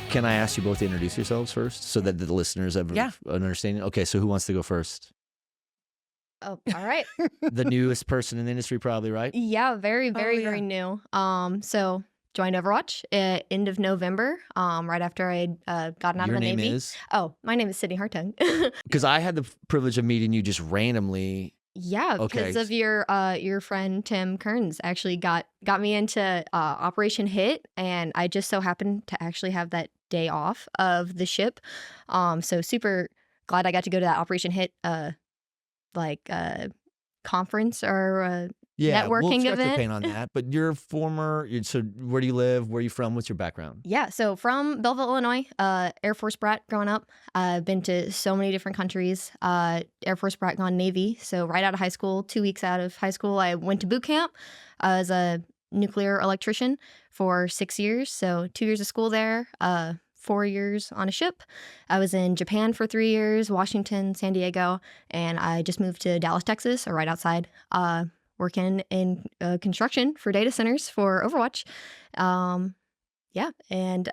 Can I ask you both to introduce yourselves first so that the listeners have an understanding? Okay, so who wants to go first? Oh, all right. The newest person in the industry, probably, right? Yeah, very new. So joined Overwatch at end of November, right after I had gotten out Your of the name Navy. is? Oh, my name is Sydney Hartung. Because I had the privilege of meeting you just randomly. Yeah, Okay. because of your friend Tim Kearns actually got me into Operation Hit, and I just so happened to actually have that day off of the ship. So super glad I got to go to that Operation Hit conference or Yeah, we'll networking scratch the event. paint on that. But so where do you live? Where are you from? What's your background? Yeah, so from Belleville, Illinois, Air Force brat growing up. I've been to so many different countries. Air Force brat gone Navy. So right out of high school, 2 weeks out of high school, I went to boot camp as a nuclear electrician for 6 years. So 2 years of school there, 4 years on a ship. I was in Japan for 3 years, Washington, San Diego, and I just moved to Dallas, Texas, or right outside, working in construction for data centers for Overwatch. Yeah, and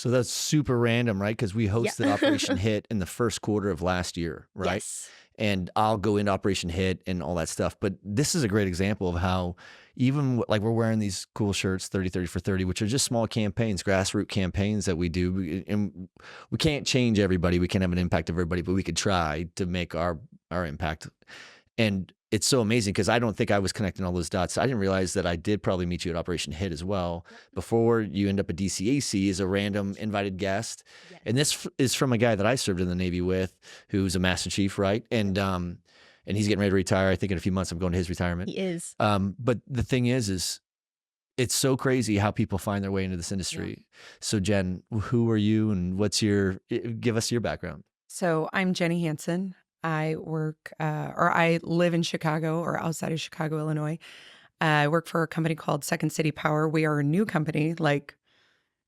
So that's super random, right? Because we hosted Operation Hit in the first quarter of last year, right? yes, And I'll go into Operation Hit and all that stuff. But this is a great example of how even like we're wearing these cool shirts, 30 for 30, which are just small campaigns, grassroots campaigns that we do. And we can't change everybody. We can't have an impact of everybody, but we could try to make our impact. And it's so amazing because I don't think I was connecting all those dots. I didn't realize that I did probably meet you at Operation Hit as well before you end up at DCAC as a random invited guest. yes. And this is from a guy that I served in the Navy with, who's a Master Chief, right? And he's getting ready to retire. I think in a few months I'm going to his retirement. He is. But the thing is it's so crazy how people find their way into this industry. Yeah. So Jen, who are you and give us your background? So I'm Jenny Hansen. I work, I live in Chicago or outside of Chicago, Illinois. I work for a company called Second City Power. We are a new company, like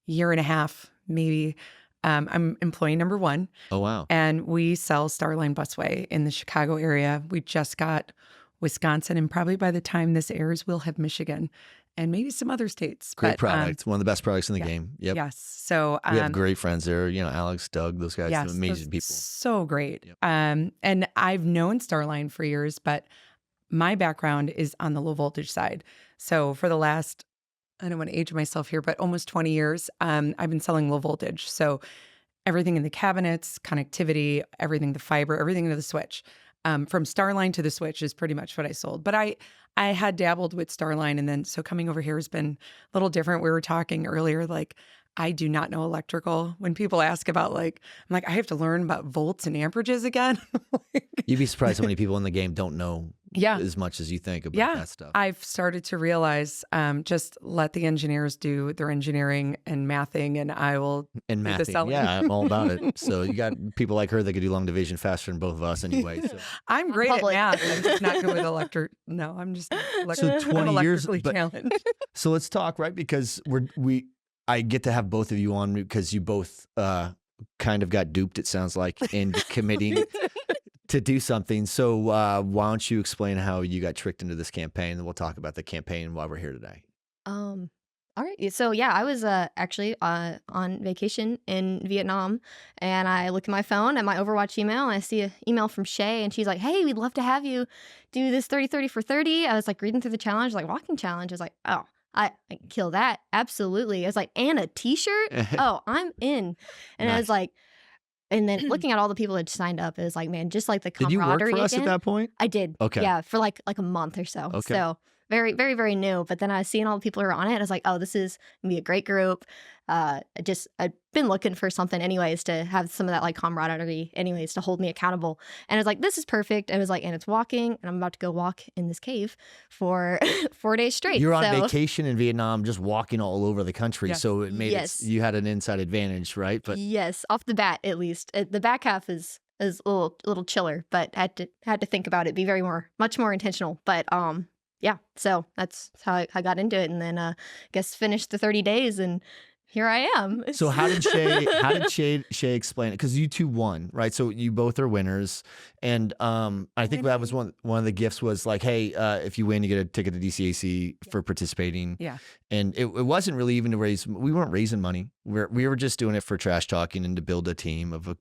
year and a half, maybe. I'm employee number 1. Oh, wow. And we sell Starline Busway in the Chicago area. We just got Wisconsin, and probably by the time this airs, we'll have Michigan and maybe some other states. Great product. One of the best products in the game. Yep. Yes. So we have great friends there. You know, Alex, Doug, those guys, yes, amazing people. So great. Yep. And I've known Starline for years, but my background is on the low voltage side. So for the last, I don't want to age myself here, but almost 20 years, I've been selling low voltage. So everything in the cabinets, connectivity, everything, the fiber, everything to the switch. From Starline to the switch is pretty much what I sold. But I had dabbled with Starline, and then so coming over here has been a little different. We were talking earlier, like I do not know electrical. When people ask about I'm like, I have to learn about volts and amperages again. You'd be surprised how many people in the game don't know as much as you think about that stuff. I've started to realize just let the engineers do their engineering and mathing, and I will do the selling. Yeah, I'm all about it. So you got people like her that could do long division faster than both of us anyway. So. I'm great at math. I'm just not good with electric. No, I'm just so 20 years challenged. So let's talk, right? Because I get to have both of you on because you both kind of got duped, it sounds like, into committing to do something. So why don't you explain how you got tricked into this campaign, and we'll talk about the campaign while we're here today. All right. So yeah, I was actually on vacation in Vietnam, and I look at my phone at my Overwatch email, and I see an email from Shay, and she's like, "Hey, we'd love to have you do this 30 for 30." I was like reading through the challenge, like walking challenge. I was like, oh, I kill that. Absolutely. I was like, and a t-shirt? Oh, I'm in. And nice. I was like, and then looking at all the people that signed up, it was like, man, just like the camaraderie. Did you work for us at that point? I did. Okay. Yeah, for like a month or so. Okay. So very, very, very new. But then I was seeing all the people who are on it. I was like, oh, this is going to be a great group. I've been looking for something anyways to have some of that like camaraderie anyways to hold me accountable. And I was like, this is perfect. I was like, and it's walking, and I'm about to go walk in this cave for 4 days straight. You're on vacation in Vietnam, just walking all over the country. Yes. So it made you had an inside advantage, right? But yes, off the bat, at least. The back half is a little chiller, but had to think about it, be much more intentional. But yeah, so that's how I got into it, and then I guess finished the 30 days and here I am. So how did Shay explain it? Because you two won, right? So you both are winners, and I think that was one of the gifts was like, hey, if you win, you get a ticket to DCAC for participating. Yeah. And it wasn't really even to raise. We weren't raising money. We were just doing it for trash talking and to build a team of a.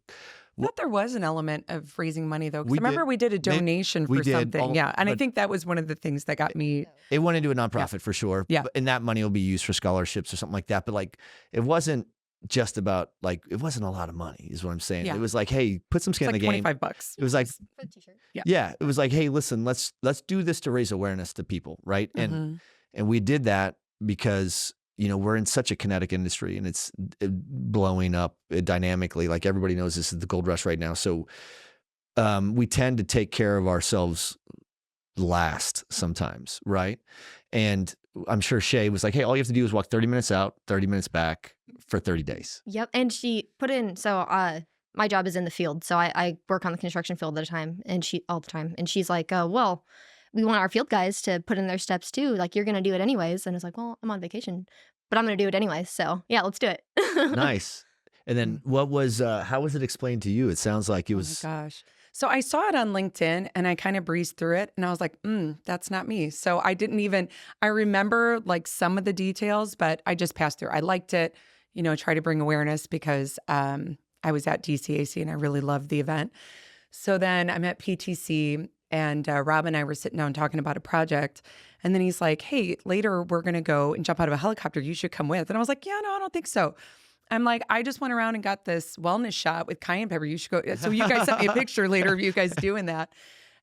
I thought there was an element of raising money, though. Because I We remember did. we did a donation we for did, something. Yeah. And I but- think that was one of the things that got me. It went into a nonprofit for sure. Yeah. And that money will be used for scholarships or something like that. But like, it wasn't just about like, it wasn't a lot of money is what I'm saying. Yeah. It was like, hey, put some skin It's in like the game. $25. It was like, For the t-shirt. yeah, it was like, hey, listen, let's do this to raise awareness to people. Right. Mhm. And we did that because, you know, we're in such a kinetic industry and it's blowing up dynamically. Like everybody knows this is the gold rush right now. So we tend to take care of ourselves last sometimes, right? And I'm sure Shay was like, hey, all you have to do is walk 30 minutes out, 30 minutes back for 30 days. Yep. And she put in, so my job is in the field. So I work on the construction field all the time. And she's like, well, we want our field guys to put in their steps too. Like, you're going to do it anyways. And it's like, well, I'm on vacation, but I'm going to do it anyways. So yeah, let's do it. Nice. And then how was it explained to you? It sounds like it was. Oh my gosh. So I saw it on LinkedIn and I kind of breezed through it and I was like, that's not me. So I remember like some of the details, but I just passed through. I liked it, try to bring awareness because I was at DCAC and I really loved the event. So then I'm at PTC and Rob and I were sitting down talking about a project. And then he's like, hey, later we're going to go and jump out of a helicopter. You should come with. And I was like, yeah, no, I don't think so. I'm like, I just went around and got this wellness shot with cayenne pepper. You should go. So you guys sent me a picture later of you guys doing that.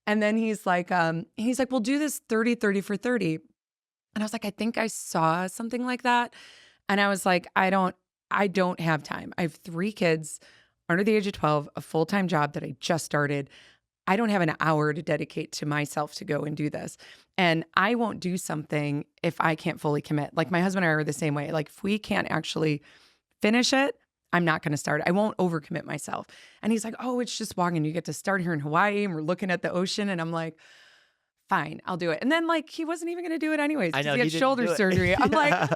And then he's like, we'll do this 30 for 30. And I was like, I think I saw something like that. And I was like, I don't have time. I have 3 kids under the age of 12, a full-time job that I just started. I don't have an hour to dedicate to myself to go and do this. And I won't do something if I can't fully commit. Like my husband and I are the same way. Like if we can't actually finish it, I'm not going to start it. I won't overcommit myself. And he's like, oh, it's just walking. You get to start here in Hawaii and we're looking at the ocean. And I'm like, fine, I'll do it. And then like, he wasn't even going to do it anyways. I know, He had didn't shoulder do it. surgery. I'm like,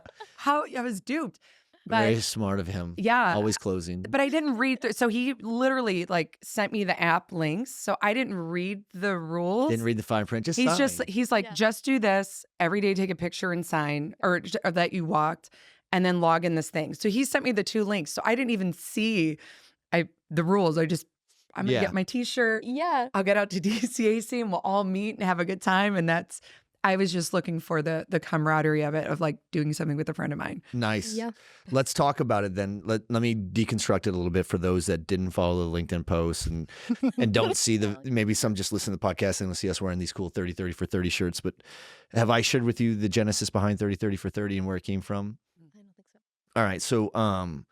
Yeah. I was duped. But Very smart of him. yeah, Always closing. but I didn't read through. So he literally like sent me the app links. So I didn't read the rules. Didn't read the fine print. Just He's like, Yeah. just do this every day, take a picture and sign or that you walked and then log in this thing. So he sent me the 2 links. So I didn't even see the rules. I'm going to Yeah. get my t-shirt. Yeah. I'll get out to DCAC and we'll all meet and have a good time. And I was just looking for the camaraderie of it, of like doing something with a friend of mine. Nice. Yeah. Let's talk about it then. Let me deconstruct it a little bit for those that didn't follow the LinkedIn posts and don't see maybe some just listen to the podcast and will see us wearing these cool 30 for 30 shirts. But have I shared with you the genesis behind 30 for 30 and where it came from? I don't think so. All right. So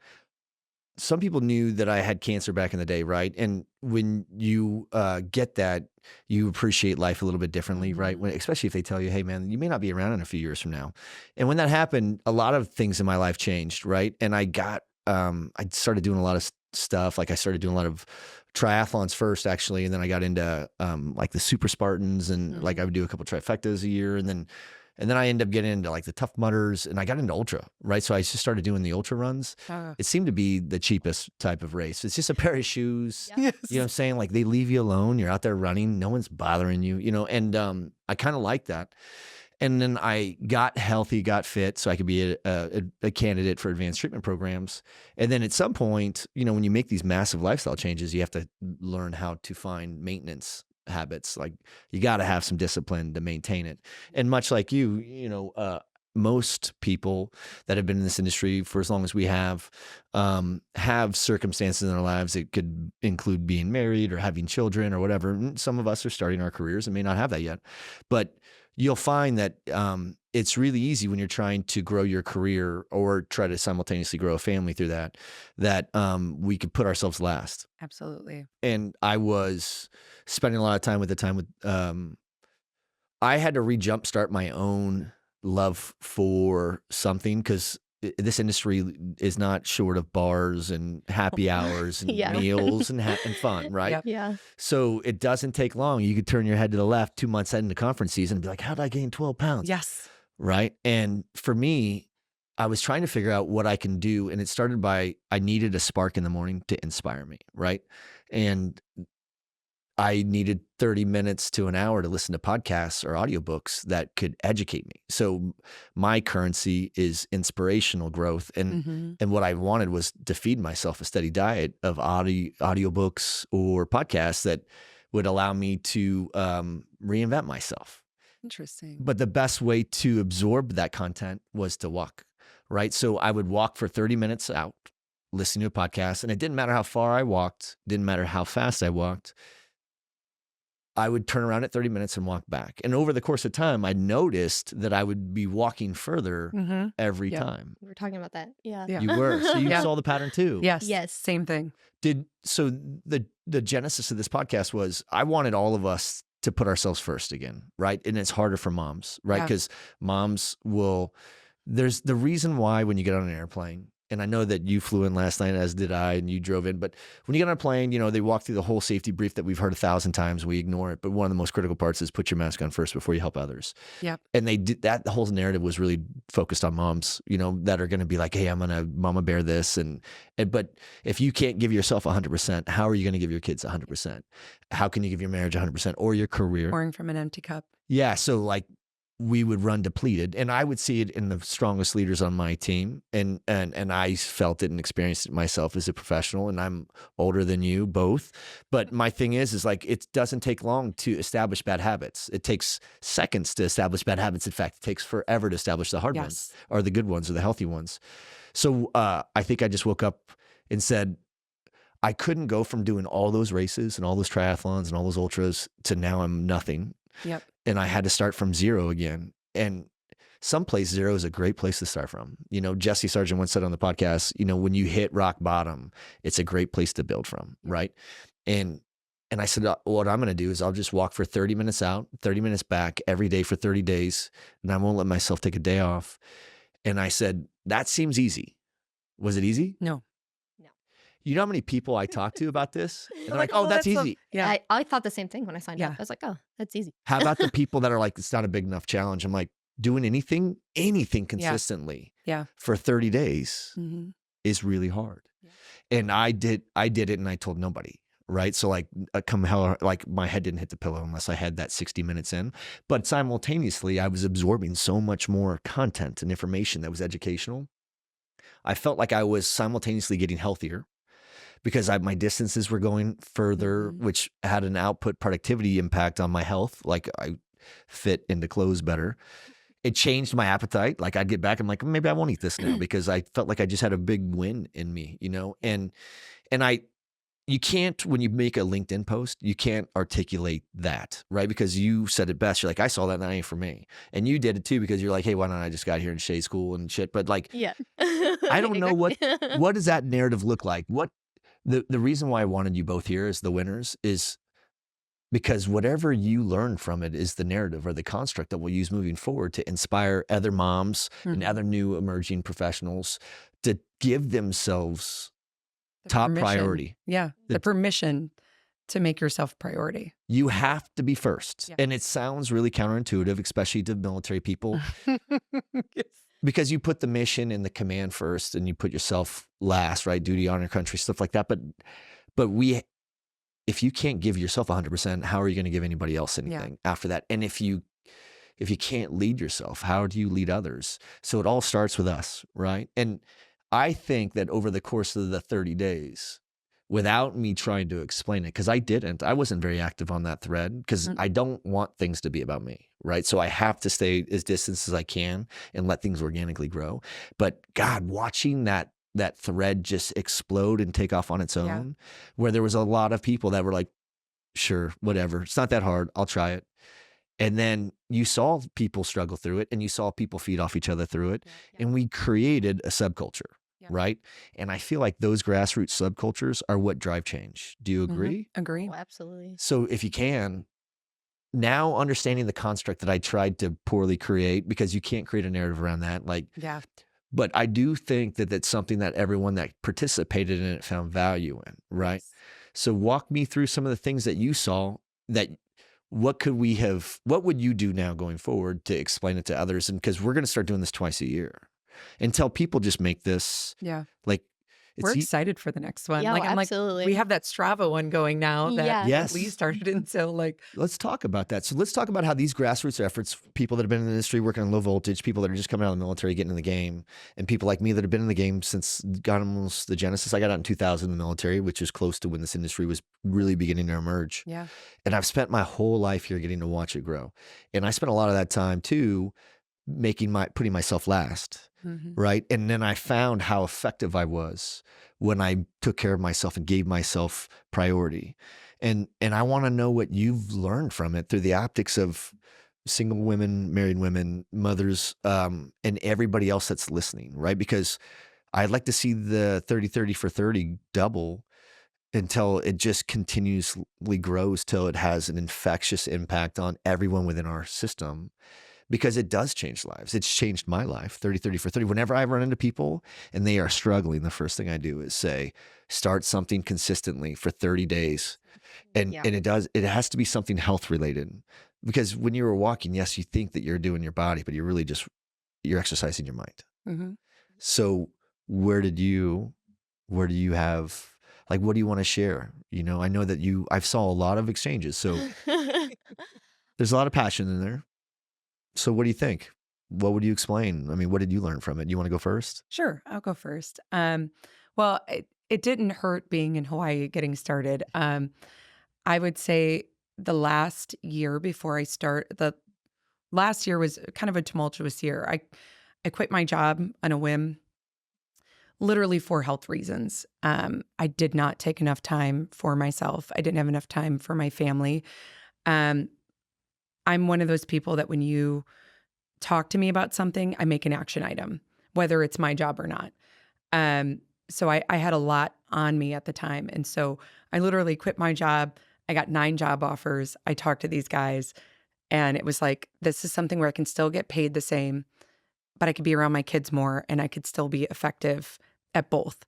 some people knew that I had cancer back in the day, right? And when you get that, you appreciate life a little bit differently, right? Especially if they tell you, hey, man, you may not be around in a few years from now. And when that happened, a lot of things in my life changed, right? And I started doing a lot of stuff. Like I started doing a lot of triathlons first, actually. And then I got into like the super Spartans and like I would do a couple trifectas a year. And then I ended up getting into like the Tough Mudders and I got into ultra, right? So I just started doing the ultra runs. It seemed to be the cheapest type of race. It's just a pair of shoes. Yeah. You know what I'm saying? Like they leave you alone. You're out there running. No one's bothering you, and I kind of like that. And then I got healthy, got fit so I could be a candidate for advanced treatment programs. And then at some point, when you make these massive lifestyle changes, you have to learn how to find maintenance habits. Like you got to have some discipline to maintain it. And much like you, most people that have been in this industry for as long as we have circumstances in their lives. It could include being married or having children or whatever. And some of us are starting our careers and may not have that yet, but you'll find that it's really easy when you're trying to grow your career or try to simultaneously grow a family through that we could put ourselves last. Absolutely. And I was spending a lot of time with I had to jumpstart my own love for something because this industry is not short of bars and happy hours and Yeah. meals and fun, right? Yep. Yeah. So it doesn't take long. You could turn your head to the left 2 months into conference season and be like, how did I gain 12 pounds? Yes. Right. And for me, I was trying to figure out what I can do. And it started by, I needed a spark in the morning to inspire me. Right. And I needed 30 minutes to an hour to listen to podcasts or audiobooks that could educate me. So my currency is inspirational growth. And what I wanted was to feed myself a steady diet of audiobooks or podcasts that would allow me to reinvent myself. Interesting. But the best way to absorb that content was to walk, right? So I would walk for 30 minutes out, listening to a podcast. And it didn't matter how far I walked, didn't matter how fast I walked. I would turn around at 30 minutes and walk back. And over the course of time, I noticed that I would be walking further every time. We were talking about that. Yeah. Yeah. You were. So you Yeah. saw the pattern too. Yes. Yes. Same thing. So the genesis of this podcast was I wanted all of us to put ourselves first again, right? And it's harder for moms, right? Yeah. Because moms there's the reason why when you get on an airplane, and I know that you flew in last night, as did I, and you drove in. But when you get on a plane, they walk through the whole safety brief that we've heard 1,000 times. We ignore it. But one of the most critical parts is put your mask on first before you help others. Yep. And they did that. The whole narrative was really focused on moms, that are going to be like, hey, I'm going to mama bear this. But if you can't give yourself 100%, how are you going to give your kids 100%? How can you give your marriage 100% or your career? Pouring from an empty cup. Yeah. So like, we would run depleted, and I would see it in the strongest leaders on my team, and I felt it and experienced it myself as a professional. And I'm older than you both, but my thing is like it doesn't take long to establish bad habits. It takes seconds to establish bad habits. In fact, it takes forever to establish the hard ones, or the good ones, or the healthy ones. So I think I just woke up and said, I couldn't go from doing all those races and all those triathlons and all those ultras to now I'm nothing. Yep. And I had to start from zero again. And someplace zero is a great place to start from. Jesse Sargent once said on the podcast, when you hit rock bottom, it's a great place to build from, right? And I said, what I'm going to do is I'll just walk for 30 minutes out, 30 minutes back every day for 30 days, and I won't let myself take a day off. And I said, that seems easy. Was it easy? No. You know how many people I talk to about this? And they're like, oh, that's easy. Yeah. I thought the same thing when I signed up. Yeah. I was like, oh, that's easy. How about the people that are like, it's not a big enough challenge? I'm like, doing anything consistently for 30 days is really hard. Yeah. And I did it and I told nobody. Right. So like my head didn't hit the pillow unless I had that 60 minutes in. But simultaneously, I was absorbing so much more content and information that was educational. I felt like I was simultaneously getting healthier, because my distances were going further, which had an output productivity impact on my health. Like I fit into clothes better. It changed my appetite. Like I'd get back, I'm like, maybe I won't eat this now, because I felt like I just had a big win in me, and you can't, when you make a LinkedIn post, you can't articulate that, right? Because you said it best. You're like, I saw that and that ain't for me. And you did it too, because you're like, hey, why don't I just got here and shade school and shit? But like, yeah. I don't know what does that narrative look like? The reason why I wanted you both here as the winners is because whatever you learn from it is the narrative or the construct that we'll use moving forward to inspire other moms and other new emerging professionals to give themselves top priority. Yeah. The permission to make yourself priority. You have to be first. Yeah. And it sounds really counterintuitive, especially to military people. Yes. Because you put the mission and the command first and you put yourself last, right? Duty, honor, country, stuff like that. But if you can't give yourself 100%, how are you going to give anybody else anything after that? And if you can't lead yourself, how do you lead others? So it all starts with us, right? And I think that over the course of the 30 days, without me trying to explain it, because I wasn't very active on that thread, because I don't want things to be about me, right? So I have to stay as distant as I can and let things organically grow. But God, watching that thread just explode and take off on its own, where there was a lot of people that were like, sure, whatever, it's not that hard, I'll try it. And then you saw people struggle through it, and you saw people feed off each other through it. And we created a subculture, right? And I feel like those grassroots subcultures are what drive change. Do you agree? Agree. Oh, absolutely. So if you can, now understanding the construct that I tried to poorly create, because you can't create a narrative around that, like, but I do think that that's something that everyone that participated in it found value in, right? Yes. So walk me through some of the things that you saw that what would you do now going forward to explain it to others? And because we're going to start doing this twice a year. until people just make this Yeah. like, We're it's excited for the next one. Yeah, Like, I'm like, absolutely. we have that Strava one going now that Yeah. Yes. Lee started in. So like, let's talk about that. So let's talk about how these grassroots efforts, people that have been in the industry working on low voltage, people that are just coming out of the military, getting in the game, and people like me that have been in the game since got almost the genesis. I got out in 2000 in the military, which is close to when this industry was really beginning to emerge. yeah. And I've spent my whole life here getting to watch it grow. And I spent a lot of that time too, putting myself last. Mhm. Right. And then I found how effective I was when I took care of myself and gave myself priority. And I want to know what you've learned from it through the optics of single women, married women, mothers, and everybody else that's listening. Right. Because I'd like to see the 30-30 for 30 double until it just continuously grows till it has an infectious impact on everyone within our system. Because it does change lives. It's changed my life, 30-30 for 30. Whenever I run into people and they are struggling, the first thing I do is say, start something consistently for 30 days. And it has to be something health related. Because when you're walking, yes, you think that you're doing your body, but you're really you're exercising your mind. Mm-hmm. So where do you have, like, what do you want to share? You know, I know that I saw a lot of exchanges. So there's a lot of passion in there. So what do you think? What would you explain? I mean, what did you learn from it? You want to go first? Sure, I'll go first. Well, it didn't hurt being in Hawaii getting started. I would say the last year the last year was kind of a tumultuous year. I quit my job on a whim, literally for health reasons. I did not take enough time for myself. I didn't have enough time for my family. I'm one of those people that when you talk to me about something, I make an action item, whether it's my job or not. So I had a lot on me at the time. And so I literally quit my job. I got 9 job offers. I talked to these guys and it was like, this is something where I can still get paid the same, but I could be around my kids more and I could still be effective at both.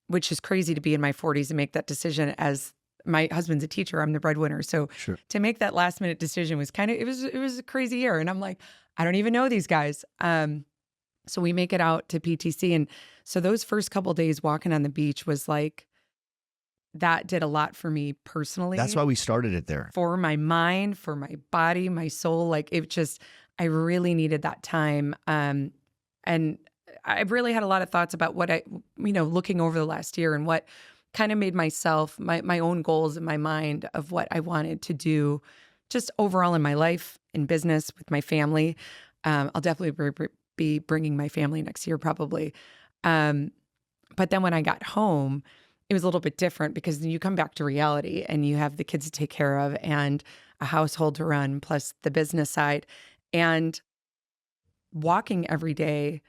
Which is crazy to be in my 40s and make that decision. As my husband's a teacher, I'm the breadwinner. So Sure. to make that last minute decision was it was a crazy year. And I'm like, I don't even know these guys. So we make it out to PTC. And so those first couple of days walking on the beach was like, that did a lot for me personally. That's why we started it there. For my mind, for my body, my soul. Like I really needed that time. And I really had a lot of thoughts about what looking over the last year and what kind of made myself, my own goals in my mind of what I wanted to do just overall in my life, in business, with my family. I'll definitely be bringing my family next year probably. But then when I got home, it was a little bit different because you come back to reality and you have the kids to take care of and a household to run, plus the business side. And walking every day,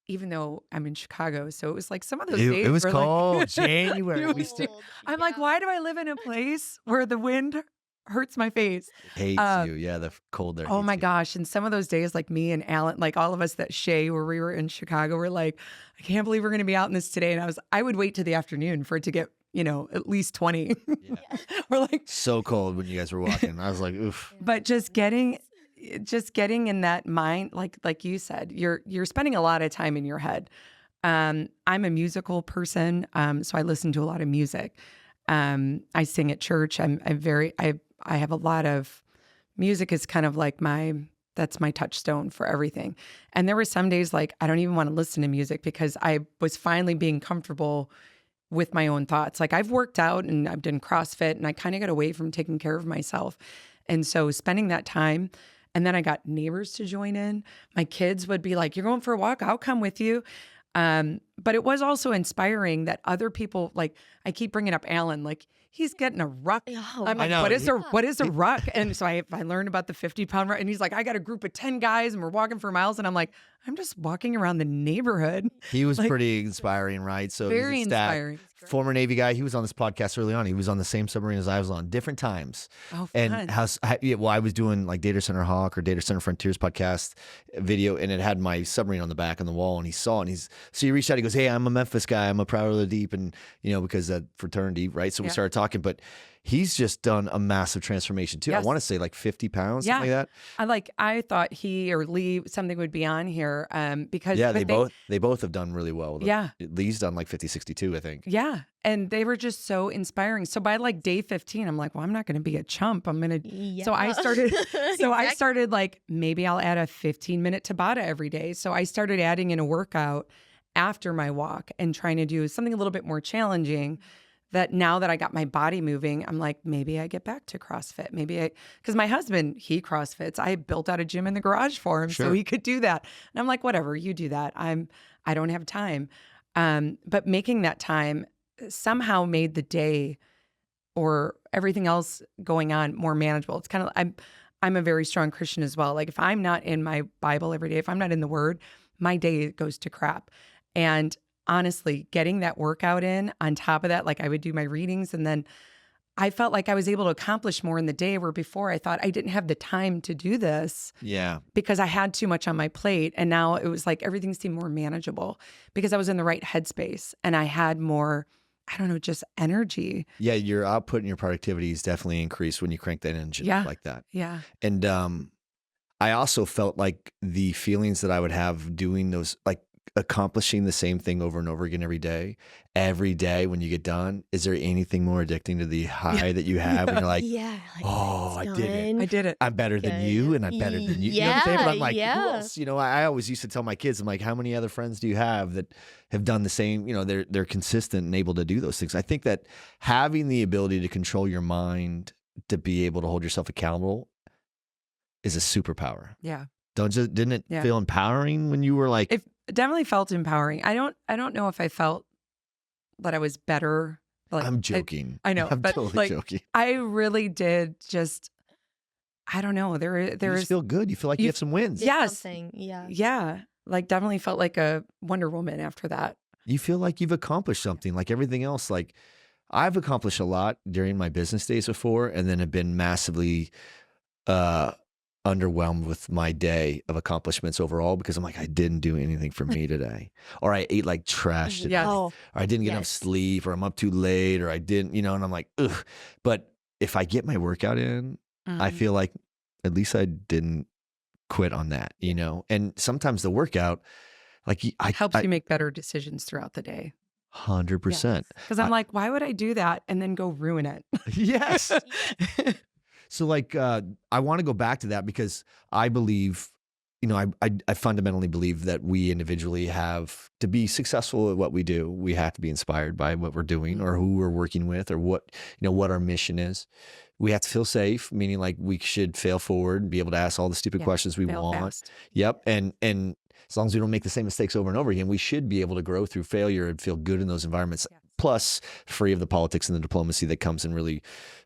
even though I'm in Chicago, so it was like some of those days It was were cold. like, January. I'm like, why do I live in a place where the wind hurts my face? Hates you. Yeah, the cold there. Oh hates my you. gosh. And some of those days, like me and Alan, like all of us that Shay, where we were in Chicago, were like, I can't believe we're going to be out in this today. And I would wait to the afternoon for it to get, at least 20. Yeah. We're like, So cold when you guys were walking. I was like, oof. but just getting in that mind, like you said, you're spending a lot of time in your head. I'm a musical person, so I listen to a lot of music. I sing at church. I have a lot of music is kind of like that's my touchstone for everything. And there were some days like I don't even want to listen to music because I was finally being comfortable with my own thoughts. Like I've worked out and I've done CrossFit and I kind of got away from taking care of myself. And so spending that time, and then I got neighbors to join in. My kids would be like, you're going for a walk? I'll come with you. But it was also inspiring that other people, like I keep bringing up Alan, like he's getting a ruck. Oh, I'm like, I know. what is a ruck? And so I learned about the 50-pound ruck, and he's like, I got a group of 10 guys and we're walking for miles. And I'm like, I'm just walking around the neighborhood. He was Like, pretty inspiring, right? So very he's a stat. inspiring. Former Navy guy. He was on this podcast early on. He was on the same submarine as I was on, different times. Oh, fun. And I was doing like Data Center Hawk or Data Center Frontiers podcast video, and it had my submarine on the back on the wall, and he saw it, and so he reached out. He goes, "Hey, I'm a Memphis guy. I'm a Proud of the Deep," and because that fraternity, right? So we Yeah. started talking, but he's just done a massive transformation too. I Yes. want to say like 50 pounds, Yeah. something like that. I thought he or Lee something would be on here because Yeah, but they both have done really well. Yeah. Lee's done like 50, 62, I think. Yeah. And they were just so inspiring. So by like day 15, I'm like, well, I'm not going to be a chump. I'm going to. Yeah. So I started, I Exactly. started like, maybe I'll add a 15-minute Tabata every day. So I started adding in a workout after my walk and trying to do something a little bit more challenging. That now that I got my body moving, I'm like, maybe I get back to CrossFit. Because my husband, he CrossFits. I built out a gym in the garage for him so he could do that. And I'm like, whatever, you do that. I don't have time. But making that time somehow made the day or everything else going on more manageable. It's kind of, I'm a very strong Christian as well. Like if I'm not in my Bible every day, if I'm not in the Word, my day goes to crap. And honestly, getting that workout in on top of that, like I would do my readings and then I felt like I was able to accomplish more in the day where before I thought I didn't have the time to do this. Yeah. Because I had too much on my plate. And now it was like everything seemed more manageable because I was in the right headspace and I had more, I don't know, just energy. Yeah, your output and your productivity is definitely increased when you crank that engine up like that. Yeah. And I also felt like the feelings that I would have doing those, like accomplishing the same thing over and over again every day when you get done, is there anything more addicting to the high that you have when you're like, Yeah. Like, oh, I did it. I did it. I'm better than you and I'm better than you. You know what I'm saying? But I'm like, who else? You know, I always used to tell my kids, I'm like, how many other friends do you have that have done the same? You know, they're consistent and able to do those things. I think that having the ability to control your mind, to be able to hold yourself accountable is a superpower. Yeah. Didn't it feel empowering when you were like, It definitely felt empowering. I don't know if I felt that I was better. Like, I'm joking. I know, I'm but totally like, joking. I really did just, I don't know. You just feel good. You feel like you have some wins. Yes. Something. Yeah. Yeah. Like definitely felt like a Wonder Woman after that. You feel like you've accomplished something, like everything else. Like I've accomplished a lot during my business days before, and then have been massively underwhelmed with my day of accomplishments overall because I'm like, I didn't do anything for me today, or I ate like trash today, Yes. Oh, or I didn't get enough sleep, or I'm up too late, or I didn't, you know, and I'm like, ugh. But if I get my workout in, I feel like at least I didn't quit on that, you know? And sometimes the workout, like helps you make better decisions throughout the day. 100%. Because I'm like, why would I do that and then go ruin it? Yes. So like, I want to go back to that because I believe, you know, I fundamentally believe that we individually have to be successful at what we do. We have to be inspired by what we're doing or who we're working with or what, you know, what our mission is. We have to feel safe, meaning like we should fail forward and be able to ask all the stupid questions we fail want. fast. Yep. And as long as we don't make the same mistakes over and over again, we should be able to grow through failure and feel good in those environments. Yes. Plus, free of the politics and the diplomacy that comes in really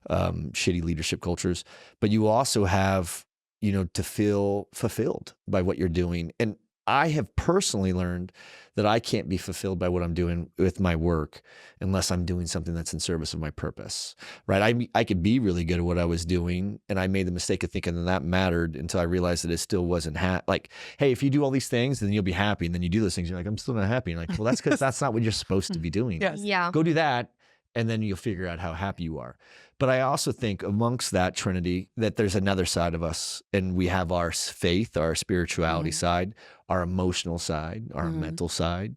shitty leadership cultures. But you also have, you know, to feel fulfilled by what you're doing. And I have personally learned that I can't be fulfilled by what I'm doing with my work unless I'm doing something that's in service of my purpose, right? I could be really good at what I was doing, and I made the mistake of thinking that mattered until I realized that it still wasn't like, hey, if you do all these things, then you'll be happy, and then you do those things, you're like, I'm still not happy. And like, well, that's because that's not what you're supposed to be doing. Yes. Yeah. Go do that, and then you'll figure out how happy you are. But I also think amongst that trinity that there's another side of us, and we have our faith, our spirituality side, our emotional side, our mental side.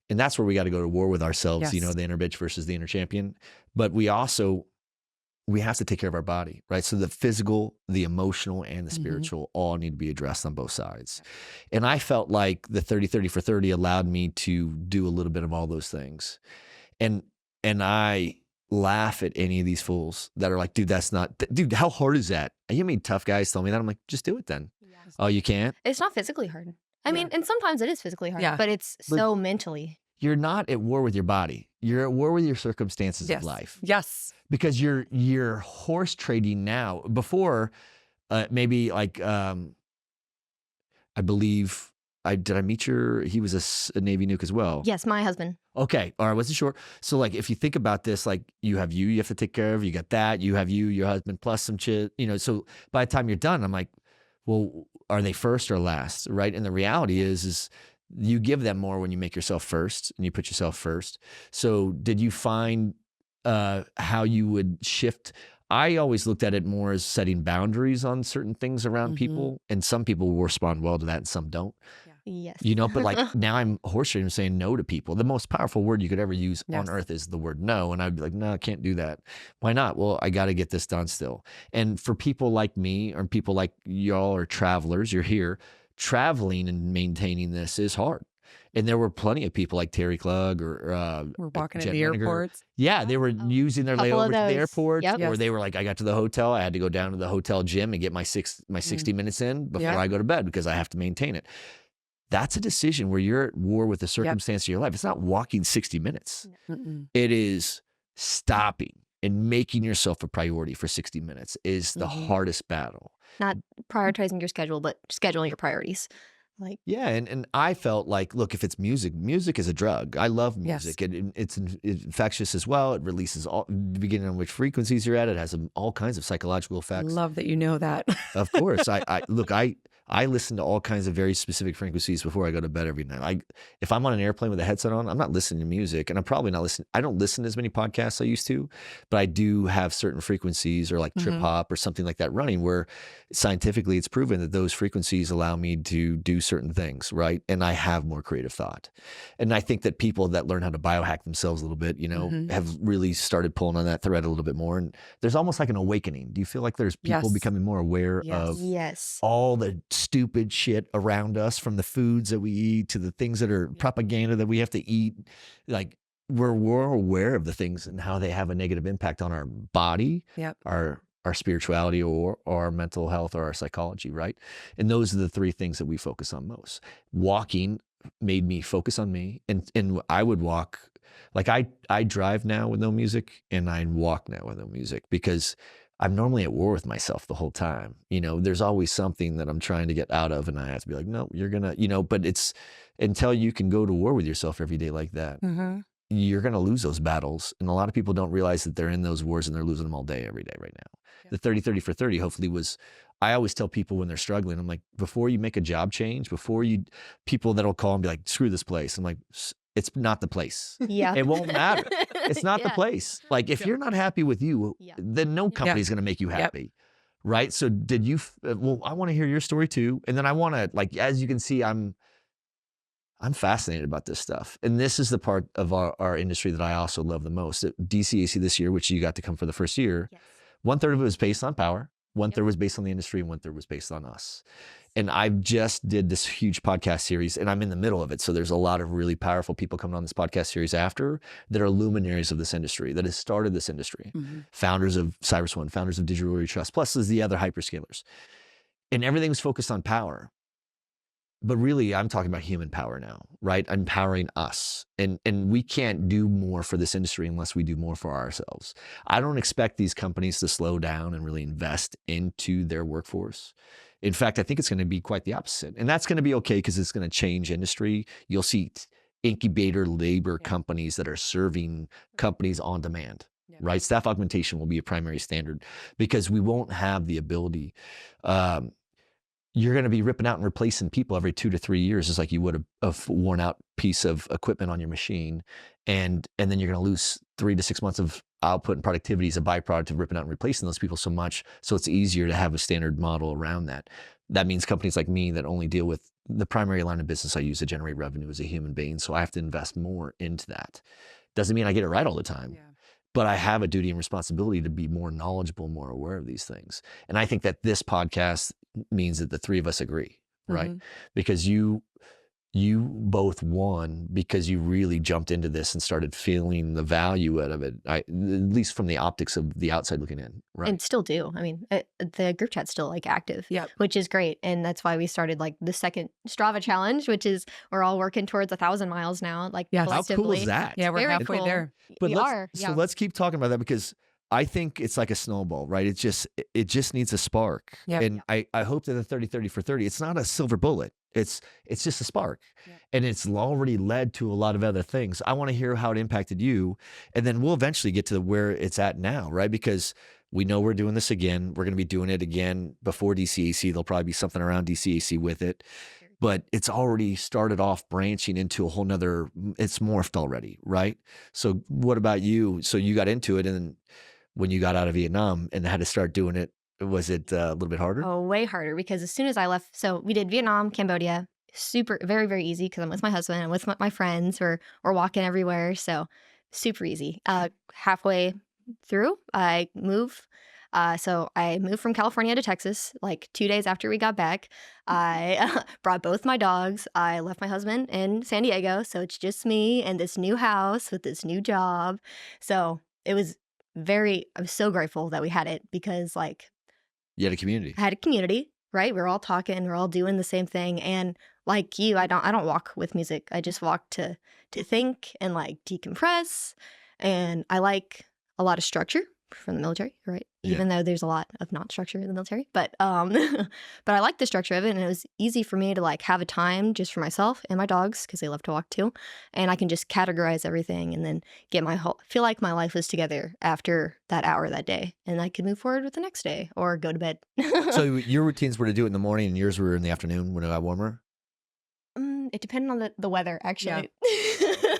And that's where we got to go to war with ourselves, you know, the inner bitch versus the inner champion. But we have to take care of our body, right? So the physical, the emotional, and the spiritual all need to be addressed on both sides. And I felt like the 30-30 for 30 allowed me to do a little bit of all those things. And I laugh at any of these fools that are like, dude, dude, how hard is that? You mean tough guys tell me that? I'm like, just do it then. Yes. Oh, you can't? It's not physically hard. I mean, and sometimes it is physically hard, but it's so mentally. You're not at war with your body. You're at war with your circumstances of life. Yes. Because you're horse trading now. Before, maybe like, I believe, did I meet he was a Navy nuke as well. Yes, my husband. Okay. All right. Wasn't sure. So like, if you think about this, like you have to take care of, you got that, you have your husband plus some shit, you know, so by the time you're done, I'm like, well, are they first or last? Right. And the reality is you give them more when you make yourself first and you put yourself first. So did you find how you would shift. I always looked at it more as setting boundaries on certain things around people, and some people will respond well to that and some don't. Yes. But like now I'm horse trading, saying no to people. The most powerful word you could ever use on Yes. earth is the word no. And I'd be like, no, I can't do that. Why not? Well, I got to get this done still. And for people like me or people like y'all or travelers, you're here, traveling and maintaining this is hard. And there were plenty of people like Terry Klug or We're walking at Jen the Renninger. airports. Yeah, they were using their Couple layovers of to the those. airports, Yep. or Yes. they were like, I got to the hotel, I had to go down to the hotel gym and get my 60 minutes in before Yeah. I go to bed because I have to maintain it. That's a decision where you're at war with the circumstance of your life. It's not walking 60 minutes. Mm-mm. It is stopping and making yourself a priority for 60 minutes is the hardest battle. Not prioritizing your schedule, but scheduling your priorities. Like, Yeah, and I felt like, look, if it's music is a drug. I love Yes. music. It's infectious as well. It releases beginning on which frequencies you're at. It has all kinds of psychological effects. Love that you know that. Of course, I listen to all kinds of very specific frequencies before I go to bed every night. If I'm on an airplane with a headset on, I'm not listening to music, and I'm probably not listening. I don't listen to as many podcasts as I used to, but I do have certain frequencies or like trip hop or something like that running where scientifically it's proven that those frequencies allow me to do certain things, right? And I have more creative thought. And I think that people that learn how to biohack themselves a little bit, have really started pulling on that thread a little bit more. And there's almost like an awakening. Do you feel like there's people Yes. becoming more aware Yes. of yes. all the stupid shit around us, from the foods that we eat to the things that are propaganda that we have to eat? Like we're aware of the things and how they have a negative impact on our body, Yep. our spirituality or our mental health or our psychology, right? And those are the three things that we focus on most. Walking made me focus on me, and I would walk. Like I drive now with no music, and I walk now with no music because I'm normally at war with myself the whole time. There's always something that I'm trying to get out of, and I have to be like, no, you're gonna, but it's until you can go to war with yourself every day like that, you're gonna lose those battles. And a lot of people don't realize that they're in those wars and they're losing them all day, every day right now. The 30-30 for 30 hopefully was, I always tell people when they're struggling, I'm like, before you make a job change, people that'll call and be like, screw this place. I'm like, it's not the place. Yeah. It won't matter. It's not the Yeah. place. Like if you're not happy with you, Yeah. then no company's going to make you happy. Right. So did you, well, I want to hear your story too. And then I want to, like, as you can see, I'm fascinated about this stuff. And this is the part of our industry that I also love the most. At DCAC this year, which you got to come for the first year, Yes. 1/3 of it was based on power. 1/3 was based on the industry, and 1/3 was based on us. And I just did this huge podcast series, and I'm in the middle of it. So there's a lot of really powerful people coming on this podcast series after that are luminaries of this industry, that has started this industry. Founders of CyrusOne, founders of Digital Realty Trust, plus there's the other hyperscalers. And everything's focused on power. But really, I'm talking about human power now, right? Empowering us. And we can't do more for this industry unless we do more for ourselves. I don't expect these companies to slow down and really invest into their workforce. In fact, I think it's going to be quite the opposite. And that's going to be okay because it's going to change industry. You'll see incubator labor companies that are serving companies on demand, right? Staff augmentation will be a primary standard because we won't have the ability. You're going to be ripping out and replacing people every 2 to 3 years, just like you would a worn out piece of equipment on your machine. And then you're going to lose 3 to 6 months of output and productivity as a byproduct of ripping out and replacing those people so much. So it's easier to have a standard model around that. That means companies like me that only deal with the primary line of business I use to generate revenue as a human being. So I have to invest more into that. Doesn't mean I get it right all the time. But I have a duty and responsibility to be more knowledgeable, more aware of these things. And I think that this podcast means that the three of us agree, right? Because you both won because you really jumped into this and started feeling the value out of it, at least from the optics of the outside looking in, right? And still do. I mean, the group chat's still like active, Yep. which is great. And that's why we started like the second Strava challenge, which is we're all working towards 1,000 miles now, like Yes. How collectively. cool is that? Yeah, we're Very halfway cool. there. But We are. So let's keep talking about that because I think it's like a snowball, right? It just needs a spark. Yep. And I hope that the 30-30 for 30, it's not a silver bullet. It's just a spark. And it's already led to a lot of other things. I want to hear how it impacted you. And then we'll eventually get to where it's at now, right? Because we know we're doing this again. We're going to be doing it again before DCAC. There'll probably be something around DCAC with it. but it's already started off branching into a whole nother, it's morphed already, right? So what about you? So you got into it, and when you got out of Vietnam and had to start doing it, was it a little bit harder? Oh, way harder because as soon as I left, so we did Vietnam, Cambodia, super, very, very easy because I'm with my husband and with my friends. We're walking everywhere, so super easy. Halfway through, I moved. So I moved from California to Texas like 2 days after we got back. I brought both my dogs. I left my husband in San Diego, so it's just me and this new house with this new job. So it was I'm so grateful that we had it because like You had a community. I had a community, right? We're all talking, we're all doing the same thing. And like you, I don't walk with music. I just walk to think and like decompress. And I like a lot of structure from the military, right? Yeah. Even though there's a lot of not structure in the military. But but I like the structure of it, and it was easy for me to like have a time just for myself and my dogs because they love to walk too. And I can just categorize everything and then get feel like my life was together after that hour that day. And I could move forward with the next day or go to bed. So your routines were to do it in the morning, and yours were in the afternoon when it got warmer? It depended on the weather, actually.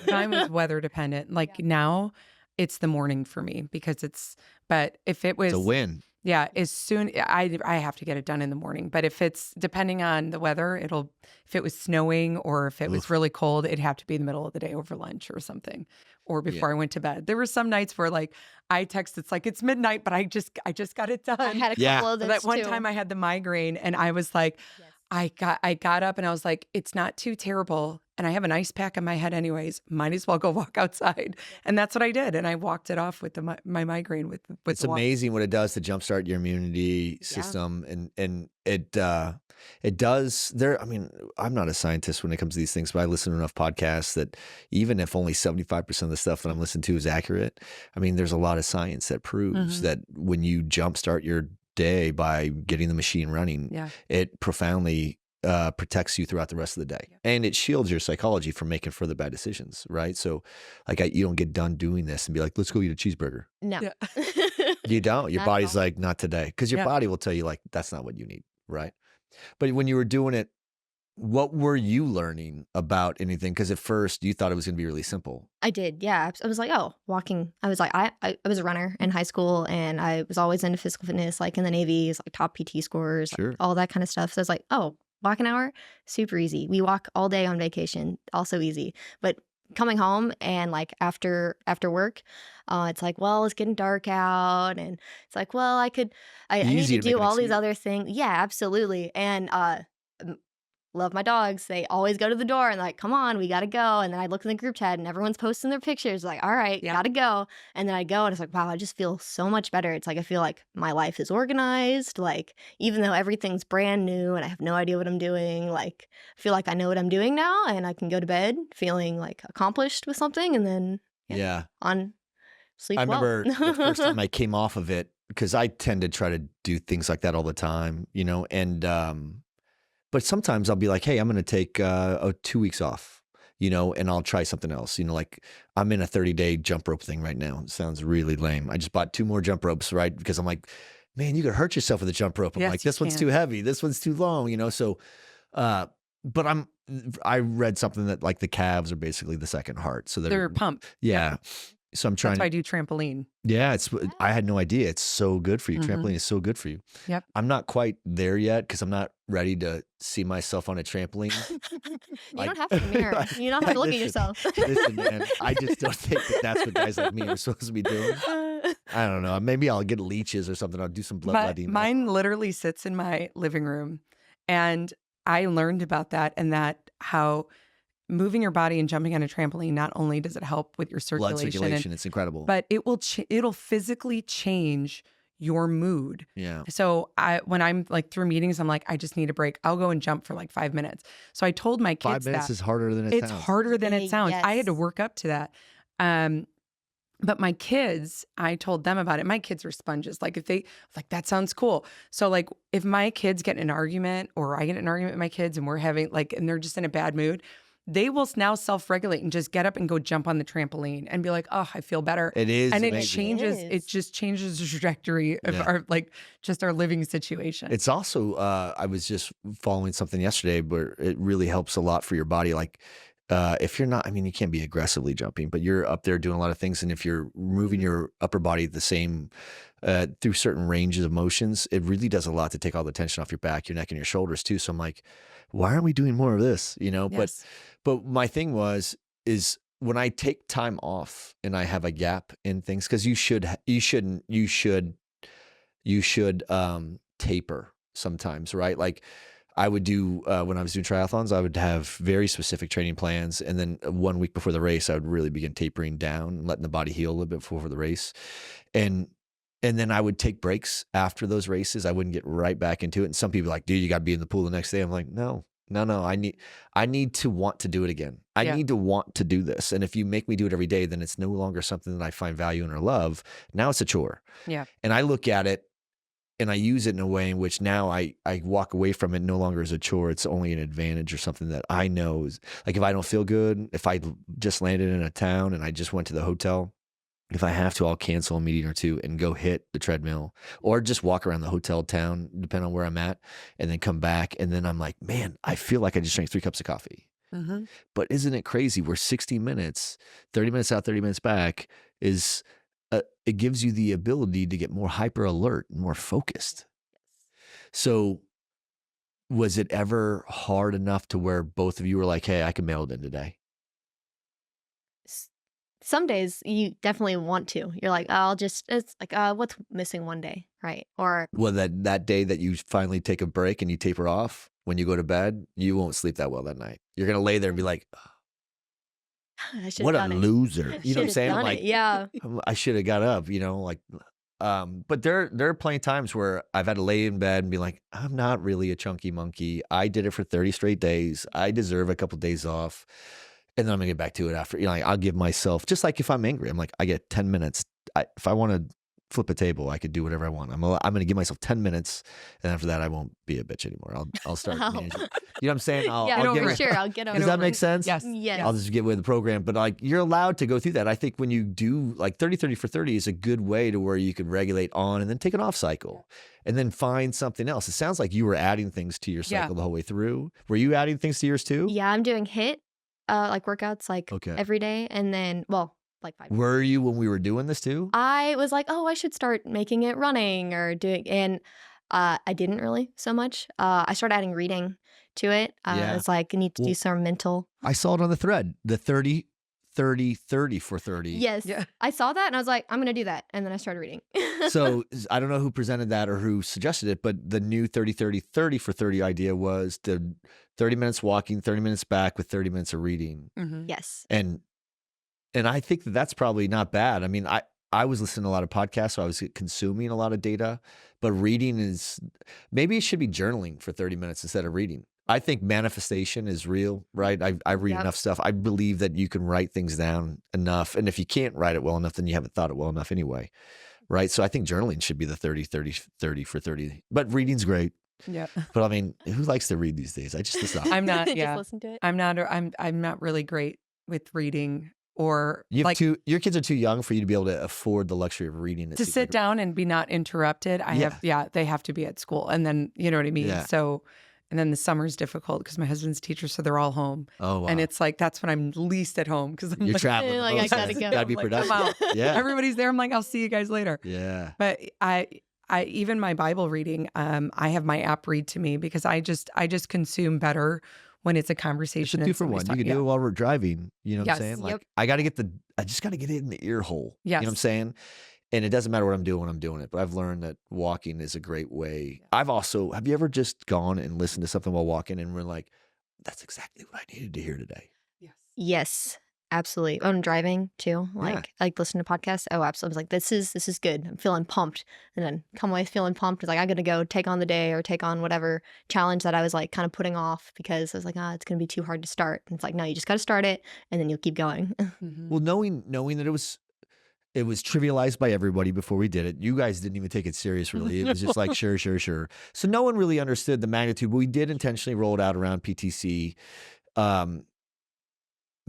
Mine was weather dependent. Like now it's the morning for me because but if it was It's a win. yeah, as soon I have to get it done in the morning. But if it's depending on the weather, if it was snowing or if it was Oof. really cold, it'd have to be in the middle of the day over lunch or something, or before I went to bed. There were some nights where like I text, it's like it's midnight, but I just got it done. I had a couple Yeah. of So those that one too. time I had the migraine and I was like, Yes. I got up and I was like, it's not too terrible. And I have an ice pack in my head anyways. Might as well go walk outside. And that's what I did. And I walked it off with my migraine with It's the walk. amazing what it does to jumpstart your immunity system, and it does. I mean, I'm not a scientist when it comes to these things, but I listen to enough podcasts that even if only 75% of the stuff that I'm listening to is accurate, I mean, there's a lot of science that proves that when you jumpstart your day by getting the machine running, it profoundly protects you throughout the rest of the day, and it shields your psychology from making further bad decisions, right? So like you don't get done doing this and be like, let's go eat a cheeseburger. No. Yeah. You don't. Your Not at body's all. like, not today, because your Yeah. body will tell you like that's not what you need, right? But when you were doing it, what were you learning about anything? Because at first you thought it was going to be really simple. I did, yeah. I was like, oh, walking. I was like, I was a runner in high school, and I was always into physical fitness, like in the Navy, like top PT scores, Sure. like, all that kind of stuff. So I was like, oh, walk an hour, super easy. We walk all day on vacation, also easy. But coming home and like after work, it's like, well, it's getting dark out, and it's like, well, I need Easy to to make do an all these excuse. other things. Yeah, absolutely. And love my dogs. They always go to the door and like, come on, we gotta go. And then I look in the group chat and everyone's posting their pictures, like, all right, Yeah. gotta go. And then I go and it's like, wow, I just feel so much better. It's like I feel like my life is organized. Like, even though everything's brand new and I have no idea what I'm doing, like I feel like I know what I'm doing now, and I can go to bed feeling like accomplished with something, and then Yeah. on sleep I well. remember the first time I came off of it, because I tend to try to do things like that all the time, and but sometimes I'll be like, hey, I'm going to take 2 weeks off, and I'll try something else. Like I'm in a 30-day jump rope thing right now. It sounds really lame. I just bought 2 more jump ropes, right? Because I'm like, man, you could hurt yourself with a jump rope. I'm Yes, like, you this one's can. too heavy. This one's too long, so, but I read something that like the calves are basically the second heart. So They're pumped. yeah. So I'm trying That's why I to, do trampoline. yeah, I had no idea. It's so good for you. Mhm. Trampoline is so good for you. Yep. I'm not quite there yet because I'm not ready to see myself on a trampoline. You don't have to mirror. You don't have to look at Listen, yourself. Listen, man, I just don't think that's what guys like me are supposed to be doing. I don't know. Maybe I'll get leeches or something. I'll do some bloodletting. Mine literally sits in my living room, and I learned about that and that how moving your body and jumping on a trampoline, not only does it help with your Blood circulation, circulation. It's incredible. but it'll physically change your mood. Yeah. So when I'm like through meetings, I'm like, I just need a break. I'll go and jump for like 5 minutes. So I told my 5 kids minutes that is harder than it it's sounds. harder than it sounds. I had to Yes. work up to that. But my kids, I told them about it. My kids are sponges. Like if they like, that sounds cool. So like if my kids get in an argument or I get in an argument with my kids and we're having like, and they're just in a bad mood, they will now self-regulate and just get up and go jump on the trampoline and be like, oh, I feel better. It is And amazing. it just changes the trajectory of our living situation. It's also, I was just following something yesterday where it really helps a lot for your body. Like, if you're not, I mean, you can't be aggressively jumping, but you're up there doing a lot of things. And if you're moving your upper body the same, through certain ranges of motions, it really does a lot to take all the tension off your back, your neck, and your shoulders too. So I'm like, why aren't we doing more of this? You know, Yes. but my thing is when I take time off and I have a gap in things, because you should taper sometimes, right? Like I would do when I was doing triathlons, I would have very specific training plans, and then 1 week before the race, I would really begin tapering down, letting the body heal a little bit before the race, and then I would take breaks after those races. I wouldn't get right back into it. And some people are like, dude, you got to be in the pool the next day. I'm like, no. I need to want to do it again. I need to want to do this. And if you make me do it every day, then it's no longer something that I find value in or love. Now it's a chore. Yeah. And I look at it and I use it in a way in which now I walk away from it no longer as a chore. It's only an advantage or something that I know is like, if I don't feel good, if I just landed in a town and I just went to the hotel, if I have to, I'll cancel a meeting or two and go hit the treadmill or just walk around the hotel town, depending on where I'm at, and then come back. And then I'm like, man, I feel like I just drank 3 cups of coffee. Mm-hmm. But isn't it crazy? We're 60 minutes, 30 minutes out, 30 minutes back is, it gives you the ability to get more hyper alert and more focused. So was it ever hard enough to where both of you were like, hey, I can mail it in today? Some days you definitely want to. You're like, it's like, what's missing one day, right? Or Well, that day that you finally take a break and you taper off, when you go to bed, you won't sleep that well that night. You're going to lay there and be like, I should what have a done it. loser. You know what I'm saying? Done Like, it. Yeah. I should have got up, you know, like, but there are plenty of times where I've had to lay in bed and be like, I'm not really a chunky monkey. I did it for 30 straight days. I deserve a couple of days off. And then I'm gonna get back to it after, you know, like I'll give myself, just like if I'm angry, I'm like, I get 10 minutes. If I want to flip a table, I could do whatever I want. I'm gonna give myself 10 minutes, and after that, I won't be a bitch anymore. I'll start Wow. managing. You know what I'm saying? Yeah, I'll for get sure. I'll get over Does that it. make sense? Yes. Yes. I'll just get with the program. But like, you're allowed to go through that. I think when you do like 30 for 30 is a good way to where you can regulate on and then take an off cycle and then find something else. It sounds like you were adding things to your cycle the whole way through. Were you adding things to yours too? Yeah, I'm doing HIIT, like workouts, like Okay. every day, and then like 5 Were you when we were doing this too? I was like, oh, I should start making it running or doing, and I didn't really so much. I started adding reading to it. Yeah. It's like I need to Well, do some mental. I saw it on the thread, the 30 for 30. Yes, Yeah. I saw that and I was like, I'm gonna do that, and then I started reading. So I don't know who presented that or who suggested it, but the new 30 for 30 idea was the 30 minutes walking, 30 minutes back with 30 minutes of reading. Mm-hmm. Yes. And I think that that's probably not bad. I mean, I was listening to a lot of podcasts, so I was consuming a lot of data, but reading is, maybe it should be journaling for 30 minutes instead of reading. I think manifestation is real, right? I read Yep. enough stuff. I believe that you can write things down enough. And if you can't write it well enough, then you haven't thought it well enough anyway, right? So I think journaling should be the 30 for 30. But reading's great. Yeah. But I mean, who likes to read these days? I just stop. I'm not. Just Yeah. listen to it. I'm not really great with reading or You have like your kids are too young for you to be able to afford the luxury of reading. to sit down and be not interrupted. They have to be at school, and then you know what I mean. Yeah. So, and then the summer's difficult because my husband's teacher, so they're all home, Oh, wow. and it's like that's when I'm least at home because I'm You're like, traveling. the Like, I most, gotta yeah. go. Gotta be I'm like, productive. I'm out. Yeah. Everybody's there. I'm like, I'll see you guys later. Yeah. But I even my Bible reading, I have my app read to me because I just consume better when it's a It's a conversation. 2 for 1. You can do it while we're driving. You know what I'm Yes. saying? Like, Yep. I just got to get it in the ear hole. Yes. You know what I'm saying? And it doesn't matter what I'm doing when I'm doing it, but I've learned that walking is a great way. Have you ever just gone and listened to something while walking and we're like, that's exactly what I needed to hear today? Yes. Yes, absolutely. I'm driving too. Like listen to podcasts. Oh, absolutely. I was like, this is good. I'm feeling pumped. And then come away feeling pumped. It's like, I got to go take on the day or take on whatever challenge that I was like kind of putting off because I was like, it's going to be too hard to start. And it's like, no, you just got to start it and then you'll keep going. Mhm. Well, knowing that it was trivialized by everybody before we did it. You guys didn't even take it serious, really. It was just like, sure. So no one really understood the magnitude, but we did intentionally roll it out around PTC.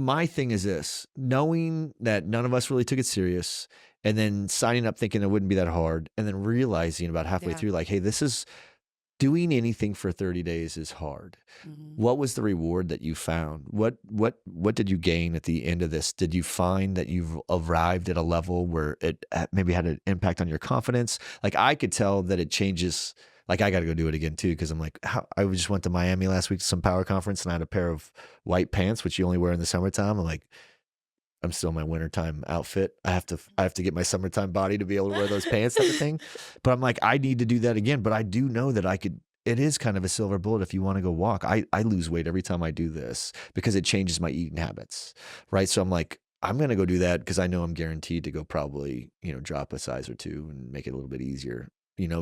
my thing is this, knowing that none of us really took it serious and then signing up thinking it wouldn't be that hard and then realizing about halfway Yeah. through, like, hey, this is doing anything for 30 days is hard. Mhm. What was the reward that you found? What did you gain at the end of this? Did you find that you've arrived at a level where it maybe had an impact on your confidence? Like I could tell that it changes. Like I got to go do it again too because I'm like, I just went to Miami last week to some power conference and I had a pair of white pants which you only wear in the summertime. I'm like, I'm still in my wintertime outfit. I have to get my summertime body to be able to wear those pants type of thing. But I'm like, I need to do that again. But I do know that I could. It is kind of a silver bullet if you want to go walk. I lose weight every time I do this because it changes my eating habits, right? So I'm like, I'm going to go do that because I know I'm guaranteed to go probably, drop a size or two and make it a little bit easier.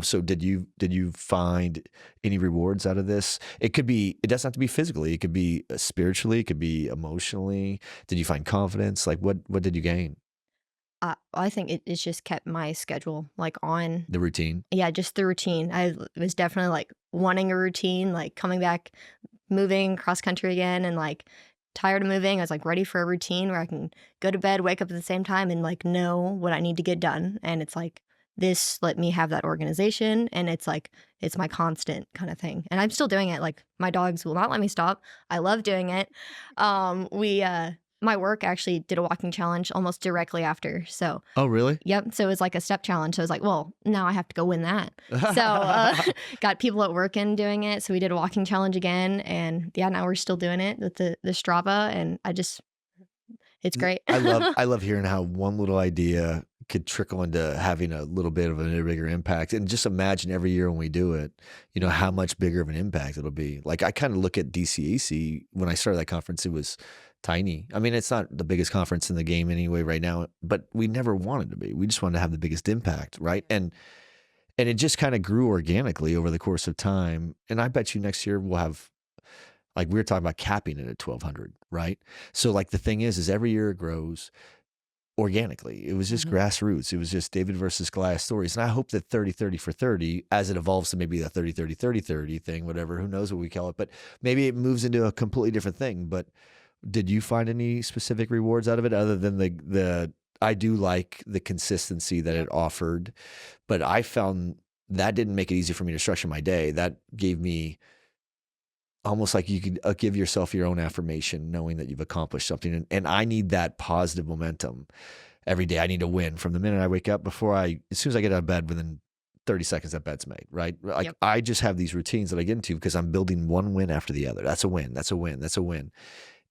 So did you find any rewards out of this? It doesn't have to be physically. It could be spiritually. It could be emotionally. Did you find confidence? Like what did you gain? I think it's just kept my schedule like on. The routine. Yeah, just the routine. I was definitely like wanting a routine, like coming back, moving cross country again, and like tired of moving. I was like ready for a routine where I can go to bed, wake up at the same time, and like know what I need to get done. And it's like this let me have that organization, and it's like it's my constant kind of thing. And I'm still doing it. Like my dogs will not let me stop. I love doing it. My work actually did a walking challenge almost directly after. So, Oh, really? yep. So it was like a step challenge. So I was like, well, now I have to go win that. So got people at work in doing it. So we did a walking challenge again. And yeah, now we're still doing it with the Strava. And it's great. I love hearing how one little idea could trickle into having a little bit of a bigger impact. And just imagine every year when we do it, how much bigger of an impact it'll be. Like I kind of look at DCAC. When I started that conference, it was tiny. I mean, it's not the biggest conference in the game anyway right now, but we never wanted to be. We just wanted to have the biggest impact, right? And it just kind of grew organically over the course of time. And I bet you next year we'll have, like we were talking about capping it at 1,200, right? So like the thing is every year it grows organically. It was just grassroots. It was just David versus Goliath stories. And I hope that 30-30 for 30, as it evolves to maybe the 30-30-30-30 thing, whatever, who knows what we call it, but maybe it moves into a completely different thing. But did you find any specific rewards out of it other than the I do like the consistency that it offered, but I found that didn't make it easy for me to structure my day. That gave me almost like you could give yourself your own affirmation, knowing that you've accomplished something. And I need that positive momentum every day. I need to win from the minute I wake up as soon as I get out of bed, within 30 seconds that bed's made, right? Like Yep. I just have these routines that I get into because I'm building one win after the other. That's a win. That's a win. That's a win.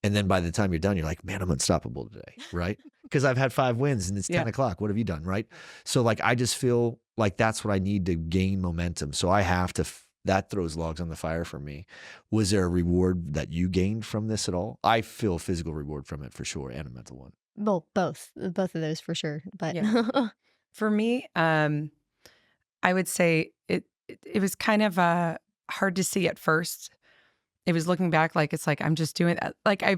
And then by the time you're done, you're like, man, I'm unstoppable today, right? Because I've had 5 wins and it's 10 o'clock. What have you done, right? So like, I just feel like that's what I need to gain momentum. So I have to, that throws logs on the fire for me. Was there a reward that you gained from this at all? I feel a physical reward from it for sure, and a mental one. Well, both of those for sure. But Yeah. For me, I would say it was kind of hard to see at first. It was looking back like, it's like, I'm just doing that. Like I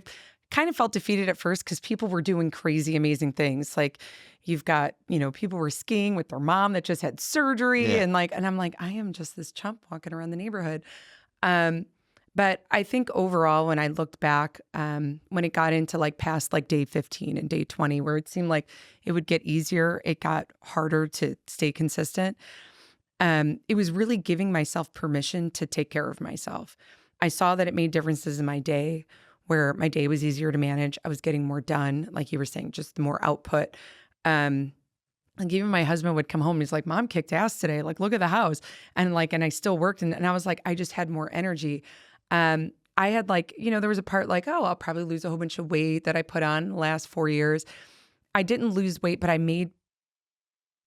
kind of felt defeated at first because people were doing crazy, amazing things. Like you've got, people were skiing with their mom that just had surgery. Yeah. And I'm like, I am just this chump walking around the neighborhood. But I think overall, when I looked back, when it got into like past like day 15 and day 20, where it seemed like it would get easier, it got harder to stay consistent. It was really giving myself permission to take care of myself. I saw that it made differences in my day, where my day was easier to manage. I was getting more done, like you were saying, just more output. Like even my husband would come home, he's like, Mom kicked ass today. Like, look at the house. And I still worked. And I was like, I just had more energy. I had there was a part like, oh, I'll probably lose a whole bunch of weight that I put on in the last 4 years. I didn't lose weight, but I made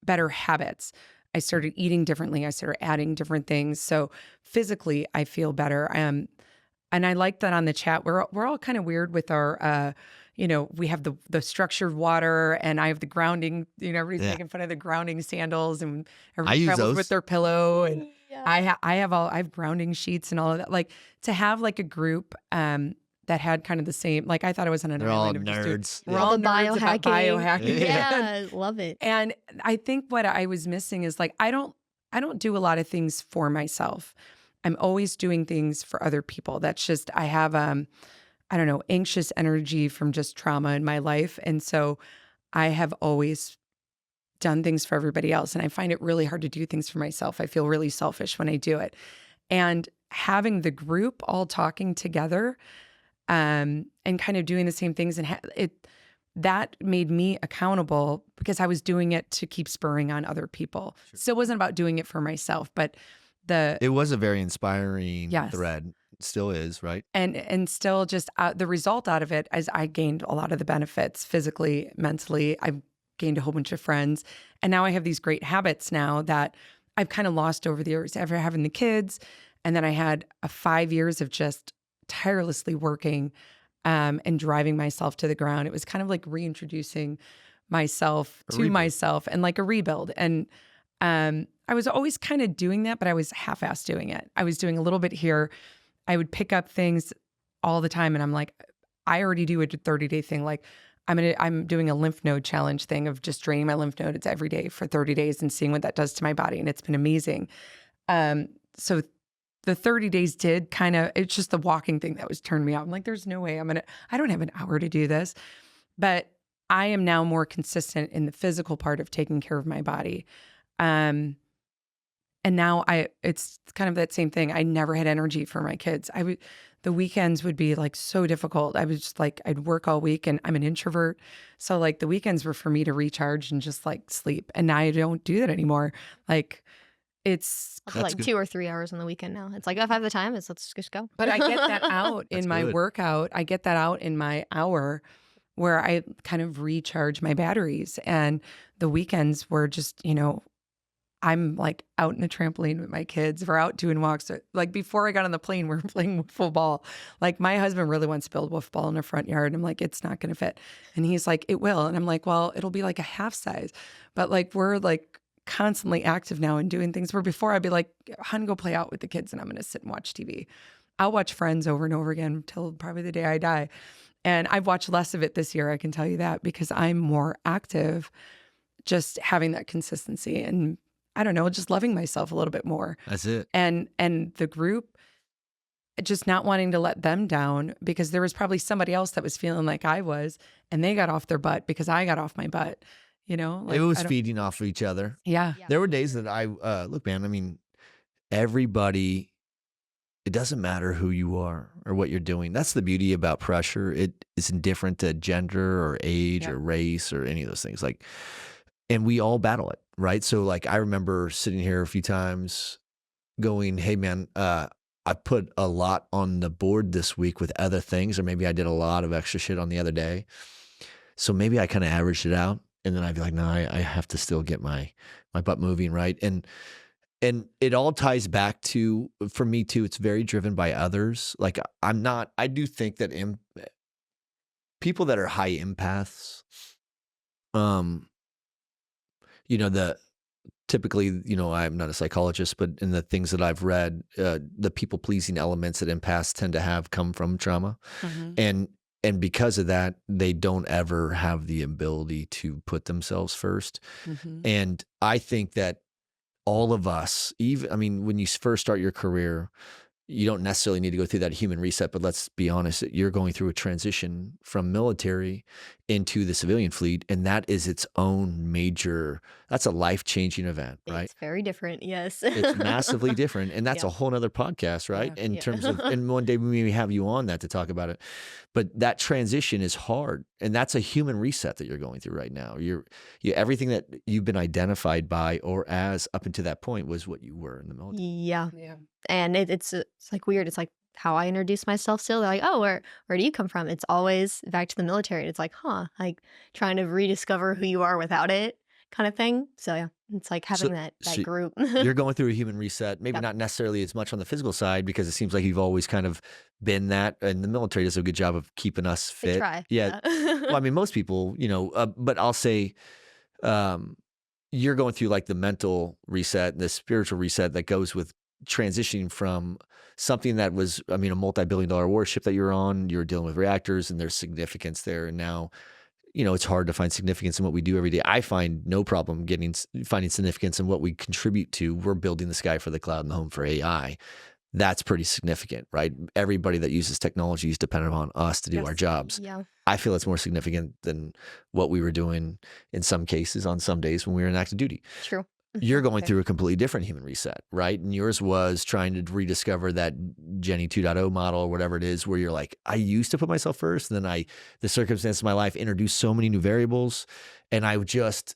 better habits. I started eating differently. I started adding different things. So physically, I feel better. And I like that on the chat. We're all kind of weird with our, we have the structured water, and I have the grounding. Everybody's making fun of the grounding sandals, and everybody travels with their pillow. And I have grounding sheets and all of that. Like to have like a group that had kind of the same. Like I thought I was on an island. They're all nerds. we're all nerds about biohacking. Yeah, I love it. And I think what I was missing is like, I don't do a lot of things for myself. I'm always doing things for other people. That's just, I have I don't know, anxious energy from just trauma in my life. And so I have always done things for everybody else. And I find it really hard to do things for myself. I feel really selfish when I do it. And having the group all talking together and kind of doing the same things, and that made me accountable because I was doing it to keep spurring on other people. Sure. Still wasn't about doing it for myself, but it was a very inspiring Yes. thread. It still is, right? And still just the result out of it is I gained a lot of the benefits physically, mentally. I've gained a whole bunch of friends. And now I have these great habits now that I've kind of lost over the years, ever having the kids. And then I had 5 years of just tirelessly working and driving myself to the ground. It was kind of like reintroducing myself to myself and like a rebuild. And I was always kind of doing that, but I was half-assed doing it. I was doing a little bit here. I would pick up things all the time, and I'm like, I already do a 30-day thing. Like I'm doing a lymph node challenge thing of just draining my lymph nodes every day for 30 days and seeing what that does to my body, and it's been amazing. So the 30 days did kind of, it's just the walking thing that was turned me out. I'm like, there's no way I don't have an hour to do this. But I am now more consistent in the physical part of taking care of my body. And now it's kind of that same thing. I never had energy for my kids. The weekends would be like so difficult. I was just like, I'd work all week, and I'm an introvert. So like the weekends were for me to recharge and just like sleep. And now I don't do that anymore. Like it's I'll do like 2 or 3 hours on the weekend now. It's like, oh, if I have the time, let's just go. But I get that out in my workout. I get that out in my hour where I kind of recharge my batteries. And the weekends were just, I'm like out in a trampoline with my kids. We're out doing walks. Like before I got on the plane, we were playing wiffle ball. Like my husband really wants to build wiffle ball in the front yard. And I'm like, it's not going to fit. And he's like, it will. And I'm like, well, it'll be like a half size. But like we're like constantly active now and doing things where before I'd be like, hun, go play out with the kids and I'm going to sit and watch TV. I'll watch Friends over and over again until probably the day I die. And I've watched less of it this year, I can tell you that, because I'm more active, just having that consistency and I don't know, just loving myself a little bit more. That's it. And the group, just not wanting to let them down, because there was probably somebody else that was feeling like I was, and they got off their butt because I got off my butt. Like, it was feeding off of each other. Yeah. There were days that I look, man, I mean, everybody, it doesn't matter who you are or what you're doing. That's the beauty about pressure. It is indifferent to gender or age or race or any of those things. Like, and we all battle it, right? So like, I remember sitting here a few times going, hey man, I put a lot on the board this week with other things, or maybe I did a lot of extra shit on the other day. So maybe I kind of averaged it out. And then I'd be like, no, I have to still get my butt moving, right? And it all ties back to, for me too, it's very driven by others. Like I do think that people that are high empaths, typically, I'm not a psychologist, but in the things that I've read, the people pleasing elements that empaths tend to have come from trauma. Mm-hmm. And because of that, they don't ever have the ability to put themselves first. Mm-hmm. And I think that all of us, when you first start your career, you don't necessarily need to go through that human reset, but let's be honest, you're going through a transition from military into the civilian fleet, and that is its own that's a life-changing event, right? It's very different, yes. It's massively different, and that's a whole nother podcast, right? In terms of, and one day we may have you on that to talk about it, but that transition is hard, and that's a human reset that you're going through right now. Everything that you've been identified by or as up until that point was what you were in the military. Yeah. And it's like weird. It's like how I introduce myself still. They're like, oh, where do you come from? It's always back to the military. It's like, like trying to rediscover who you are without it kind of thing. So yeah, it's like having that group. You're going through a human reset, maybe not necessarily as much on the physical side, because it seems like you've always kind of been that, and the military does a good job of keeping us fit. They try. Yeah. Well, most people, but I'll say, you're going through like the mental reset and the spiritual reset that goes with transitioning from something that was, a multi-billion-dollar warship that you're on. You're dealing with reactors, and there's significance there. And now, it's hard to find significance in what we do every day. I find no problem finding significance in what we contribute to. We're building the sky for the cloud and the home for AI. that's pretty significant, right? Everybody that uses technology is dependent on us to do our jobs. Yeah. I feel it's more significant than what we were doing in some cases on some days when we were in active duty. True. You're going Okay. through a completely different human reset, right? And yours was trying to rediscover that Jenny 2.0 model or whatever it is, where you're like, I used to put myself first. And then the circumstances of my life introduced so many new variables. And I just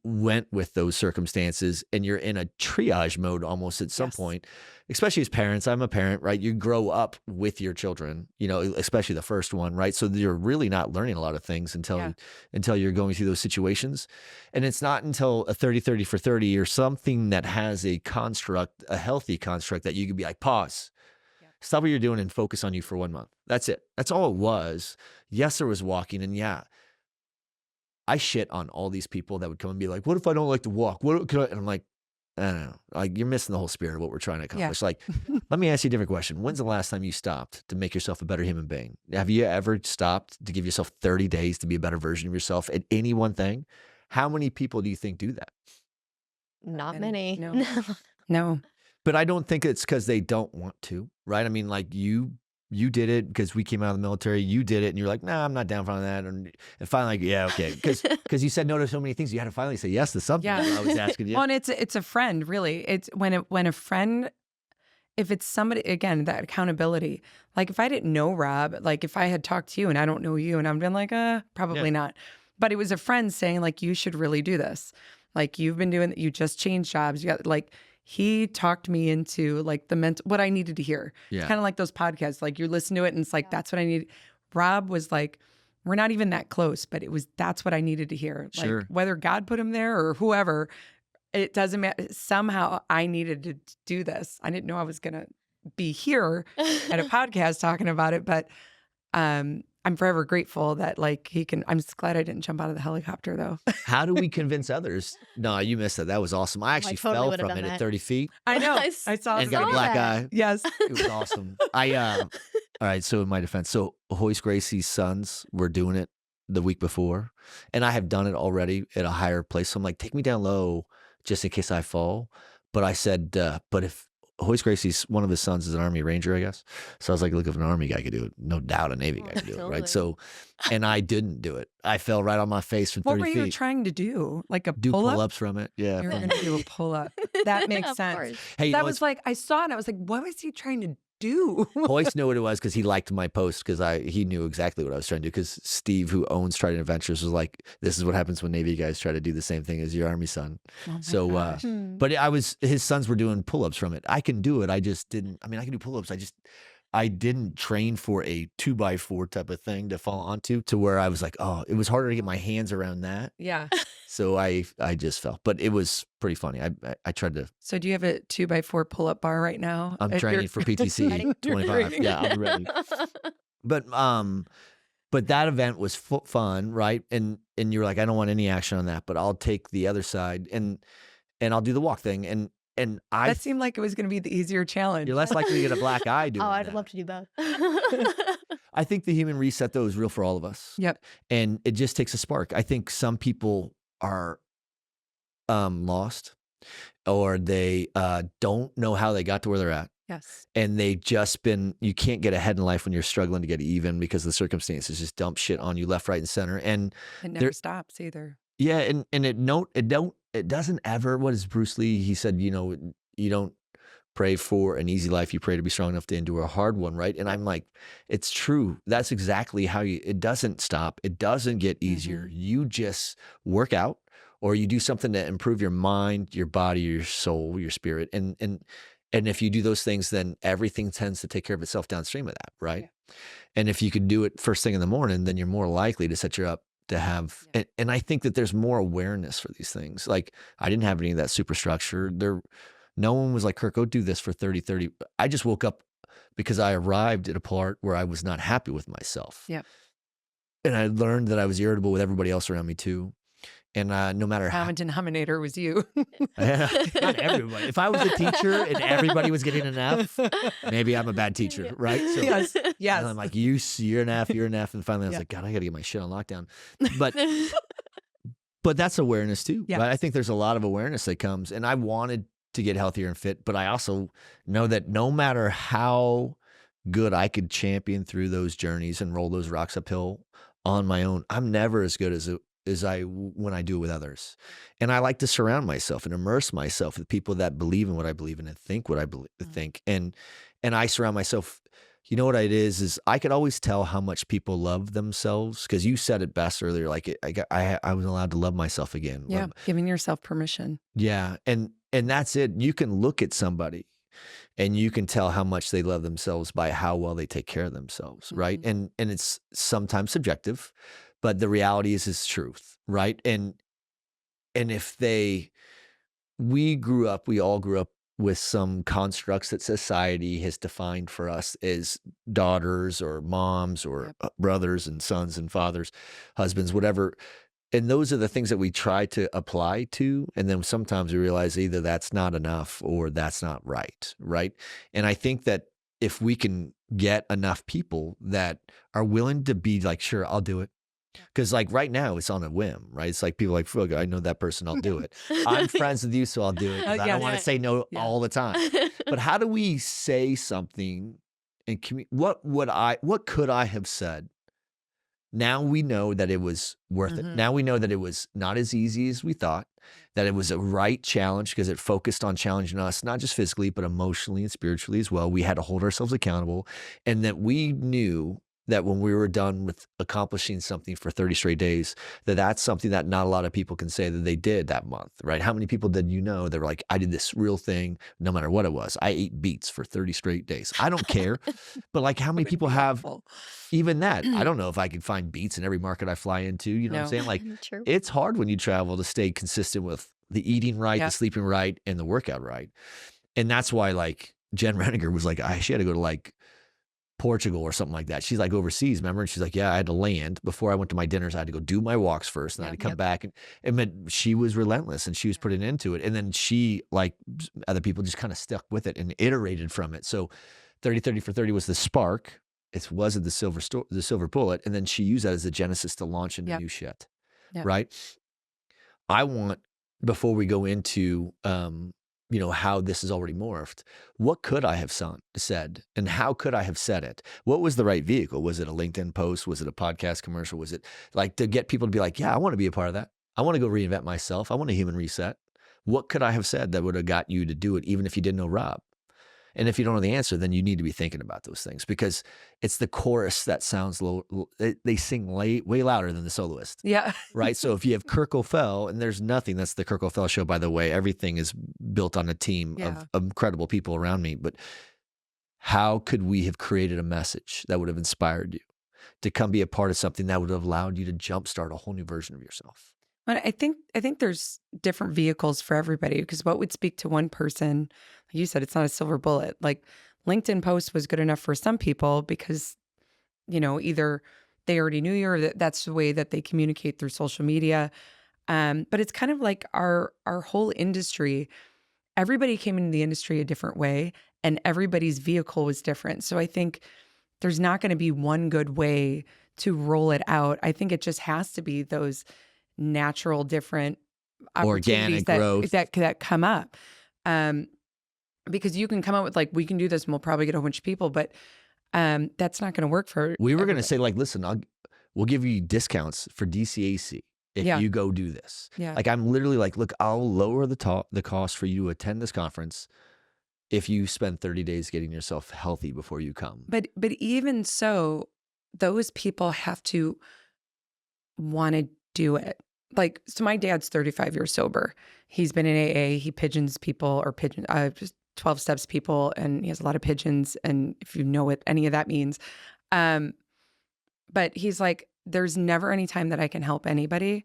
went with those circumstances, and you're in a triage mode almost at some point, especially as parents. I'm a parent, right? You grow up with your children, you know, especially the first one, right? So you're really not learning a lot of things until you're going through those situations. And it's not until a 30 for 30 or something that has a construct, a healthy construct, that you can be like, pause, stop what you're doing and focus on you for 1 month. That's it. That's all it was. Yes, there was walking, and I shit on all these people that would come and be like, what if I don't like to walk? And I'm like, I don't know. Like, you're missing the whole spirit of what we're trying to accomplish. Like, let me ask you a different question. When's the last time you stopped to make yourself a better human being? Have you ever stopped to give yourself 30 days to be a better version of yourself at any one thing? How many people do you think do that? Not many. No. No. But I don't think it's because they don't want to, right? I mean, like, you did it because we came out of the military. You did it, and you're like, nah, I'm not down for that. And finally, like, yeah, okay. Because you said no to so many things, you had to finally say yes to something. I was asking you. Well, and it's a friend, really. It's when a friend, if it's somebody, again, that accountability. Like, if I didn't know Rob, like if I had talked to you and I don't know you, and I've been like, probably not. But it was a friend saying, like, you should really do this. Like, you've been doing, you just changed jobs. You got, like, he talked me into, like, what I needed to hear. Yeah. It's kind of like those podcasts, like, you listen to it and it's like, that's what I need. Rob was like, we're not even that close, but that's what I needed to hear. Sure. Like, whether God put him there or whoever, it doesn't matter. Somehow I needed to do this. I didn't know I was going to be here at a podcast talking about it, but I'm forever grateful that, like, I'm just glad I didn't jump out of the helicopter, though. How do we convince others? No, you missed that. That was that. I actually totally fell would've from done it that. at 30 feet I know. I I saw and got a saw black that. eye. Yes. It was awesome. All right. So in my defense, Hoist Gracie's sons were doing it the week before, and I have done it already at a higher place. So I'm like, take me down low just in case I fall. But I said, but if Hoist Gracie's, one of his sons is an Army Ranger, I guess. So I was like, look, if an Army guy could do it, no doubt a Navy guy could do it, right? Totally. So, and I didn't do it. I fell right on my face from What 30 were feet. you trying to do? Like a Do pull-up? pull-ups from it. Yeah. You were from- going to do a pull-up. That makes Of sense. course. Hey, you That know, was like, I saw it and I was like, what was he trying to do? Hoist knew what it was because he liked my post because he knew exactly what I was trying to do. Because Steve, who owns Trident Adventures, was like, "This is what happens when Navy guys try to do the same thing as your Army son." Oh my So, gosh. but his sons were doing pull-ups from it. I can do it. I just didn't. I mean, I can do pull-ups. I didn't train for a 2x4 type of thing to fall onto, to where I was like, oh, it was harder to get my hands around that. Yeah. So I just fell, but it was pretty funny. I tried to. So do you have a 2x4 pull-up bar right now? I'm training for PTC Ready? 25. Ready. Yeah, I'm ready. But that event was fun, right? And you were like, I don't want any action on that, but I'll take the other side and I'll do the walk thing. And That seemed like it was going to be the easier challenge. you're less likely to get a black eye doing Oh, I'd that. love to do both. I think the human reset, though, is real for all of us. Yep. And it just takes a spark. I think some people are lost, or they don't know how they got to where they're at. Yes. And you can't get ahead in life when you're struggling to get even because the circumstances just dump shit on you left, right, and center. And It never stops either. yeah, and it doesn't ever, what is Bruce Lee? He said, you don't pray for an easy life, you pray to be strong enough to endure a hard one, right? And I'm like, it's true. That's exactly how it doesn't stop. It doesn't get easier. You just work out, or you do something to improve your mind, your body, your soul, your spirit. And if you do those things, then everything tends to take care of itself downstream of that, right? Yeah. And if you could do it first thing in the morning, then you're more likely to set you up to have, and I think that there's more awareness for these things. Like, I didn't have any of that superstructure. No one was like, Kirk, go do this for 30. I just woke up because I arrived at a part where I was not happy with myself. Yep. And I learned that I was irritable with everybody else around me too. And no matter how, Common denominator was you. not everybody. If I was a teacher and everybody was getting an F, maybe I'm a bad teacher, right? So, Yes. Yes. and I'm like, you're an F, you're an F. And finally I was Yeah. like, God, I got to get my shit on lockdown. But that's awareness too. Yeah. Right? I think there's a lot of awareness that comes. And I wanted to get healthier and fit. But I also know that no matter how good I could champion through those journeys and roll those rocks uphill on my own, I'm never as good as when I do it with others. And I like to surround myself and immerse myself with people that believe in what I believe in and think what I think. And I surround myself. You know what it is I could always tell how much people love themselves, because you said it best earlier. Like I was allowed to love myself again. Yeah, giving yourself permission. Yeah, and that's it. You can look at somebody and you can tell how much they love themselves by how well they take care of themselves, right? And it's sometimes subjective, but the reality is truth, right? And if we all grew up with some constructs that society has defined for us as daughters or moms or brothers and sons and fathers, husbands, whatever. And those are the things that we try to apply to. And then sometimes we realize either that's not enough or that's not right. Right. And I think that if we can get enough people that are willing to be like, sure, I'll do it. Because like right now it's on a whim, right? It's like people are like, "Fuck, I know that person, I'll do it. I'm friends with you, so I'll do it. 'Cause I don't want to say no all the time." But how do we say something and what could I have said? Now we know that it was worth it. Now we know that it was not as easy as we thought, that it was a right challenge because it focused on challenging us, not just physically, but emotionally and spiritually as well. We had to hold ourselves accountable, and that we knew that when we were done with accomplishing something for 30 straight days, that's something that not a lot of people can say that they did that month, right? How many people did you know that were like, I did this real thing, no matter what it was. I ate beets for 30 straight days. I don't care. But like how many people have even that? I don't know if I could find beets in every market I fly into. You know what I'm saying? Like True. It's hard when you travel to stay consistent with the eating right, the sleeping right, and the workout right. And that's why like Jen Reniger was like, she had to go to like Portugal or something like that. She's like overseas, remember? And she's like, yeah, I had to land before I went to my dinners. I had to go do my walks first, and I had to come back. And she was relentless, and she was putting into it. And then she, like other people, just kind of stuck with it and iterated from it. So 30-30 for 30 was the spark. It wasn't the silver bullet. And then she used that as the genesis to launch into new shit, right? I want, before we go into how this is already morphed, what could I have said and how could I have said it? What was the right vehicle? Was it a LinkedIn post? Was it a podcast commercial? Was it like to get people to be like, yeah, I want to be a part of that. I want to go reinvent myself. I want a human reset. What could I have said that would have got you to do it, even if you didn't know Rob? And if you don't know the answer, then you need to be thinking about those things, because it's the chorus that sounds low. They sing way louder than the soloist. Yeah. Right. So if you have Kirk O'Fell, and there's nothing, that's the Kirk O'Fell show, by the way, everything is built on a team of incredible people around me. But how could we have created a message that would have inspired you to come be a part of something that would have allowed you to jumpstart a whole new version of yourself? But I think there's different vehicles for everybody, because what would speak to one person, like you said, it's not a silver bullet. Like LinkedIn post was good enough for some people because, either they already knew you or that's the way that they communicate through social media. But it's kind of like our whole industry. Everybody came into the industry a different way, and everybody's vehicle was different. So I think there's not going to be one good way to roll it out. I think it just has to be those natural, different opportunities organic growth that come up. Because you can come up with like, we can do this and we'll probably get a whole bunch of people, but that's not going to work for We were going to say like, listen, we'll give you discounts for DCAC if you go do this. Yeah. Like I'm literally like, look, I'll lower the cost for you to attend this conference if you spend 30 days getting yourself healthy before you come. But even so, those people have to want to do it. Like, so my dad's 35 years sober. He's been in AA. He pigeons people or just 12 steps people, and he has a lot of pigeons. And if you know what any of that means, but he's like, there's never any time that I can help anybody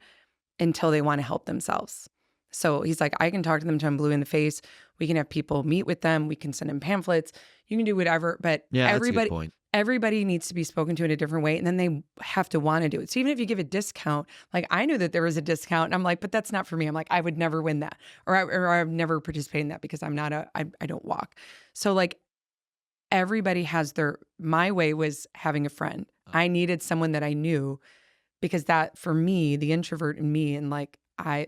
until they want to help themselves. So he's like, I can talk to them till I'm blue in the face. We can have people meet with them. We can send them pamphlets. You can do whatever. But that's a good point. Everybody needs to be spoken to in a different way, and then they have to want to do it. So even if you give a discount, like I knew that there was a discount, and I'm like, but that's not for me. I'm like, I would never win that, or I would never participate in that because I'm not I don't walk. So like everybody has my way was having a friend. I needed someone that I knew, because that for me, the introvert in me, and like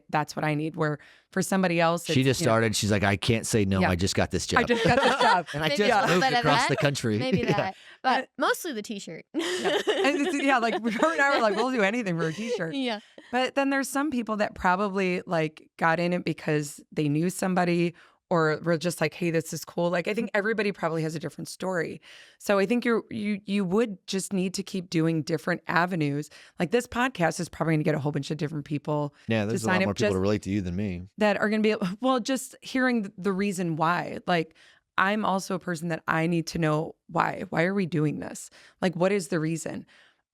that's what I need. Where for somebody else, She it's, just started. She's like, I can't say no. Yeah. I just got this job. I just got this job. And I Maybe just a little moved bit of across that. the country. Maybe Yeah. that, but mostly the t-shirt. And it's, like her and I were like, we'll do anything for a t-shirt. Yeah. But then there's some people that probably like got in it because they knew somebody or were just like, hey, this is cool. Like I think everybody probably has a different story. So I think you would just need to keep doing different avenues. Like this podcast is probably going to get a whole bunch of different people. Yeah, there's a lot more people to relate to you than me. That are going to be, well, just hearing the reason why. Like I'm also a person that I need to know why. Why are we doing this? Like what is the reason?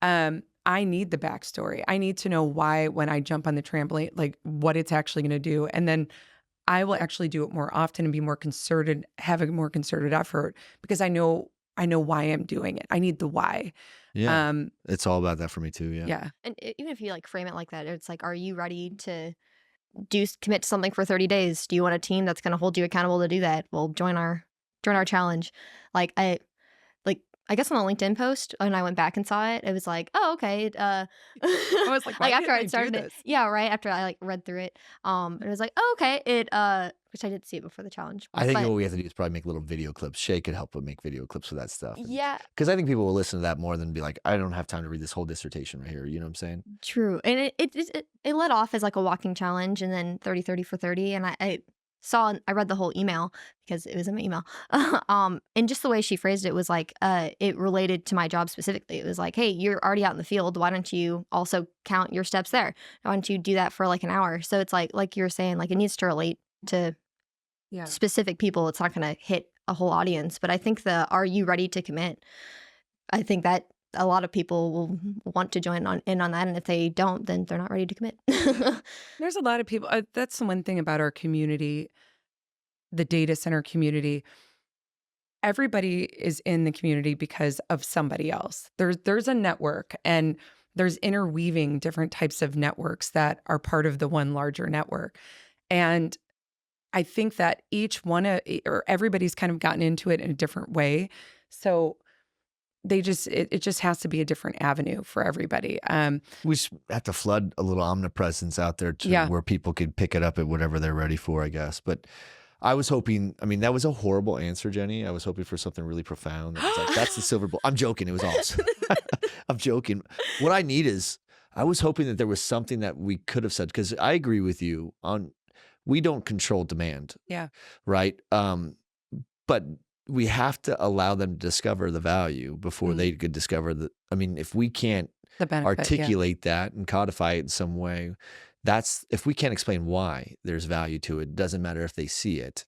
I need the backstory. I need to know why when I jump on the trampoline, like what it's actually going to do. And then I will actually do it more often and be more concerted, have a more concerted effort because I know why I'm doing it. I need the why. Yeah. It's all about that for me too. Yeah. Yeah. And even if you like frame it like that, it's like, are you ready to commit to something for 30 days? Do you want a team that's going to hold you accountable to do that? Well, join our challenge. Like I guess on a LinkedIn post, when I went back and saw it, it was like, oh, okay. I was like, why after didn't I started do it, this? yeah, right. After I like read through it, it was like, oh, okay. Which I did see it before the challenge. I think but, what we have to do is probably make little video clips. Shay could help make video clips for that stuff. Yeah, Because I think people will listen to that more than be like, I don't have time to read this whole dissertation right here. You know what I'm saying? true. And it led off as like a walking challenge, and then 30 for 30, and I read the whole email because it was in my email. And just the way she phrased it was like, it related to my job specifically. It was like, hey, you're already out in the field. Why don't you also count your steps there? Why don't you do that for like an hour? So it's like you're saying, like it needs to relate to specific people. It's not going to hit a whole audience. But I think are you ready to commit? I think that a lot of people will want to join in on that. And if they don't, then they're not ready to commit. There's a lot of people. That's the one thing about our community, the data center community. Everybody is in the community because of somebody else. There's a network, and there's interweaving different types of networks that are part of the one larger network. And I think that each one or everybody's kind of gotten into it in a different way. So it just has to be a different avenue for everybody. We just have to flood a little omnipresence out there where people can pick it up at whatever they're ready for, I guess. But I was hoping, that was a horrible answer, Jenny. I was hoping for something really profound. That was like, that's the silver bullet. I'm joking. It was awesome. I'm joking. What I need is, I was hoping that there was something that we could have said, because I agree with you on, we don't control demand. Yeah. Right. But we have to allow them to discover the value before they could discover if we can't The benefit, articulate that and codify it in some way, if we can't explain why there's value to it, doesn't matter if they see it,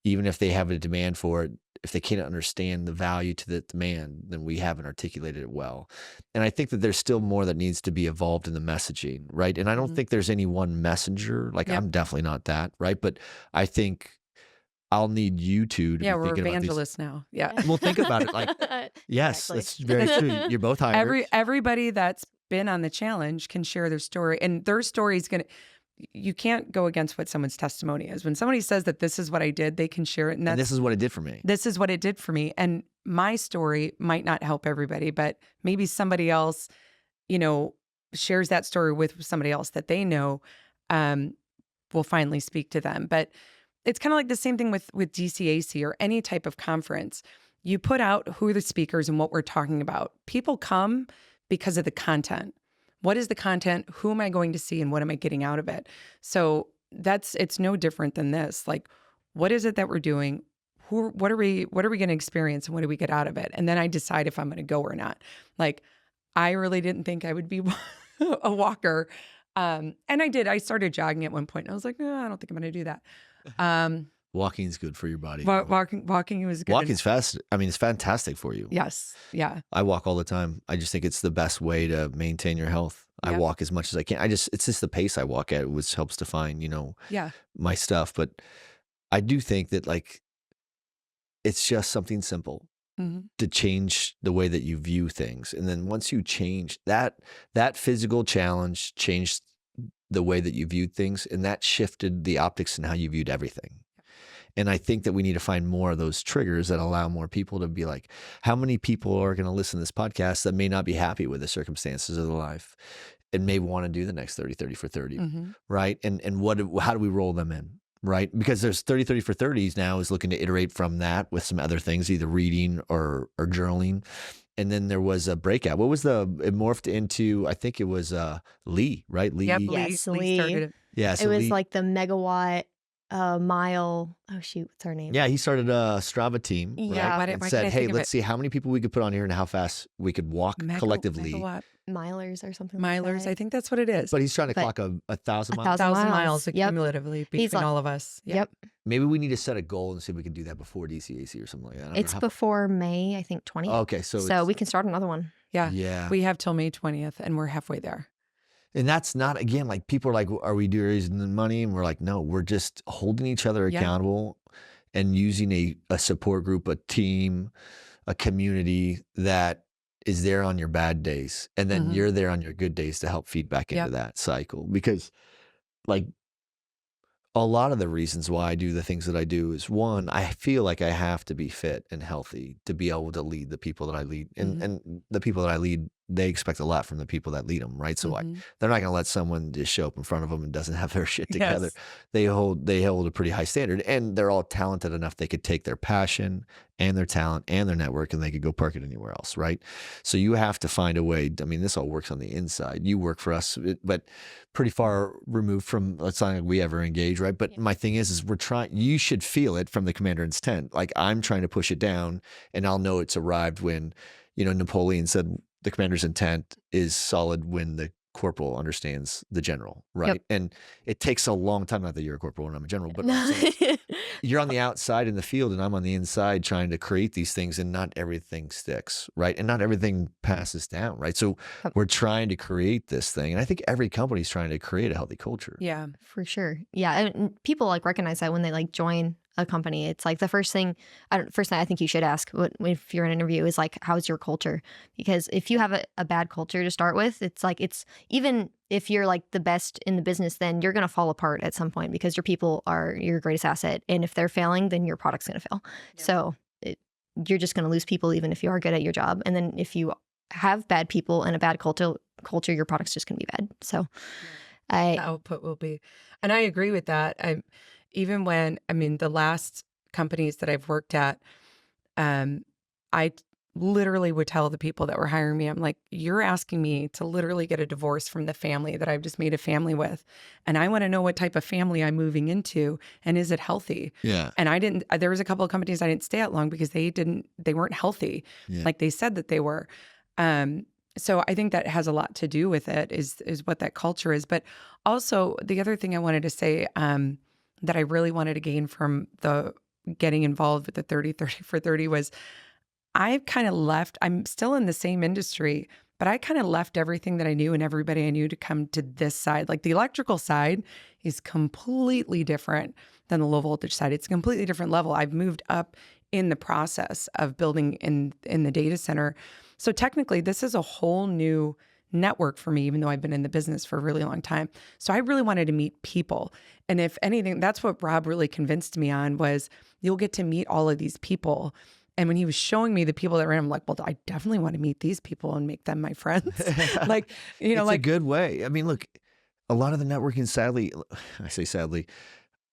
even if they have a demand for it, if they can't understand the value to the demand, then we haven't articulated it well. And I think that there's still more that needs to be evolved in the messaging, right? And I don't think there's any one messenger. Like I'm definitely not that, right? But I think I'll need you two to be we're thinking evangelists now. Yeah. Well, think about it. Like, yes, Exactly. that's very true. You're both hired. Everybody that's been on the challenge can share their story, and their story is you can't go against what someone's testimony is. When somebody says that this is what I did, they can share it. And this is what it did for me. This is what it did for me. And my story might not help everybody, but maybe somebody else, shares that story with somebody else that they know, will finally speak to them. But it's kind of like the same thing with DCAC or any type of conference. You put out who are the speakers and what we're talking about. People come because of the content. What is the content? Who am I going to see, and what am I getting out of it? So it's no different than this. Like, what is it that we're doing? What are we going to experience, and what do we get out of it? And then I decide if I'm going to go or not. Like, I really didn't think I would be a walker. And I did. I started jogging at one point, and I was like, I don't think I'm going to do that. Walking's good for your body. Walking was good. Walking's fast. It's fantastic for you. Yes. Yeah. I walk all the time. I just think it's the best way to maintain your health. I walk as much as I can. It's just the pace I walk at, which helps define, my stuff. But I do think that it's just something simple to change the way that you view things. And then once you change that physical challenge changed the way that you viewed things, and that shifted the optics in how you viewed everything. And I think that we need to find more of those triggers that allow more people to be like, how many people are going to listen to this podcast that may not be happy with the circumstances of their life? and may want to do the next 30 for 30, Mm-hmm. right? And how do we roll them in, right? Because there's 30 for 30s now is looking to iterate from that with some other things, either reading or journaling. And then there was a breakout. What was it morphed into, I think it was Lee, right? Lee. Yep, Yes, Lee Lee. started it. Yeah. So It was Lee, like the megawatt mile. Oh shoot, what's her name? yeah, he started a Strava team, Yeah. right? Why And can't said, I hey, think of let's it? see how many people we could put on here and how fast we could walk collectively. Megawatt. Milers or something. like Milers, that. I think that's what it is. But he's trying to But clock 1,000 miles. 1,000 miles miles. Yep. accumulatively between like- all of us. Yeah. Yep. Maybe we need to set a goal and see if we can do that before DCAC or something like that. I don't It's know how- before May, I think 20th. Okay, so So we can start another one. Yeah. yeah. We have till May 20th and we're halfway there. And that's not, again, like people are like, are we raising the money? And we're like, no, we're just holding each other Yeah. accountable and using a support group, a team, a community that is there on your bad days. And then Mhm. you're there on your good days to help feed back into Yep. that cycle. Because like a lot of the reasons why I do the things that I do is, one, I feel like I have to be fit and healthy to be able to lead the people that I lead. Mhm. And the people that I lead, they expect a lot from the people that lead them, right? So Mhm. they're not going to let someone just show up in front of them and doesn't have their shit together. Yes. They hold a pretty high standard, and they're all talented enough they could take their passion and their talent and their network and they could go park it anywhere else, right? So you have to find a way. I mean, this all works on the inside. You work for us, but pretty far removed from, it's not like we ever engage, right? But Yeah. my thing is we're trying, you should feel it from the commander's tent. Like I'm trying to push it down, and I'll know it's arrived when, Napoleon said the commander's intent is solid when the corporal understands the general, right? Yep. And it takes a long time, not that you're a corporal and I'm a general, but I'm saying you're on the outside in the field and I'm on the inside trying to create these things, and not everything sticks, right? And not everything passes down, right? So we're trying to create this thing. And I think every company's trying to create a healthy culture. Yeah. For sure. Yeah. And people like recognize that when they like join a company. It's like the first thing I think you should ask if you're in an interview is like, how's your culture? Because if you have a bad culture to start with, it's like, it's even if you're like the best in the business, then you're going to fall apart at some point because your people are your greatest asset. And if they're failing, then your product's going to fail. Yeah. So you're just going to lose people even if you are good at your job. And then if you have bad people and a bad culture, your product's just going to be bad. So The output will be. And I agree with that. The last companies that I've worked at, I literally would tell the people that were hiring me, I'm like, you're asking me to literally get a divorce from the family that I've just made a family with. And I want to know what type of family I'm moving into and is it healthy? Yeah. And there was a couple of companies I didn't stay at long because they weren't healthy Yeah. like they said that they were. So I think that has a lot to do with it is what that culture is. But also the other thing I wanted to say that I really wanted to gain from the getting involved with the 30 for 30 was I've kind of left, I'm still in the same industry, but I kind of left everything that I knew and everybody I knew to come to this side. Like the electrical side is completely different than the low voltage side. It's a completely different level. I've moved up in the process of building in the data center. So technically this is a whole new network for me, even though I've been in the business for a really long time. So I really wanted to meet people. And if anything, that's what Rob really convinced me on was you'll get to meet all of these people. And when he was showing me the people that ran, I'm like, well, I definitely want to meet these people and make them my friends. It's a good way. I mean, look, a lot of the networking, sadly, I say sadly,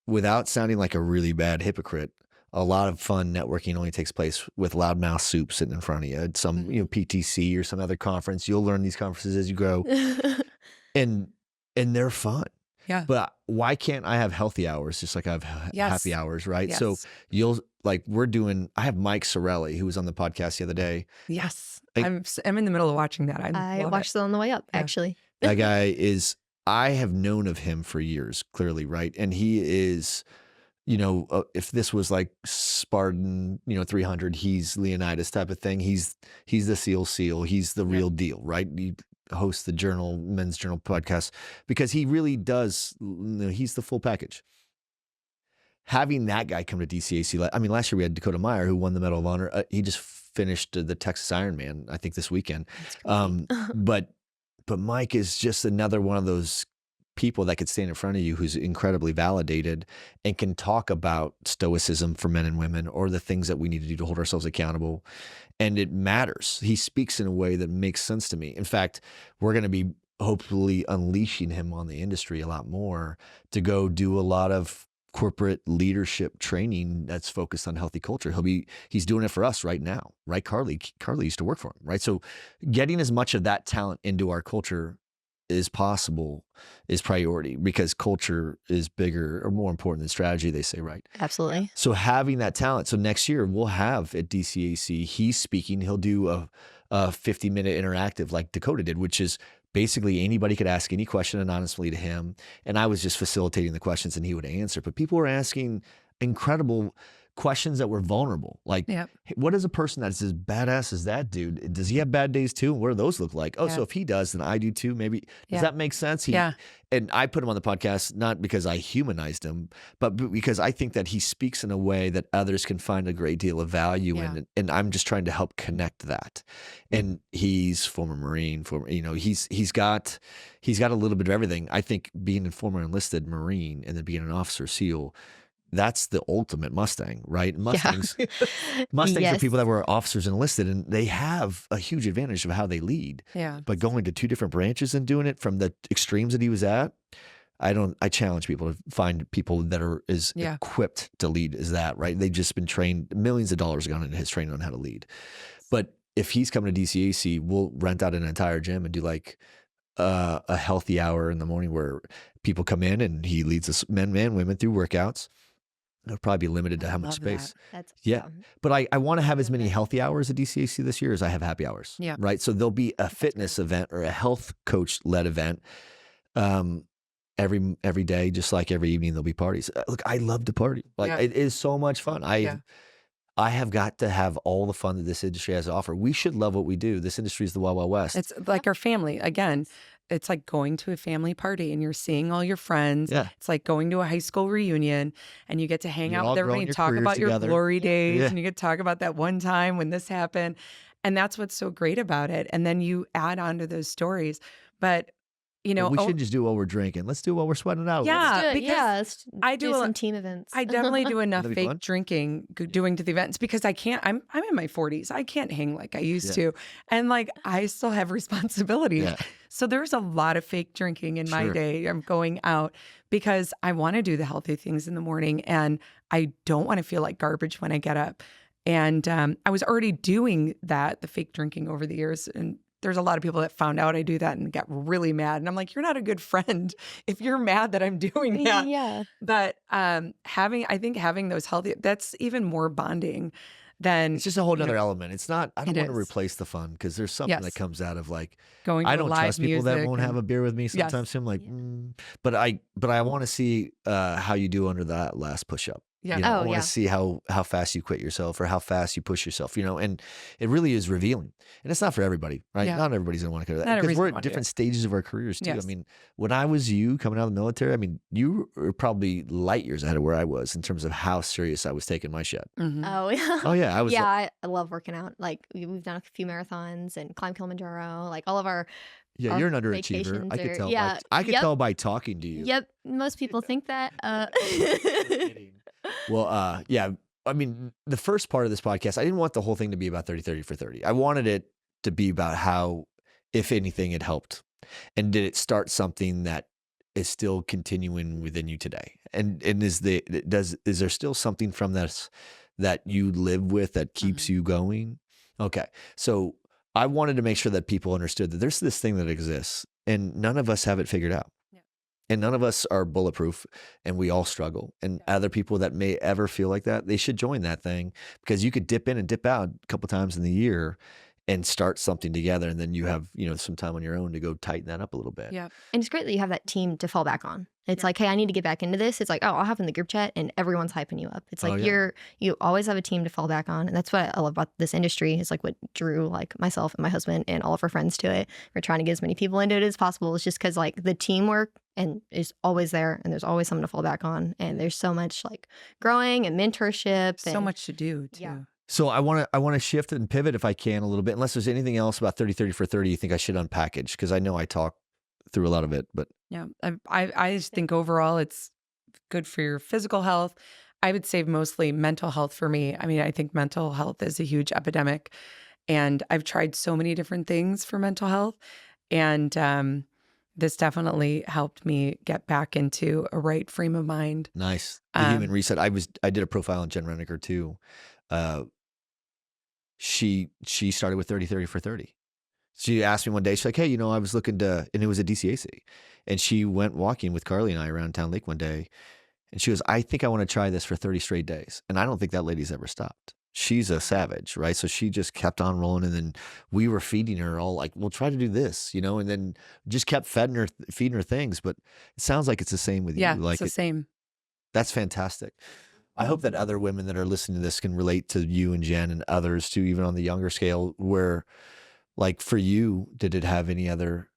without sounding like a really bad hypocrite, a lot of fun networking only takes place with loudmouth soup sitting in front of you at some, PTC or some other conference. You'll learn these conferences as you go, and they're fun. Yeah. But why can't I have healthy hours just like I have Yes. happy hours, right? Yes. So I have Mike Sorelli, who was on the podcast the other day. Yes. I- I'm in the middle of watching that. I love watched it on the way up, Yeah. actually. That guy I have known of him for years, clearly, right? And he is, if this was like Spartan, 300, he's Leonidas type of thing. He's the SEAL. He's the real deal, right? He hosts the Men's Journal podcast because he really does, he's the full package. Having that guy come to DCAC, I mean, last year we had Dakota Meyer, who won the Medal of Honor. He just finished the Texas Ironman, I think, this weekend. But Mike is just another one of those people that could stand in front of you who's incredibly validated and can talk about stoicism for men and women or the things that we need to do to hold ourselves accountable. And it matters. He speaks in a way that makes sense to me. In fact, we're going to be hopefully unleashing him on the industry a lot more to go do a lot of corporate leadership training that's focused on healthy culture. He's doing it for us right now, right? Carly used to work for him, right? So getting as much of that talent into our culture is possible is priority, because culture is bigger or more important than strategy, they say, right? Absolutely. So having that talent. So next year we'll have at DCAC, he's speaking, he'll do a 50-minute interactive like Dakota did, which is basically anybody could ask any question anonymously to him. And I was just facilitating the questions and he would answer. But people were asking incredible questions that were vulnerable. Like, Yep. hey, what is a person that's as badass as that dude? Does he have bad days too? What do those look like? Oh, Yeah. so if he does, then I do too. Maybe. Does Yeah. that make sense? Yeah. And I put him on the podcast, not because I humanized him, but because I think that he speaks in a way that others can find a great deal of value Yeah. in. And I'm just trying to help connect that. And he's former Marine, he's got a little bit of everything. I think being a former enlisted Marine and then being an officer SEAL, that's the ultimate Mustang, right? Mustangs are Yes. people that were officers enlisted, and they have a huge advantage of how they lead. Yeah. But going to two different branches and doing it from the extremes that he was at, I challenge people to find people that are as Yeah. equipped to lead as that, right? They've just been trained, millions of dollars gone into his training on how to lead. But if he's coming to DCAC, we'll rent out an entire gym and do like a healthy hour in the morning where people come in and he leads us men and women through workouts. It'll probably be limited to how much love that. space. That's Yeah. awesome. But I want to have as many healthy hours at DCAC this year as I have happy hours. Yeah. Right. So there'll be a fitness event or a health coach led event every day, just like every evening there'll be parties. Look, I love to party. Like Yeah. it is so much fun. Yeah. I have got to have all the fun that this industry has to offer. We should love what we do. This industry is the Wild Wild West. It's like our family. Again, it's like going to a family party and you're seeing all your friends. Yeah. It's like going to a high school reunion and you get to hang You're out all with everybody growing and your talk careers about your together. glory days Yeah. and you get to talk about that one time when this happened. And that's what's so great about it. And then you add on to those stories. But, you know, we should just do it while we're drinking. Let's do it while we're sweating it out. Yeah. Let's do it. because Yeah, let's I do a- some team events. I definitely do enough That'd be fake fun. drinking doing to the events because I can't, I'm in my 40s. I can't hang like I used Yeah. to. And like, I still have responsibilities. Yeah. So there's a lot of fake drinking in my Sure. day. I'm going out because I want to do the healthy things in the morning and I don't want to feel like garbage when I get up. And I was already doing that, the fake drinking over the years. And there's a lot of people that found out I do that and got really mad. And I'm like, you're not a good friend if you're mad that I'm doing that. Yeah. But I think having those healthy, that's even more bonding than It's just a whole nother element. It's not, I don't It want to is. replace the fun because there's something Yes. that comes out of like, going to I a don't live trust people that music won't have and- a beer with me Yes. sometimes. I'm like, Yeah. but I want to see how you do under that last push up. Yeah. You know, I Oh, want yeah. to see how fast you quit yourself or how fast you push yourself, and it really is revealing. And it's not for everybody, right? Yeah. Not everybody's going to want to go to Not that because everybody's we're gonna at wanna do different it. stages of our careers too. Yes. I mean, when I was coming out of the military, I mean, you were probably light years ahead of where I was in terms of how serious I was taking my shit. Mhm. Oh, yeah. Oh yeah, I was. Yeah, I love working out. Like we've done a few marathons and climbed Kilimanjaro. Like all of our Yeah, our you're an underachiever. vacations I could are- tell. yeah, I could yep. tell by talking to you. Yep, most people think that. Well, yeah. I mean, the first part of this podcast, I didn't want the whole thing to be about 30 for 30. I wanted it to be about how, if anything, it helped. And did it start something that is still continuing within you today? And is there still something from this that you live with that keeps you going? Okay. So I wanted to make sure that people understood that there's this thing that exists and none of us have it figured out. Yeah. And none of us are bulletproof and we all struggle. And other people that may ever feel like that, they should join that thing because you could dip in and dip out a couple times in the year and start something together. And then you have, some time on your own to go tighten that up a little bit. Yeah. And it's great that you have that team to fall back on. It's like, hey, I need to get back into this. It's like, oh, I'll hop in the group chat and everyone's hyping you up. It's like Oh, yeah. you always have a team to fall back on. And that's what I love about this industry is like what drew like myself and my husband and all of our friends to it. We're trying to get as many people into it as possible. It's just because like the teamwork and is always there and there's always someone to fall back on. And there's so much like growing and mentorship. So and, much to do too. Yeah. So I want to shift and pivot if I can a little bit, unless there's anything else about 30 for 30 you think I should unpackage because I know I talk through a lot of it, but Yeah. I just think overall it's good for your physical health. I would say mostly mental health for me. I mean, I think mental health is a huge epidemic and I've tried so many different things for mental health. And this definitely helped me get back into a right frame of mind. Nice. The human Um, reset. I did a profile on Jen Reniger too. Uh, she started with 30, 30 for 30. She asked me one day, she's like, hey, I was looking to, and it was a DCAC. And she went walking with Carly and I around Town Lake one day. And she goes, I think I want to try this for 30 straight days. And I don't think that lady's ever stopped. She's a savage, right? So she just kept on rolling. And then we were feeding her all like, we'll try to do this, and then just kept feeding her things. But it sounds like it's the same with you. yeah, it's Like the same. that's fantastic. I hope that other women that are listening to this can relate to you and Jen and others too, even on the younger scale where, like for you, did it have any other,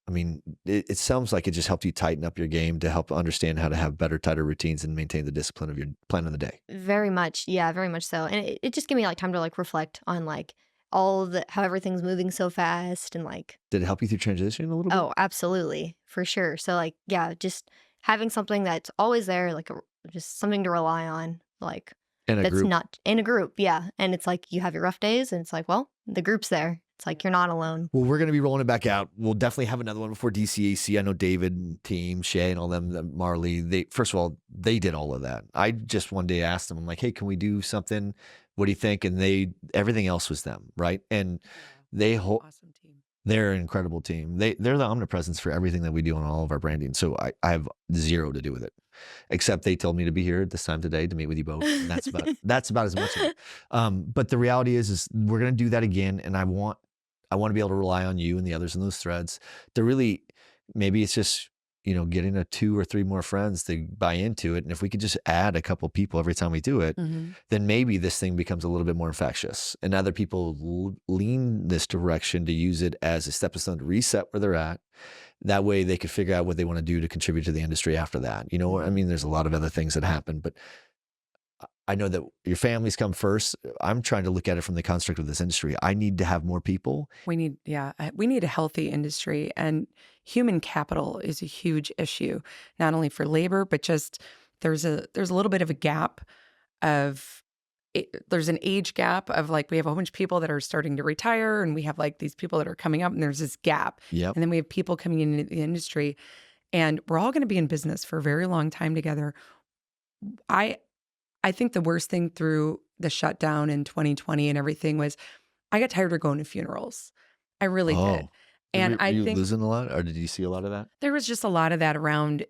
it sounds like it just helped you tighten up your game to help understand how to have better, tighter routines and maintain the discipline of your plan of the day. Very much. Yeah, very much so. And it just gave me like time to like reflect on like all the how everything's moving so fast and like, Did it help you through transition a little bit? oh, absolutely. For sure. So like, yeah, just having something that's always there, like just something to rely on, like In a that's group. not in a group. Yeah. And it's like you have your rough days and it's like, well, the group's there. It's like you're not alone. Well, we're going to be rolling it back out. We'll definitely have another one before DCAC. I know David and team, Shay and all them, Marley, first of all, they did all of that. I just one day asked them, I'm like, hey, can we do something? What do you think? And everything else was them, right? And Awesome team. they're an incredible team. They're the omnipresence for everything that we do on all of our branding. So I have zero to do with it, except they told me to be here this time today to meet with you both. And that's about as much of it. But the reality is we're going to do that again. And I want to be able to rely on you and the others in those threads to really, maybe it's just, getting 2 or 3 more friends to buy into it. And if we could just add a couple people every time we do it, then maybe this thing becomes a little bit more infectious and other people lean this direction to use it as a stepping stone to reset where they're at. That way they could figure out what they want to do to contribute to the industry after that. There's a lot of other things that happen, but I know that your families come first. I'm trying to look at it from the construct of this industry. I need to have more people. We need a healthy industry, and human capital is a huge issue, not only for labor, but just there's a little bit of a gap there's an age gap of like, we have a whole bunch of people that are starting to retire and we have like these people that are coming up and there's this gap. Yep. And then we have people coming into the industry and we're all going to be in business for a very long time together. I think the worst thing through the shutdown in 2020 and everything was I got tired of going to funerals. I really did. And were I you think losing a lot, or did you see a lot of that? there was just a lot of that around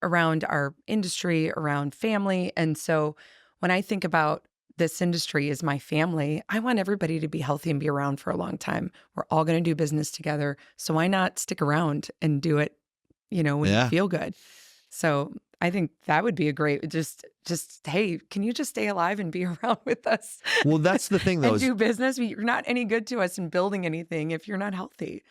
our industry, around family. And so when I think about this industry as my family, I want everybody to be healthy and be around for a long time. We're all going to do business together. So why not stick around and do it, when you feel good? So I think that would be a great, just, hey, can you just stay alive and be around with us? Well, that's the thing though. And do business. You're not any good to us in building anything if you're not healthy.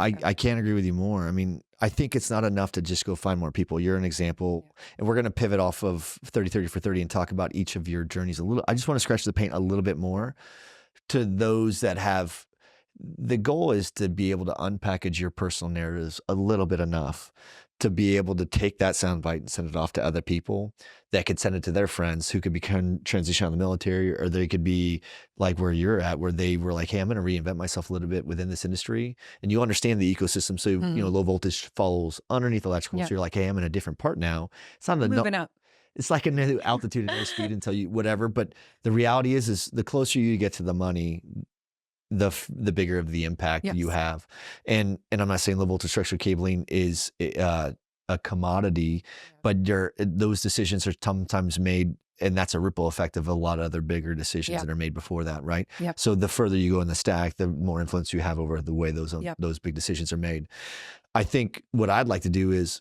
I can't agree with you more. I think it's not enough to just go find more people. You're an example, and we're going to pivot off of 30, 30 for 30 and talk about each of your journeys a little. I just want to scratch the paint a little bit more to those that have, the goal is to be able to unpackage your personal narratives a little bit enough to be able to take that soundbite and send it off to other people that could send it to their friends who could become transition out of the military, or they could be like where you're at, where they were like, hey, I'm going to reinvent myself a little bit within this industry. And you understand the ecosystem. So, low voltage falls underneath electrical. So you're like, hey, I'm in a different part now. It's not moving up. It's like a new altitude and no speed until you, whatever. But the reality is the closer you get to the money, the bigger of the impact you have. And I'm not saying low voltage structural cabling is a commodity, but those decisions are sometimes made, and that's a ripple effect of a lot of other bigger decisions that are made before that, right? Yep. So the further you go in the stack, the more influence you have over the way those big decisions are made. I think what I'd like to do is,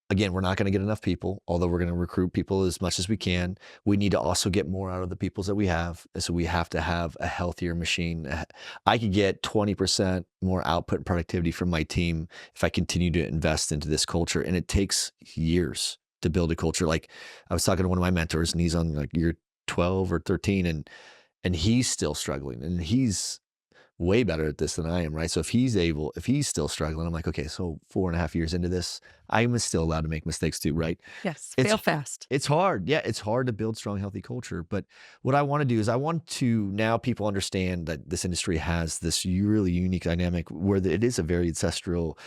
again, we're not going to get enough people, although we're going to recruit people as much as we can. We need to also get more out of the peoples that we have. So we have to have a healthier machine. I could get 20% more output and productivity from my team if I continue to invest into this culture. And it takes years to build a culture. Like I was talking to one of my mentors, and he's on like year 12 or 13, and he's still struggling. And he's way better at this than I am, right? So if he's still struggling, I'm like, okay, so 4.5 years into this, I'm still allowed to make mistakes too, right? Yes. It's Fail fast. It's hard. Yeah, it's hard to build strong, healthy culture. But what I want to do is I want to now people understand that this industry has this really unique dynamic where it is a very ancestral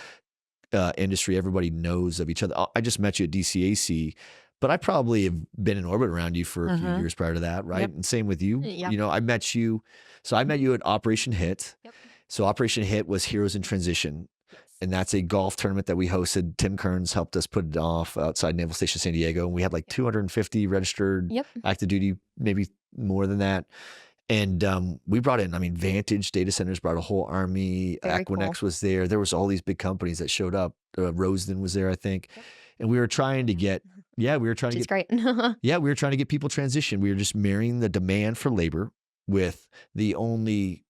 industry. Everybody knows of each other. I just met you at DCAC, but I probably have been in orbit around you for a few years prior to that, right? Yep. And same with you. Yep. You know, I met you. So I met you at Operation Hit. Yep. So Operation Hit was Heroes in Transition. Yes. And that's a golf tournament that we hosted. Tim Kearns helped us put it off outside Naval Station San Diego. And we had like 250 registered Yep. active duty, maybe more than that. And we brought in, I mean, Vantage Data Centers brought a whole army. Very Equinix cool. was there. There was all these big companies that showed up. Rosedon was there, I think. Yep. And we were trying to get, we were trying Which to is get, great. we were trying to get people transitioned. We were just marrying the demand for labor with the only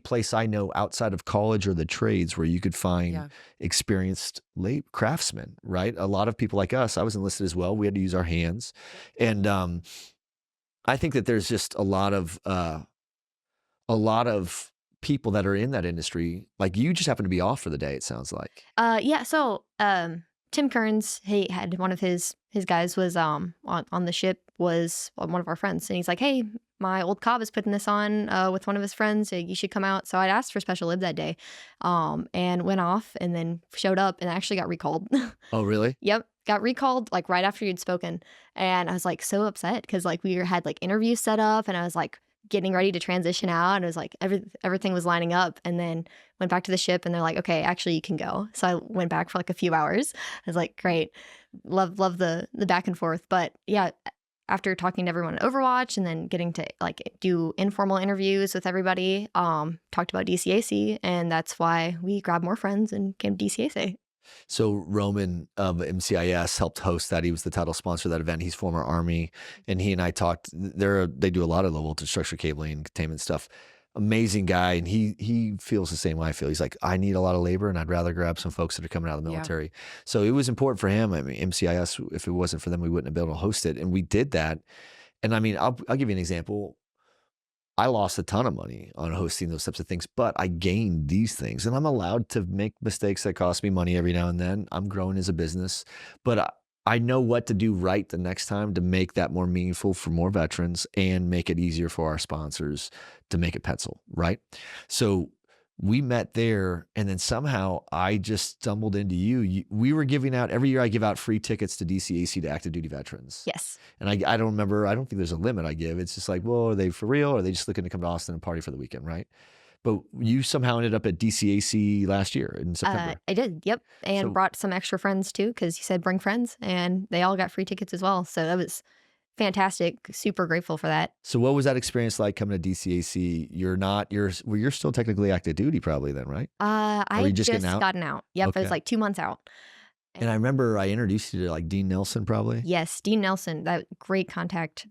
place I know outside of college or the trades where you could find experienced craftsmen, right? A lot of people like us, I was enlisted as well. We had to use our hands. And I think that there's just a lot of people that are in that industry. Like you just happen to be off for the day, it sounds like. So Tim Kearns, he had one of his guys was on the ship was one of our friends, and he's like, hey, my old cob is putting this on with one of his friends. You should come out. So I'd asked for special lib that day, and went off, and then showed up and actually got recalled. Oh, really? Yep. Got recalled like right after you'd spoken. And I was like so upset because like we had like interviews set up, and I was like getting ready to transition out, and it was like everything was lining up, and then went back to the ship, and they're like, okay, actually you can go. So I went back for like a few hours. I was like, great. Love the back and forth. But yeah, after talking to everyone at Overwatch and then getting to like do informal interviews with everybody, talked about DCAC, and that's why we grabbed more friends and came to DCAC. So Roman of MCIS helped host that. He was the title sponsor of that event. He's former Army, and he and I talked. They do a lot of low voltage structure cabling and containment stuff. Amazing guy, and he feels the same way I feel. He's like, I need a lot of labor, and I'd rather grab some folks that are coming out of the military. So it was important for him. I mean, MCIS, if it wasn't for them, we wouldn't have been able to host it, and we did that. And I mean, I'll give you an example. I lost a ton of money on hosting those types of things, but I gained these things, and I'm allowed to make mistakes that cost me money every now and then. I'm growing as a business, but I know what to do right the next time to make that more meaningful for more veterans and make it easier for our sponsors to make it pencil, right? So we met there, and then somehow I just stumbled into you. We were giving out, every year I give out free tickets to DCAC to active duty veterans. Yes. And I don't remember, I don't think there's a limit I give. It's just like, well, are they for real? Or are they just looking to come to Austin and party for the weekend, right? But you somehow ended up at DCAC last year in September. I did, yep. And So- brought some extra friends too, because you said bring friends, and they all got free tickets as well. So that was fantastic. Super grateful for that. So what was that experience like coming to DCAC? You're still technically active duty probably then, right? I you just just getting out? gotten out. Yep, it was Okay. like 2 months out. And I remember I introduced you to like Dean Nelson probably. Yes, Dean Nelson, that great contact.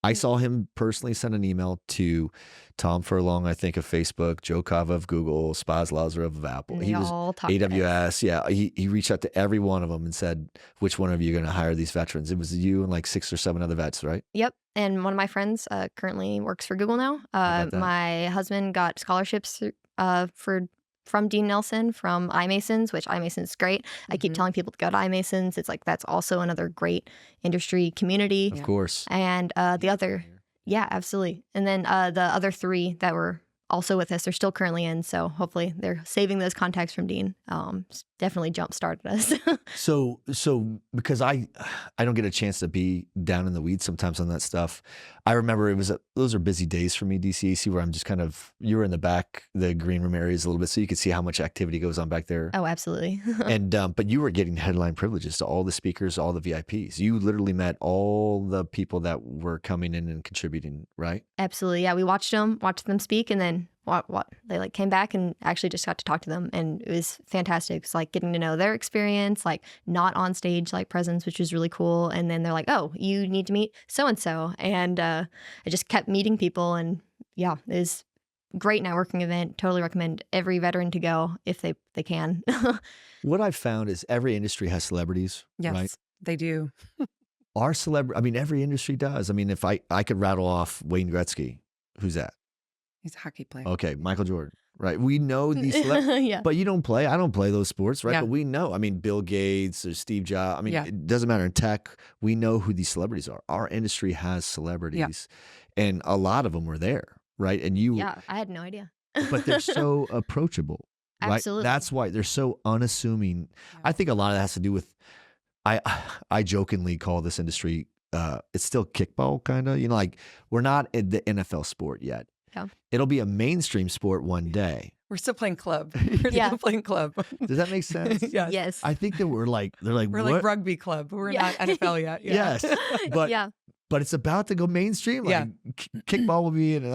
I saw him personally send an email to Tom Furlong, I think, of Facebook, Joe Cava of Google, Spaz Lazarov of Apple. And they He was all talked to us. AWS. Yeah. He reached out to every one of them and said, which one of you are going to hire these veterans? It was you and like 6 or 7 other vets, right? Yep. And one of my friends currently works for Google now. about that? My husband got scholarships from Dean Nelson from iMasons, which iMasons is great. I keep Mhm. telling people to go to iMasons. It's like that's also another great industry community. Of course. And the other, yeah, absolutely. And then the other 3 that were also with us are still currently in. So hopefully they're saving those contacts from Dean. Definitely jump started us. So because I don't get a chance to be down in the weeds sometimes on that stuff. I remember those are busy days for me, DCAC, where I'm just kind of, you were in the back, the green room areas a little bit, so you could see how much activity goes on back there. Oh, absolutely. And but you were getting headline privileges to all the speakers, all the VIPs. You literally met all the people that were coming in and contributing, right? Absolutely. Yeah. We watched them speak, and then what they like came back and actually just got to talk to them, and it was fantastic. It's like getting to know their experience, like not on stage like presence, which was really cool. And then they're like, oh, you need to meet so and so, and I just kept meeting people, and yeah, it was great networking event. Totally recommend every veteran to go if they can. What I've found is every industry has celebrities, Yes, right? they do. Our celebrity, I mean, every industry does. I mean, if I could rattle off Wayne Gretzky, who's that? He's a hockey player. Okay, Michael Jordan, right? We know these, Yeah. but you don't play. I don't play those sports, right? Yeah. But we know. I mean, Bill Gates or Steve Jobs. I mean, Yeah. it doesn't matter in tech. We know who these celebrities are. Our industry has celebrities, and a lot of them were there, right? And you, Yeah, I had no idea. but they're so approachable, right? Absolutely. That's why they're so unassuming. Yeah. I think a lot of that has to do with. I jokingly call this industry. It's still kickball, kind of. You know, like we're not in the NFL sport yet. Yeah. It'll be a mainstream sport one day. We're still playing club. We're Yeah. still playing club. Does that make sense? Yes. Yes. I think that they're like We're what? like rugby club. We're Yeah. not NFL yet. Yeah. Yes, but yeah. but it's about to go mainstream. Like, Yeah. Kickball will be, and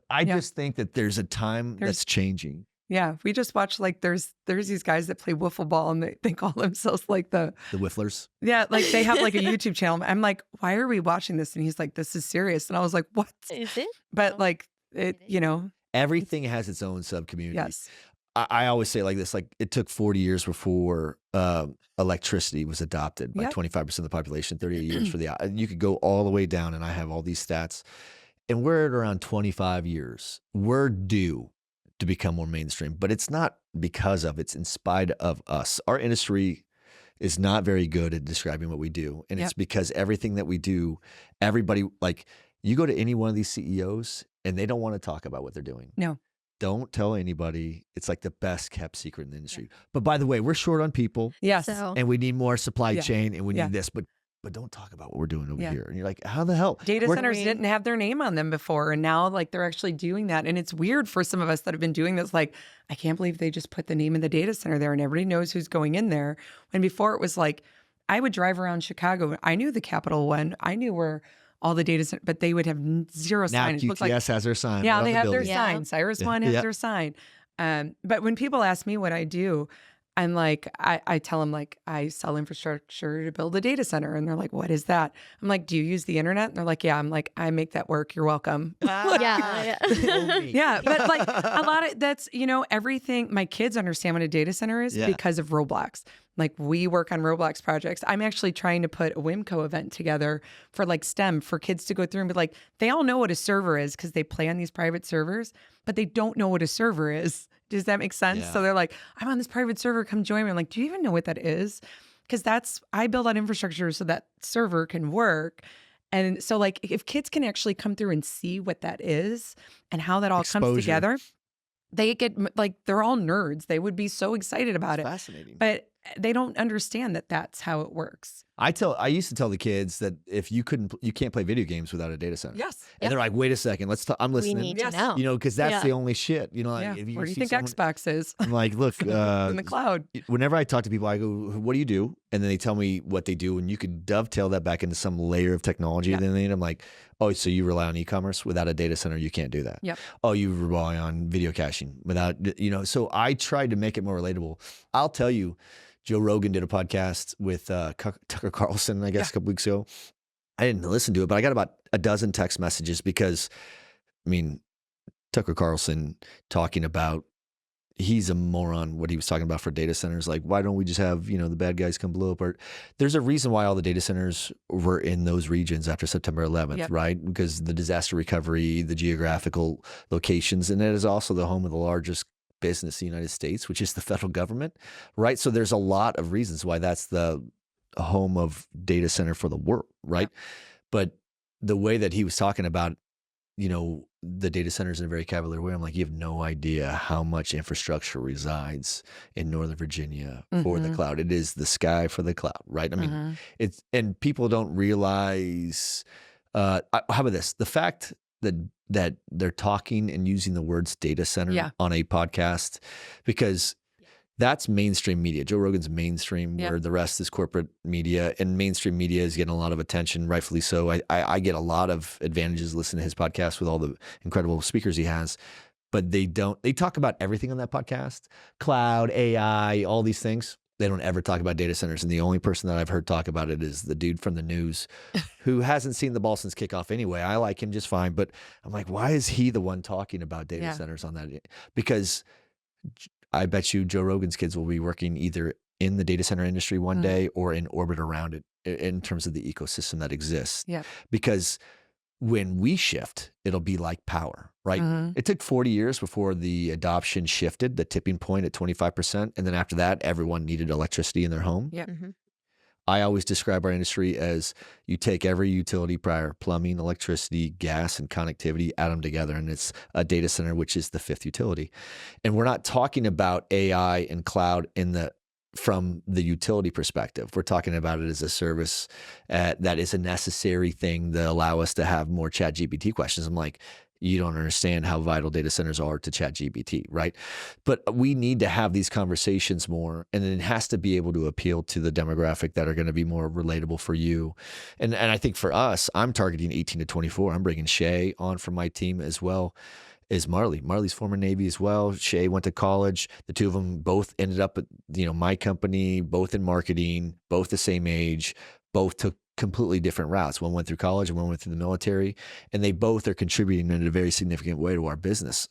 I Yeah. just think that there's a time that's changing. Yeah. We just watched like there's these guys that play wiffle ball and they call themselves like The Whifflers. like they have like a YouTube channel. I'm like, why are we watching this? And he's like, this is serious. And I was like, what? Is it? But like it, you know, Everything has its own sub community. yes. I always say it like this: like it took 40 years before electricity was adopted by Yep. 25% of the population. 38 years for the. You could go all the way down, and I have all these stats, and we're at around 25 years. We're due to become more mainstream, but it's not because of, it's in spite of us. Our industry is not very good at describing what we do, and it's because everything that we do, everybody, like you go to any one of these CEOs, and they don't want to talk about what they're doing. No. Don't tell anybody. It's like the best kept secret in the industry. But by the way, we're short on people, Yes. So and we need more supply Yeah. chain, and we Yeah. need this. But don't talk about what we're doing over Yeah. here. And you're like, how the hell? Data We're- centers didn't have their name on them before, and now like they're actually doing that. And it's weird for some of us that have been doing this. Like, I can't believe they just put the name of the data center there, and everybody knows who's going in there. When before it was like, I would drive around Chicago. I knew the Capitol one. I knew where all the data centers, but they would have zero Now signage. It looked QTS has their sign. yeah, right on they the have their building. Yeah. sign. Cyrus Yeah. One has Yeah. their sign. But when people ask me what I do, I'm like, I tell them like I sell infrastructure to build a data center, and they're like, what is that? I'm like, do you use the internet? And they're like, yeah. I'm like, I make that work. You're welcome. yeah. Yeah, but like a lot of that's, you know, everything. My kids understand what a data center is Yeah. because of Roblox. Like we work on Roblox projects. I'm actually trying to put a WIMCO event together for like STEM for kids to go through and be like, they all know what a server is because they play on these private servers, but they don't know what a server is. Does that make sense? Yeah. So they're like, I'm on this private server, come join me. I'm like, do you even know what that is? Because I build out infrastructure so that server can work. And so like if kids can actually come through and see what that is and how that all comes Exposure. together, they get like, they're all nerds. They would be so excited about it. Fascinating. But they don't understand that that's how it works. I used to tell the kids that if you can't play video games without a data center. Yes. And they're like, wait a second, I'm We listening. need Yes. to know. You know, because that's Yeah. the only shit. You know, like, Yeah. if Where do you see think someone- Xbox is? I'm like, look, In the cloud. whenever I talk to people, I go, what do you do? And then they tell me what they do. And you could dovetail that back into some layer of technology. Yeah. And then I'm like, oh, so you rely on e-commerce? Without a data center, you can't do that. Yep. Oh, you rely on video caching without, you know, so I tried to make it more relatable. I'll tell you, Joe Rogan did a podcast with Tucker Carlson, I guess, a couple weeks ago. I didn't listen to it, but I got about a dozen text messages because, I mean, Tucker Carlson talking about, he's a moron, what he was talking about for data centers. Like, why don't we just have, you know, the bad guys come blow up? Or there's a reason why all the data centers were in those regions after September 11th, Yep. right? Because the disaster recovery, the geographical locations, and it is also the home of the largest business in the United States, which is the federal government, right? So there's a lot of reasons why that's the home of data center for the world, right? But the way that he was talking about, you know, the data centers in a very cavalier way, I'm like, you have no idea how much infrastructure resides in Northern Virginia for the Mhm. cloud. It is the sky for the cloud, right? I mean, Mhm. it's, and people don't realize, how about this? The fact that they're talking and using the words data center Yeah. on a podcast, because that's mainstream media. Joe Rogan's mainstream, Yeah. where the rest is corporate media, and mainstream media is getting a lot of attention, rightfully so. I get a lot of advantages listening to his podcast with all the incredible speakers he has, but they talk about everything on that podcast, cloud, AI, all these things. They don't ever talk about data centers. And the only person that I've heard talk about it is the dude from the news who hasn't seen the ball since kickoff anyway. I like him just fine. But I'm like, why is he the one talking about data Yeah. centers on that? Because I bet you Joe Rogan's kids will be working either in the data center industry one day or in orbit around it in terms of the ecosystem that exists. Yeah. Because when we shift, it'll be like power, right? It took 40 years before the adoption shifted, the tipping point at 25%. And then after that, everyone needed electricity in their home. Yeah. I always describe our industry as you take every utility prior, plumbing, electricity, gas, and connectivity, add them together, and it's a data center, which is the fifth utility. And we're not talking about AI and cloud from the utility perspective. We're talking about it as a service that is a necessary thing that allow us to have more ChatGPT questions. I'm like, you don't understand how vital data centers are to ChatGPT, right? But we need to have these conversations more, and it has to be able to appeal to the demographic that are going to be more relatable for you. And I think for us, I'm targeting 18 to 24. I'm bringing Shay on from my team as well as Marley. Marley's former Navy as well. Shay went to college. The two of them both ended up at my company, both in marketing, both the same age, both took completely different routes. One went through college and one went through the military, and they both are contributing in a very significant way to our business.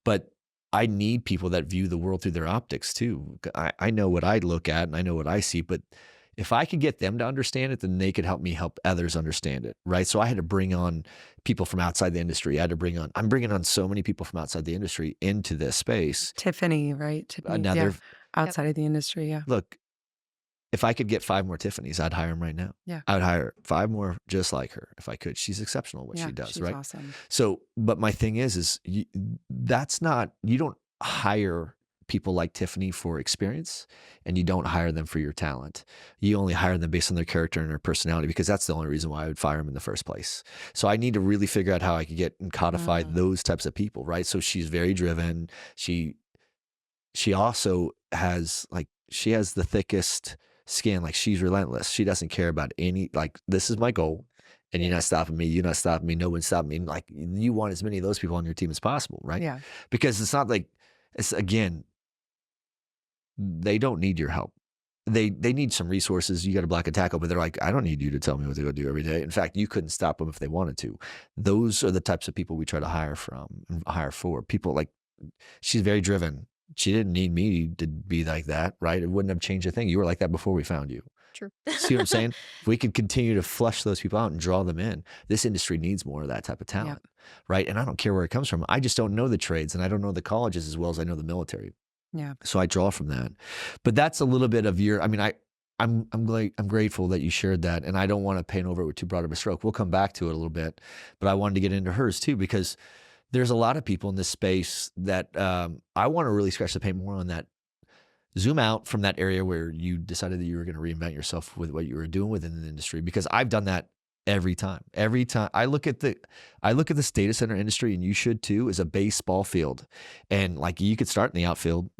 But I need people that view the world through their optics too. I know what I look at and I know what I see, but if I could get them to understand it, then they could help me help others understand it, right? So I had to bring on people from outside the industry. I'm bringing on so many people from outside the industry into this space. Tiffany, right? Another outside of the industry. Yeah. Look, if I could get 5 more Tiffany's, I'd hire them right now. Yeah. I would hire 5 more just like her if I could. She's exceptional at what she does, she's right? Awesome. So, but my thing is you don't hire people like Tiffany for experience, and you don't hire them for your talent. You only hire them based on their character and their personality, because that's the only reason why I would fire them in the first place. So I need to really figure out how I could get and codify those types of people, right? So she's very driven. She also has she has the thickest skin. Like, she's relentless. She doesn't care about this is my goal, and you're not stopping me. You're not stopping me. No one's stopping me. Like, you want as many of those people on your team as possible, right? Yeah. Because it's not like they don't need your help. They need some resources. You got to block and tackle, but they're like, I don't need you to tell me what to go do every day. In fact, you couldn't stop them if they wanted to. Those are the types of people we try to hire for. People like, she's very driven. She didn't need me to be like that, right? It wouldn't have changed a thing. You were like that before we found you. True. See what I'm saying? If we could continue to flush those people out and draw them in, this industry needs more of that type of talent, right? And I don't care where it comes from. I just don't know the trades, and I don't know the colleges as well as I know the military. Yeah. So I draw from that. But that's a little bit of I'm grateful that you shared that, and I don't want to paint over it with too broad of a stroke. We'll come back to it a little bit, but I wanted to get into hers too, because there's a lot of people in this space that I want to really scratch the paint more on that. Zoom out from that area where you decided that you were going to reinvent yourself with what you were doing within the industry, because I've done that every time I look at this data center industry, and you should too, is a baseball field. And like, you could start in the outfield,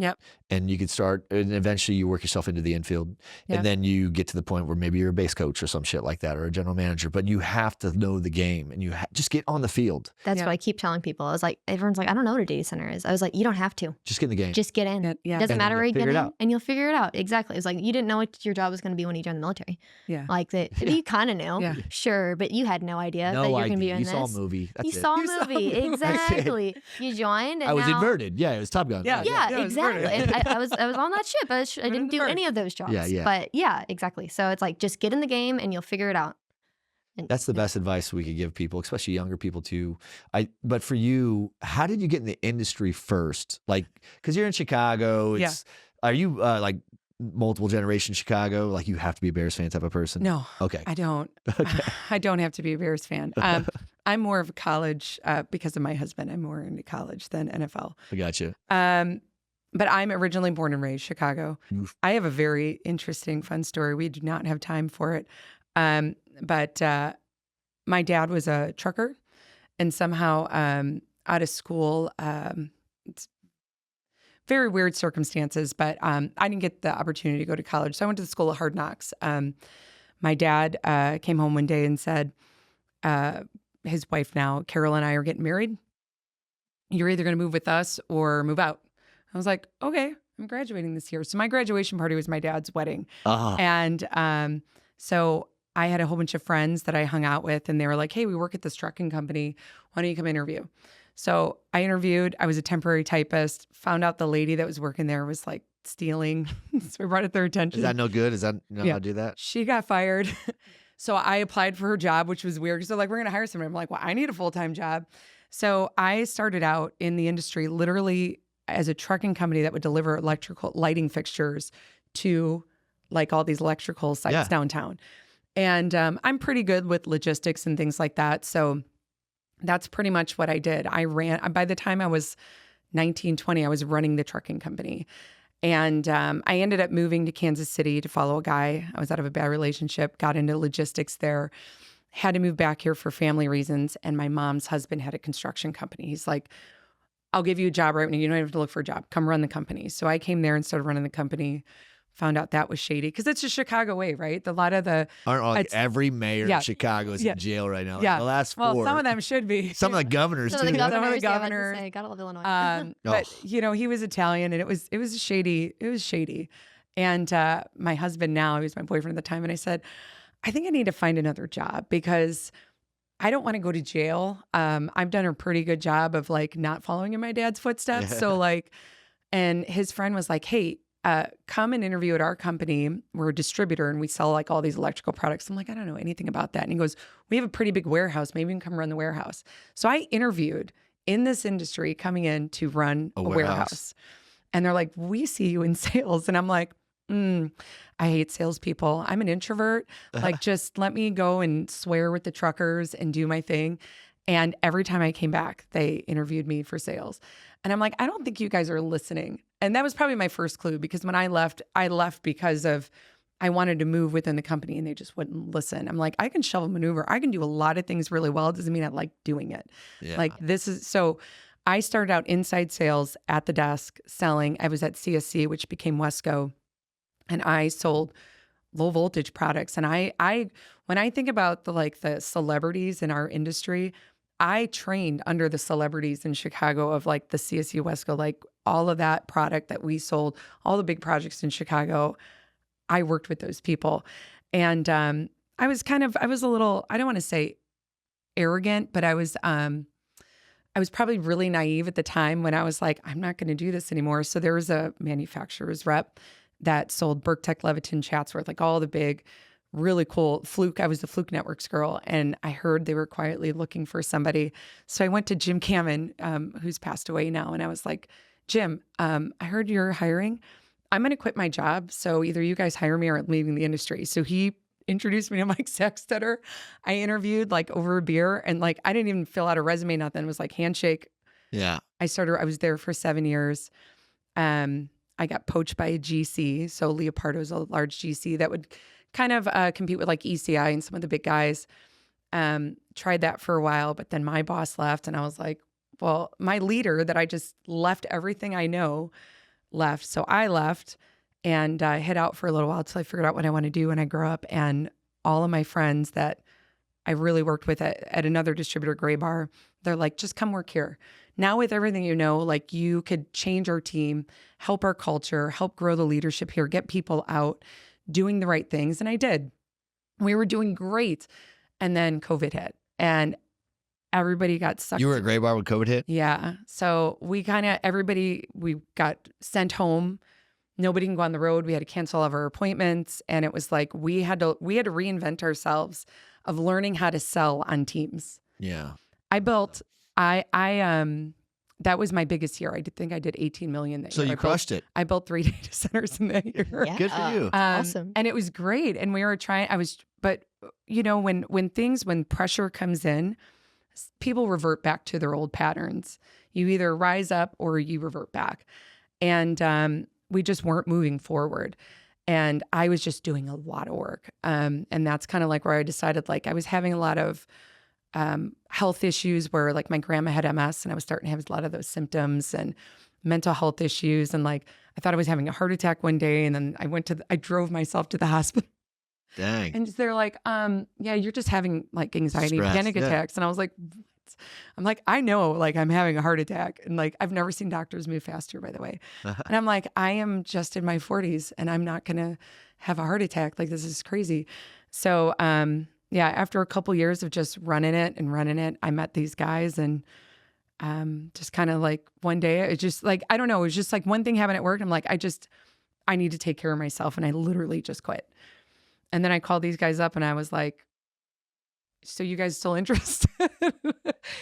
and you could start, and eventually you work yourself into the infield, and then you get to the point where maybe you're a base coach or some shit like that, or a general manager. But you have to know the game, and you just get on the field. That's what I keep telling people. I was like, everyone's like, I don't know what a data center is. I was like, you don't have to. Just get in the game. Just get in. It doesn't matter where you get in, and you'll figure it out. Exactly. It's like, you didn't know what your job was going to be when you joined the military. Yeah. Like that. You kind of knew. Sure, but you had no idea that you're going to be doing this. You saw a movie. That's you saw a movie. Exactly. You joined. And I was inverted. Yeah, it was Top Gun. Yeah, exactly. And I was on that ship. I didn't do any of those jobs. Yeah. But yeah, exactly. So it's like, just get in the game and you'll figure it out. And that's the best advice we could give people, especially younger people too. But for you, how did you get in the industry first? Like, because you're in Chicago. Are you like multiple generation Chicago? Like, you have to be a Bears fan type of person? No. Okay. I don't. Okay. I don't have to be a Bears fan. I'm more of a college, because of my husband. I'm more into college than NFL. I got you. But I'm originally born and raised Chicago. Oof. I have a very interesting, fun story. We do not have time for it. But my dad was a trucker, and somehow out of school, it's very weird circumstances, but I didn't get the opportunity to go to college. So I went to the School of Hard Knocks. My dad came home one day and said, his wife now, Carol, and I are getting married. You're either going to move with us or move out. I was like, okay, I'm graduating this year. So my graduation party was my dad's wedding. And so I had a whole bunch of friends that I hung out with, and they were like, hey, we work at this trucking company. Why don't you come interview? So I interviewed. I was a temporary typist, found out the lady that was working there was like stealing. So we brought it to their attention. Is that no good? Is that how to do that? She got fired. So I applied for her job, which was weird. So like, we're going to hire somebody. I'm like, well, I need a full-time job. So I started out in the industry literally as a trucking company that would deliver electrical lighting fixtures to like all these electrical sites downtown. And I'm pretty good with logistics and things like that. So that's pretty much what I did. By the time I was 19, 20, I was running the trucking company. And I ended up moving to Kansas City to follow a guy. I was out of a bad relationship, got into logistics there, had to move back here for family reasons. And my mom's husband had a construction company. He's like, I'll give you a job right now. You don't have to look for a job. Come run the company. So I came there and started running the company. Found out that was shady because it's a Chicago way, right? A lot of the every mayor of Chicago is in jail right now. Yeah, the last 4. Well, some of them should be. Some of the governors Some too. of the governors. I gotta love Illinois. But he was Italian, and it was shady. It was shady. And my husband now, he was my boyfriend at the time, and I said, I think I need to find another job because I don't want to go to jail. I've done a pretty good job of like not following in my dad's footsteps. So like, and his friend was like, hey, come and interview at our company. We're a distributor and we sell like all these electrical products. I'm like, I don't know anything about that. And he goes, we have a pretty big warehouse. Maybe you can come run the warehouse. So I interviewed in this industry coming in to run a warehouse. And they're like, we see you in sales. And I'm like, I hate salespeople. I'm an introvert. Like, just let me go and swear with the truckers and do my thing. And every time I came back, they interviewed me for sales. And I'm like, I don't think you guys are listening. And that was probably my first clue because when I left because of I wanted to move within the company and they just wouldn't listen. I'm like, I can shovel maneuver. I can do a lot of things really well. It doesn't mean I like doing it. Yeah. Like so I started out inside sales at the desk selling. I was at CSC, which became Wesco, and I sold low voltage products. And I when I think about the celebrities in our industry, I trained under the celebrities in Chicago of like the CSC Wesco, like all of that product that we sold, all the big projects in Chicago. I worked with those people. And I was a little, I don't want to say arrogant, but I was probably really naive at the time when I was like, I'm not going to do this anymore. So there was a manufacturer's rep that sold Burke-Tech, Leviton, Chatsworth, like all the big, really cool Fluke. I was the Fluke Networks girl, and I heard they were quietly looking for somebody. So I went to Jim Cammon, who's passed away now, and I was like, Jim, I heard you're hiring. I'm going to quit my job. So either you guys hire me or I'm leaving the industry. So he introduced me to Mike Sackstetter. I interviewed like over a beer, and like I didn't even fill out a resume, nothing. It was like handshake. Yeah. I was there for 7 years. I got poached by a GC. So Leopardo's a large GC that would kind of compete with like ECI and some of the big guys. Tried that for a while, but then my boss left and I was like, well, my leader that I just left everything I know left. So I left and hid out for a little while till I figured out what I want to do when I grow up. And all of my friends that I really worked with at another distributor, Gray Bar, they're like, just come work here. Now with everything you know, like you could change our team, help our culture, help grow the leadership here, get people out, doing the right things. And I did. We were doing great. And then COVID hit and everybody got sucked. You were at Gray Bar when COVID hit? Yeah. So we got sent home. Nobody can go on the road. We had to cancel all of our appointments. And it was like, we had to reinvent ourselves of learning how to sell on Teams. Yeah. That was my biggest year. I think I did 18 million that year. So you crushed it. I built 3 data centers in that year. Yeah. Good for you. Awesome. And it was great. And we were but you know, when pressure comes in, people revert back to their old patterns. You either rise up or you revert back. And we just weren't moving forward. And I was just doing a lot of work. And that's kind of like where I decided, like I was having a lot of health issues where like my grandma had MS and I was starting to have a lot of those symptoms and mental health issues. And like, I thought I was having a heart attack one day. And then I drove myself to the hospital. Dang. And they're like, yeah, you're just having like anxiety, Stress, panic attacks. And I was like, what? I'm like, I know, like I'm having a heart attack. And like, I've never seen doctors move faster, by the way. And I'm like, I am just in my 40s and I'm not going to have a heart attack. Like, this is crazy. So, yeah, after a couple years of just running it, I met these guys and just kind of like one day, it just like, I don't know, it was just like one thing happened at work. I'm like, I need to take care of myself. And I literally just quit. And then I called these guys up and I was like, So you guys still interested?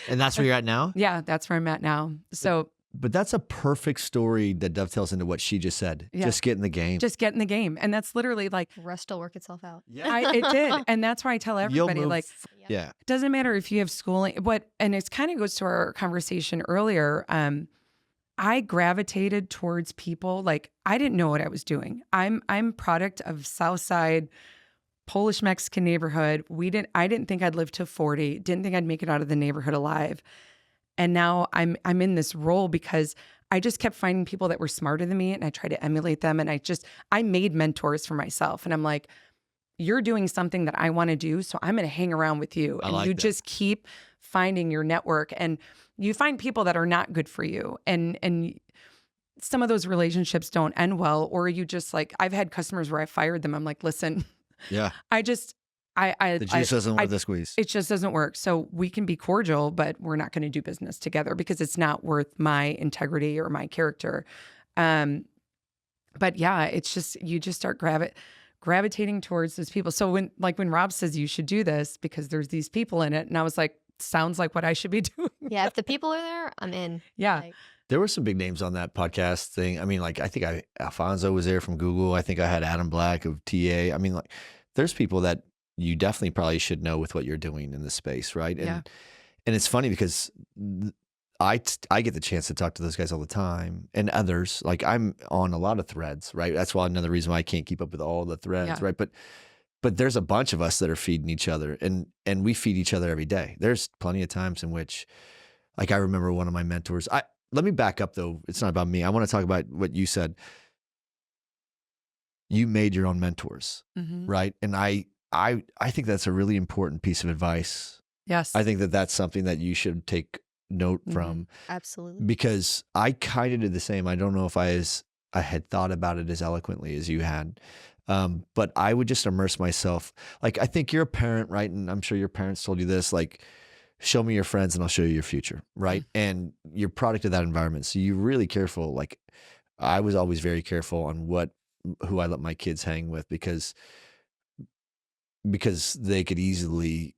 And that's where you're at now? Yeah, that's where I'm at now. So But that's a perfect story that dovetails into what she just said. Yeah. Just get in the game. just get in the game. And that's literally like, Rest will work itself out. it did. And that's why I tell everybody, like, Yeah. it doesn't matter if you have schooling, and it kind of goes to our conversation earlier. I gravitated towards people, like, I didn't know what I was doing. I'm product of Southside Polish Mexican neighborhood. I didn't think I'd live to 40, didn't think I'd make it out of the neighborhood alive. And now I'm in this role because I just kept finding people that were smarter than me, and I tried to emulate them. And I made mentors for myself. And I'm like, you're doing something that I want to do, so I'm going to hang around with you. And you just keep finding your network, and you find people that are not good for you. And some of those relationships don't end well, or you just like, I've had customers where I fired them. I'm like, listen, Yeah. the juice doesn't worth the squeeze. It just doesn't work. So we can be cordial, but we're not going to do business together because it's not worth my integrity or my character. But yeah, it's just, you just start gravitating towards those people. So when Rob says you should do this because there's these people in it, and I was like, sounds like what I should be doing. Yeah, if the people are there, I'm in. Yeah. Like, There were some big names on that podcast thing. I mean, like, I think Alfonso was there from Google. I think I had Adam Black of TA. I mean, like, there's people that you definitely probably should know with what you're doing in this space, right? And it's funny because I get the chance to talk to those guys all the time, and others. Like, I'm on a lot of threads, right? That's why another reason why I can't keep up with all the threads, right? But there's a bunch of us that are feeding each other, and we feed each other every day. There's plenty of times in which, like, I remember one of my mentors. Let me back up though. It's not about me. I want to talk about what you said. You made your own mentors, right? And I think that's a really important piece of advice. Yes. I think that that's something that you should take note from. absolutely. Because I kind of did the same. I don't know if I had thought about it as eloquently as you had. But I would just immerse myself. Like, I think you're a parent, right? And I'm sure your parents told you this, like, show me your friends and I'll show you your future, right? And you're product of that environment. So you're really careful. Like, I was always very careful on who I let my kids hang with because they could easily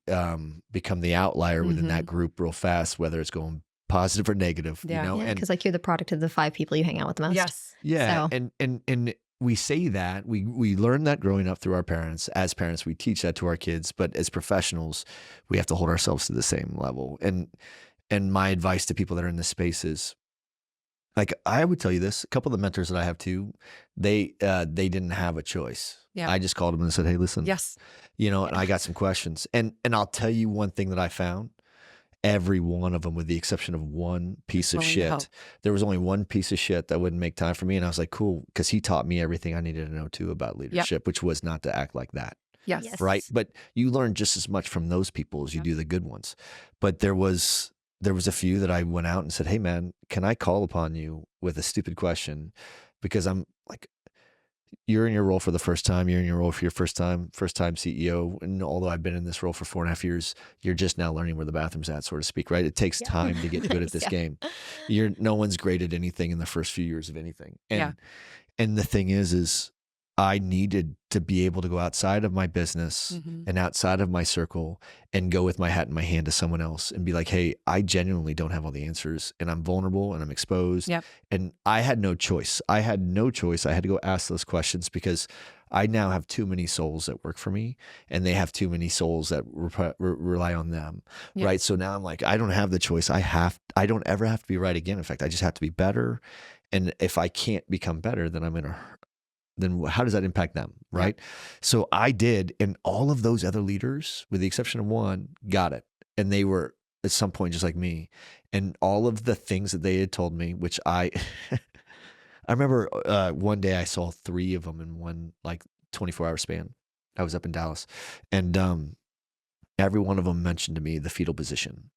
become the outlier within that group real fast, whether it's going positive or negative, you know? Yeah, because like you're the product of the 5 people you hang out with the most. Yes. Yeah. So. And we say that we learn that growing up through our parents. As parents, we teach that to our kids, but as professionals, we have to hold ourselves to the same level. And my advice to people that are in this space is, like, I would tell you this, a couple of the mentors that I have too, they didn't have a choice. Yeah. I just called them and said, hey, listen, Yes. you know, and I got some questions. And I'll tell you one thing that I found. Every one of them, with the exception of one piece of shit. There was only one piece of shit that wouldn't make time for me. And I was like, cool, because he taught me everything I needed to know too about leadership, which was not to act like that. Yes. Right. But you learn just as much from those people as you do the good ones. But there was a few that I went out and said, hey, man, can I call upon you with a stupid question? Because I'm like, you're in your role for the first time. You're in your role for your first time CEO. And although I've been in this role for 4.5 years, you're just now learning where the bathroom's at, so to speak, right? It takes time to get good at this game. No one's great at anything in the first few years of anything. And the thing is I needed to be able to go outside of my business and outside of my circle and go with my hat in my hand to someone else and be like, hey, I genuinely don't have all the answers, and I'm vulnerable and I'm exposed. And I had no choice. I had to go ask those questions because I now have too many souls that work for me, and they have too many souls that rely on them. Right. So now I'm like, I don't have the choice. I don't ever have to be right again. In fact, I just have to be better. And if I can't become better, then then how does that impact them, right? So I did, and all of those other leaders, with the exception of one, got it. And they were at some point just like me. And all of the things that they had told me, which I remember one day I saw 3 of them in one like 24-hour span. I was up in Dallas, and every one of them mentioned to me the fetal position.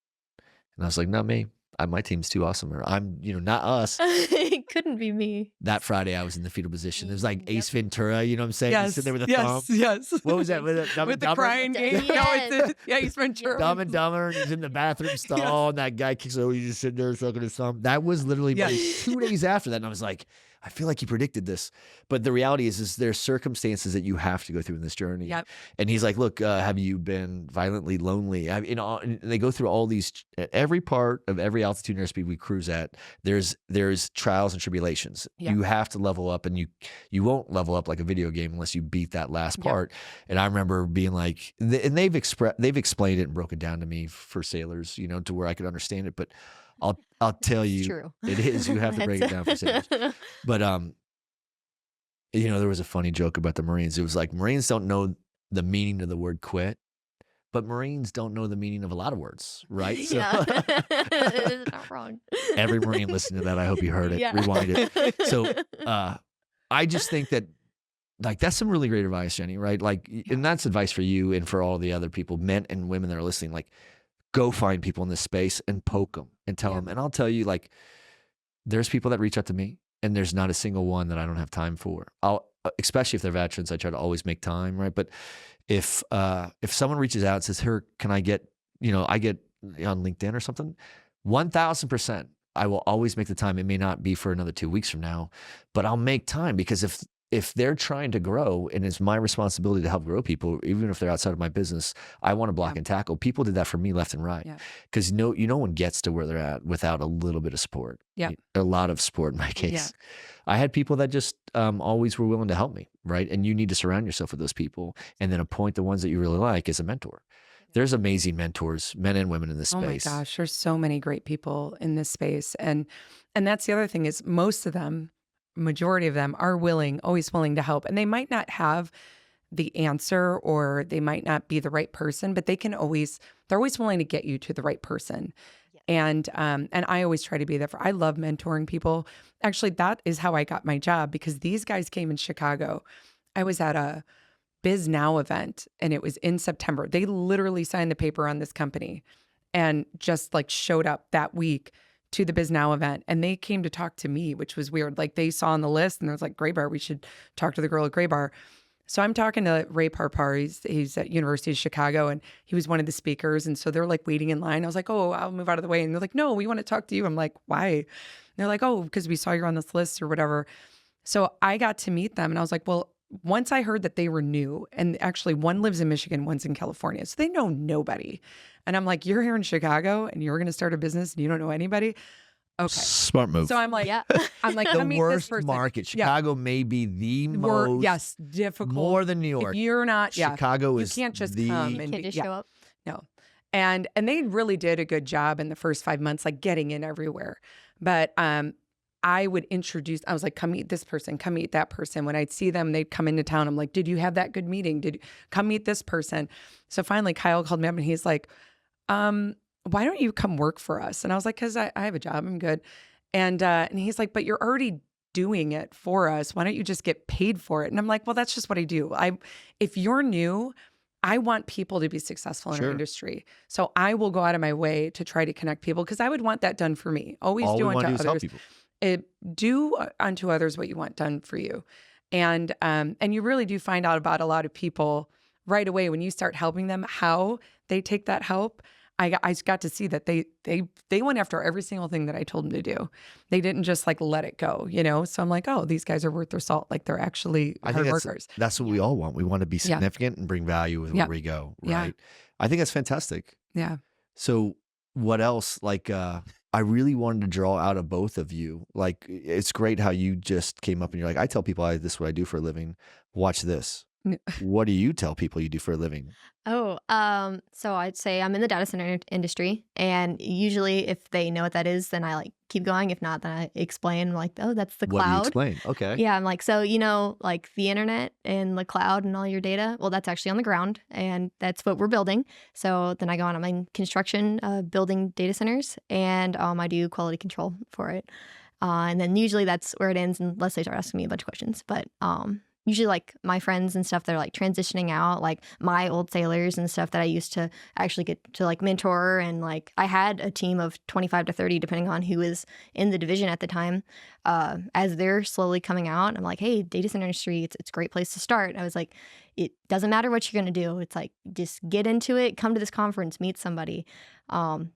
And I was like, not me. My team's too awesome. Or I'm, not us. It couldn't be me. That Friday, I was in the fetal position. It was like Ace Ventura, you know what I'm saying? Yes. You sit there with a thumb. Yes. What was that? With the crying game? Yes. Ace Ventura. Dumb and Dumber, and he's in the bathroom stall, and that guy kicks over, you just sitting there sucking his thumb. That was literally 2 days after that, and I was like, I feel like he predicted this. But the reality is there's circumstances that you have to go through in this journey. Yep. And he's like, look, have you been violently lonely? And they go through all these, at every part of every altitude and airspeed we cruise at, there's trials and tribulations. Yep. You have to level up, and you won't level up like a video game unless you beat that last part. And I remember being like, and they've explained it and broken down to me for sailors, to where I could understand it. But I'll tell you, true. it is. You have to break it down for sailors. But there was a funny joke about the Marines. It was like, Marines don't know the meaning of the word quit, but Marines don't know the meaning of a lot of words, right? So, Yeah. It's not wrong. Every Marine listening to that, I hope you heard it. Yeah. Rewind it. So I just think that, like, that's some really great advice, Jenny, right? Like, and that's advice for you and for all the other people, men and women that are listening. Like, go find people in this space and poke them and tell them. And I'll tell you, like, there's people that reach out to me, and there's not a single one that I don't have time for. Especially if they're veterans, I try to always make time, right? But if someone reaches out and says, "Here, can I get, I get on LinkedIn or something," 1,000%, I will always make the time. It may not be for another 2 weeks from now, but I'll make time, because if they're trying to grow, and it's my responsibility to help grow people, even if they're outside of my business, I want to block and tackle. People did that for me left and right, because no one gets to where they're at without a little bit of support. A lot of support in my case. I had people that just always were willing to help me, right? And you need to surround yourself with those people, and then appoint the ones that you really like as a mentor. There's amazing mentors, men and women in this space. Oh my gosh, there's so many great people in this space, and that's the other thing is most of them. Majority of them are always willing to help. And they might not have the answer, or they might not be the right person, but they're always willing to get you to the right person. And I always try to be there I love mentoring people. Actually, that is how I got my job, because these guys came in Chicago. I was at a Biz Now event, and it was in September. They literally signed the paper on this company and just like showed up that week to the Biz Now event, and they came to talk to me, which was weird. Like, they saw on the list, and there was like, Gray Bar, we should talk to the girl at Gray Bar. So I'm talking to Ray Parpar. He's at University of Chicago, and he was one of the speakers. And so they're like waiting in line. I was like, oh, I'll move out of the way. And they're like, no, we want to talk to you. I'm like, why? And they're like, oh, because we saw you're on this list or whatever. So I got to meet them, and I was like, well, once I heard that they were new, and actually one lives in Michigan, one's in California, so they know nobody. And I'm like, you're here in Chicago, and you're going to start a business, and you don't know anybody? Okay. Smart move. So I'm like, the come meet this worst person. market. Chicago may be the most difficult. More than New York. If you're not, Chicago is you can't just come and can't just show up. No. And they really did a good job in the first 5 months, like getting in everywhere. But I would I was like, come meet this person, come meet that person. When I'd see them, they'd come into town. I'm like, did you have that good meeting? Did you come meet this person? So finally Kyle called me up, and he's like, why don't you come work for us? And I was like, because I have a job, I'm good. And he's like, but you're already doing it for us. Why don't you just get paid for it? And I'm like, well, that's just what I do. If you're new, I want people to be successful in our industry. So I will go out of my way to try to connect people, because I would want that done for me. Always do unto others. Do unto others what you want done for you. And you really do find out about a lot of people right away when you start helping them, how they take that help. I got to see that they went after every single thing that I told them to do. They didn't just like let it go, So I'm like, oh, these guys are worth their salt. Like, they're actually hard workers. That's what we all want. We want to be significant and bring value with where we go, right? I think that's fantastic. Yeah. So what else? Like, I really wanted to draw out of both of you. Like, it's great how you just came up and you're like, I tell people this is what I do for a living. Watch this. What do you tell people you do for a living? Oh, so I'd say I'm in the data center industry, and usually if they know what that is, then I like keep going. If not, then I explain like, oh, that's the What do you cloud. explain? Okay. Yeah, I'm like, so like the internet and the cloud and all your data, well, that's actually on the ground, and that's what we're building. So then I go on, I'm in construction, building data centers, and I do quality control for it. And then usually that's where it ends, unless they start asking me a bunch of questions. But usually like my friends and stuff, they're like transitioning out, like my old sailors and stuff that I used to actually get to like mentor. And like I had a team of 25 to 30, depending on who was in the division at the time. as they're slowly coming out, I'm like, hey, data center industry, it's a great place to start. And I was like, it doesn't matter what you're going to do. It's like, just get into it, come to this conference, meet somebody.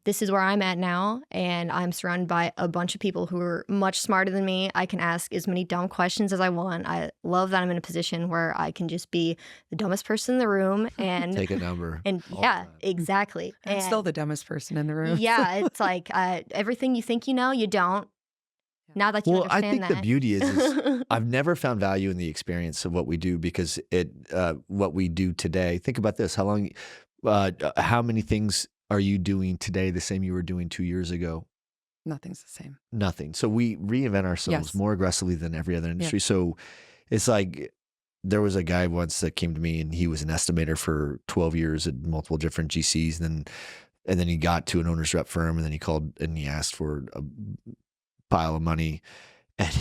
This is where I'm at now, and I'm surrounded by a bunch of people who are much smarter than me. I can ask as many dumb questions as I want. I love that I'm in a position where I can just be the dumbest person in the room and Take a number. And all the yeah, time. exactly. I'm still the dumbest person in the room. Yeah, it's like everything you think you know, you don't. Now that you Well, I understand think the that. beauty is I've never found value in the experience of what we do because what we do today. Think about this: how many things are you doing today the same you were doing 2 years ago? Nothing's the same. Nothing. So we reinvent ourselves Yes. more aggressively than every other industry. So it's like there was a guy once that came to me and he was an estimator for 12 years at multiple different GCs, and then he got to an owner's rep firm, and then he called and he asked for a pile of money, and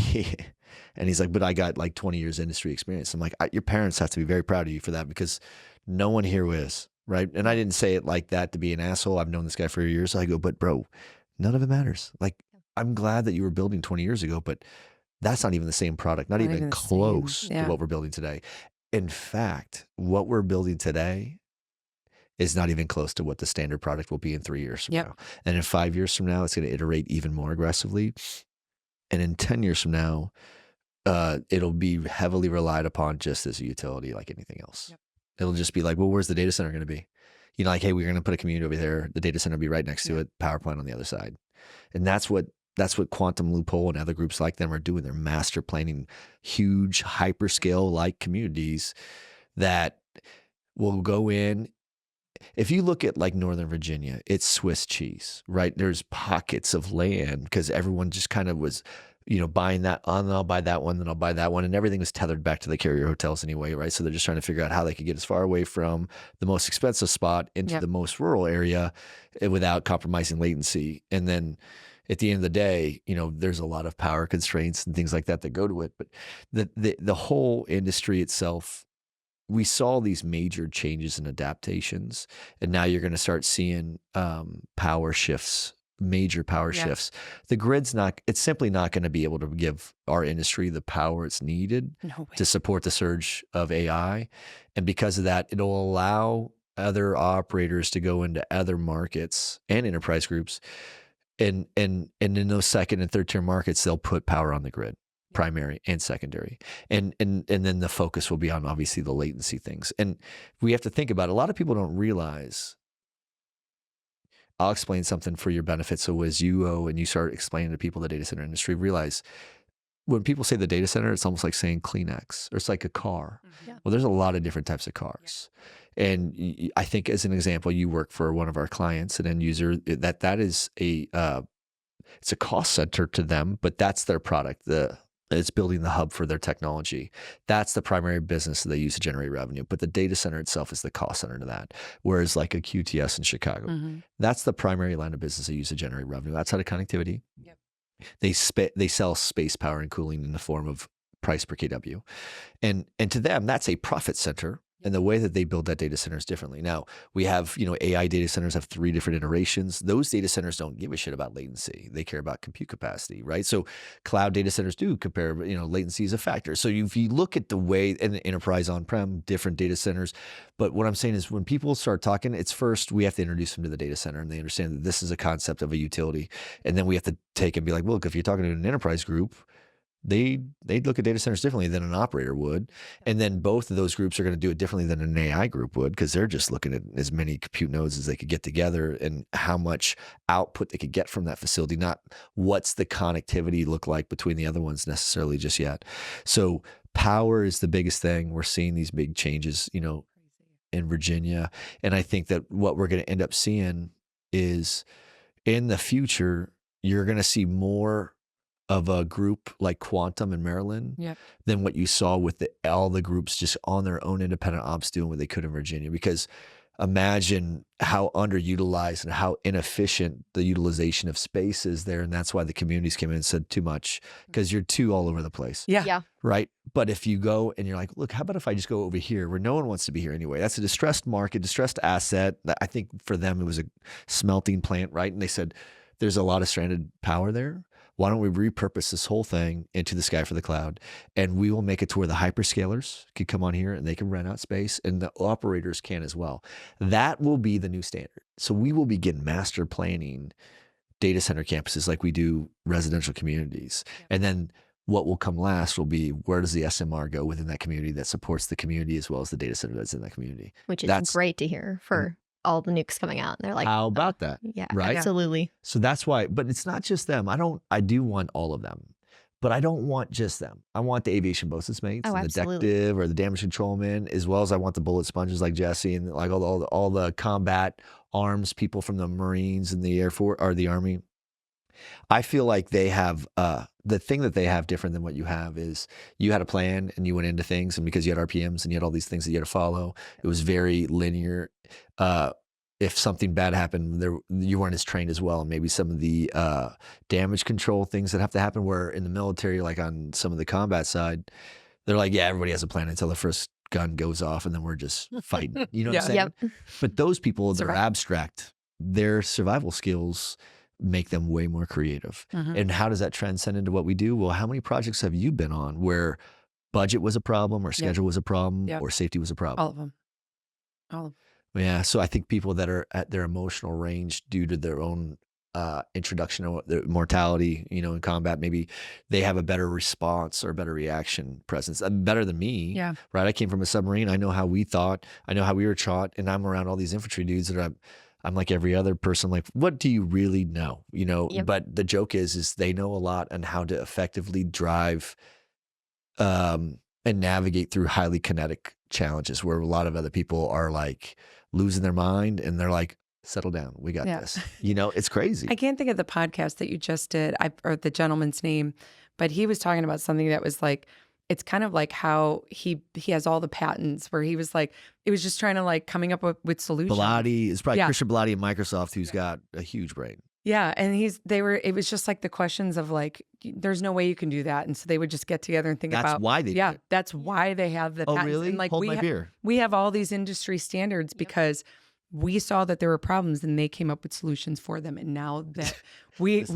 he's like, but I got like 20 years industry experience. I'm like, your parents have to be very proud of you for that, because no one here is, right? And I didn't say it like that to be an asshole. I've known this guy for years. I go, but bro, none of it matters. Like, I'm glad that you were building 20 years ago, but that's not even the same product, not even the same. close to Yeah. what we're building today. In fact, what we're building today is not even close to what the standard product will be in 3 years from Yep. now. And in 5 years from now, it's going to iterate even more aggressively. And in 10 years from now, it'll be heavily relied upon just as a utility like anything else. Yep. It'll just be like, well, where's the data center going to be? You know, like, hey, we're going to put a community over there. The data center will be right next to it, power plant on the other side. And that's what Quantum Loophole and other groups like them are doing. They're master planning huge hyperscale like communities that will go in. If you look at like Northern Virginia, it's Swiss cheese, right? There's pockets of land because everyone just kind of was, buying that, oh, then I'll buy that one, then I'll buy that one. And everything was tethered back to the carrier hotels anyway, right? So they're just trying to figure out how they could get as far away from the most expensive spot into the most rural area without compromising latency. And then at the end of the day, there's a lot of power constraints and things like that go to it. But the whole industry itself, we saw these major changes and adaptations, and now you're going to start seeing power shifts, major power shifts. The grid's it's simply not going to be able to give our industry the power it's needed to support the surge of AI. And because of that, it'll allow other operators to go into other markets and enterprise groups. And in those second and third tier markets, they'll put power on the grid, primary and secondary. And then the focus will be on obviously the latency things. And we have to think about it. A lot of people don't realize, I'll explain something for your benefit. So as and you start explaining to people the data center industry, realize when people say the data center, it's almost like saying Kleenex, or it's like a car. Yeah. Well, there's a lot of different types of cars. And I think as an example, you work for one of our clients, an end user, that is it's a cost center to them, but that's their product. It's building the hub for their technology. That's the primary business that they use to generate revenue. But the data center itself is the cost center to that. Whereas like a QTS in Chicago, that's the primary line of business they use to generate revenue outside of connectivity. Yep. They sell space, power, and cooling in the form of price per kW. And to them, that's a profit center. And the way that they build that data center is differently. Now, we have, AI data centers have 3 different iterations. Those data centers don't give a shit about latency. They care about compute capacity, right? So cloud data centers do compare, latency is a factor. So if you look at the way, and enterprise on-prem, different data centers. But what I'm saying is when people start talking, it's first, we have to introduce them to the data center, and they understand that this is a concept of a utility. And then we have to take and be like, well, look, if you're talking to an enterprise group, they'd look at data centers differently than an operator would. And then both of those groups are going to do it differently than an AI group would, because they're just looking at as many compute nodes as they could get together and how much output they could get from that facility, not what's the connectivity look like between the other ones necessarily just yet. So power is the biggest thing. We're seeing these big changes, in Virginia. And I think that what we're going to end up seeing is in the future, you're going to see more of a group like Quantum in Maryland than what you saw with all the groups just on their own independent ops doing what they could in Virginia. Because imagine how underutilized and how inefficient the utilization of space is there. And that's why the communities came in and said too much, because you're too all over the place. Yeah. Right. But if you go and you're like, look, how about if I just go over here where no one wants to be here anyway? That's a distressed market, distressed asset. I think for them, it was a smelting plant, right? And they said, there's a lot of stranded power there. Why don't we repurpose this whole thing into the sky for the cloud? And we will make it to where the hyperscalers could come on here and they can rent out space and the operators can as well. That will be the new standard. So we will begin master planning data center campuses like we do residential communities. Yep. And then what will come last will be, where does the SMR go within that community that supports the community as well as the data center that's in that community? Which is That's great to hear for all the nukes coming out. And they're like, how about that? yeah, Right? absolutely. So that's why, but it's not just them. I do want all of them, but I don't want just them. I want the aviation bosuns mates Oh, and the absolutely. detective or the damage control men, as well as I want the bullet sponges like Jesse and like all the combat arms people from the Marines and the Air Force or the Army. I feel like they have the thing that they have different than what you have is you had a plan and you went into things, and because you had RPMs and you had all these things that you had to follow, it was very linear. If something bad happened, you weren't as trained as well, and maybe some of the damage control things that have to happen. Where in the military, like on some of the combat side, they're like, yeah, everybody has a plan until the first gun goes off, and then we're just fighting. You know what I'm saying? Yep. But those people, they're Survival. abstract. Their survival skills make them way more creative. Mhm. And how does that transcend into what we do? Well, how many projects have you been on where budget was a problem or schedule was a problem Yep. or safety was a problem? All of them. All of them. Yeah. So I think people that are at their emotional range due to their own introduction of their mortality, in combat, maybe they have a better response or better reaction presence, better than me. Yeah. Right. I came from a submarine. I know how we thought. I know how we were taught, and I'm around all these infantry dudes that I'm like every other person. Like, what do you really know? Yep. But the joke is they know a lot on how to effectively drive and navigate through highly kinetic challenges where a lot of other people are like losing their mind and they're like, settle down. We got Yeah. this. It's crazy. I can't think of the podcast that you just did, or the gentleman's name, but he was talking about something that was like, it's kind of like how he has all the patents where he was like, it was just trying to like coming up with solutions. Bellotti is probably Yeah. Christian Bellotti at Microsoft, who's got a huge brain. Yeah. And it was just like the questions of like, there's no way you can do that. And so they would just get together and think That's about, why they do yeah, it. that's why they have the Oh, patents. really? And like Hold my beer. we have all these industry standards because we saw that there were problems and they came up with solutions for them. And now that we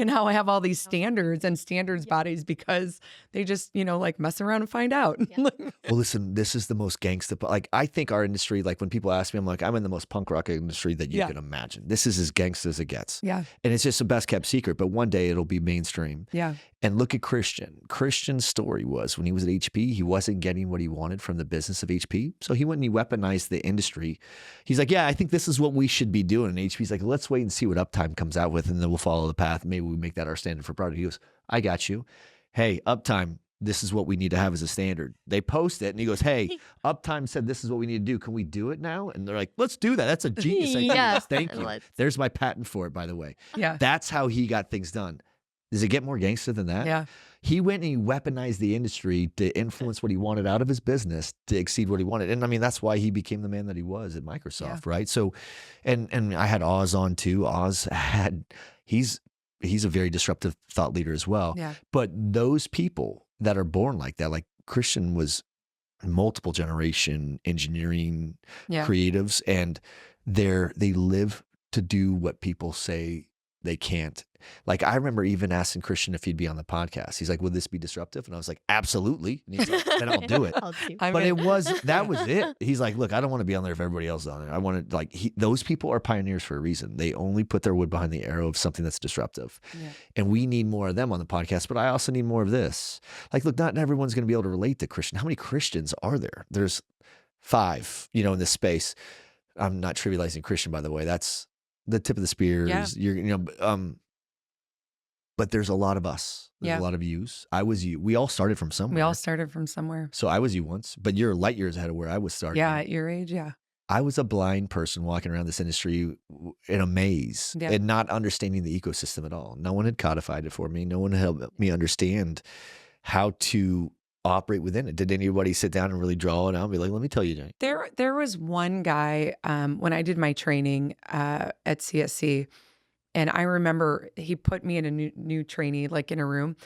now have all these standards and standards bodies because they just, like mess around and find out. Yeah. Well, listen, this is the most gangsta. Like, I think our industry, like when people ask me, I'm like, I'm in the most punk rock industry that you Yeah. can imagine. This is as gangsta as it gets. Yeah. And it's just the best kept secret, but one day it'll be mainstream. Yeah. And look at Christian. Christian's story was when he was at HP, he wasn't getting what he wanted from the business of HP. So he went and he weaponized the industry. He's like, yeah, I think this is what we should be doing. And HP's like, let's wait and see what Uptime comes out with, and then we'll follow the path. Maybe we make that our standard for product. He goes, I got you. Hey, Uptime, this is what we need to have as a standard. They post it and he goes, hey, Uptime said this is what we need to do. Can we do it now? And they're like, let's do that. That's a genius idea. Yeah. Thank you. Let's- There's my patent for it, by the way. Yeah. That's how he got things done. Does it get more gangster than that? Yeah. He went and he weaponized the industry to influence what he wanted out of his business to exceed what he wanted. And I mean, that's why he became the man that he was at Microsoft, right? So, and I had Oz on too. He's a very disruptive thought leader as well. Yeah. But those people that are born like that, like Christian was multiple generation engineering Yeah. creatives, and they live to do what people say they can't. Like, I remember even asking Christian if he'd be on the podcast. He's like, would this be disruptive? And I was like, absolutely. And he's like, then I'll do it. I'll do. I But mean, that was it. He's like, look, I don't want to be on there if everybody else is on it. I want to, like, those people are pioneers for a reason. They only put their wood behind the arrow of something that's disruptive. Yeah. And we need more of them on the podcast, but I also need more of this. Like, look, not everyone's going to be able to relate to Christian. How many Christians are there? There's 5, in this space. I'm not trivializing Christian, by the way. That's the tip of the spear. Yeah. But there's a lot of us. There's Yeah. a lot of yous. I was you. We all started from somewhere. We all started from somewhere. So I was you once, but you're light years ahead of where I was starting. Yeah. At your age. Yeah. I was a blind person walking around this industry in a maze Yeah. and not understanding the ecosystem at all. No one had codified it for me. No one helped me understand how to operate within it. Did anybody sit down and really draw it out and be like, let me tell you, Jenny? There was one guy when I did my training at CSC, and I remember he put me in a new trainee, like in a room,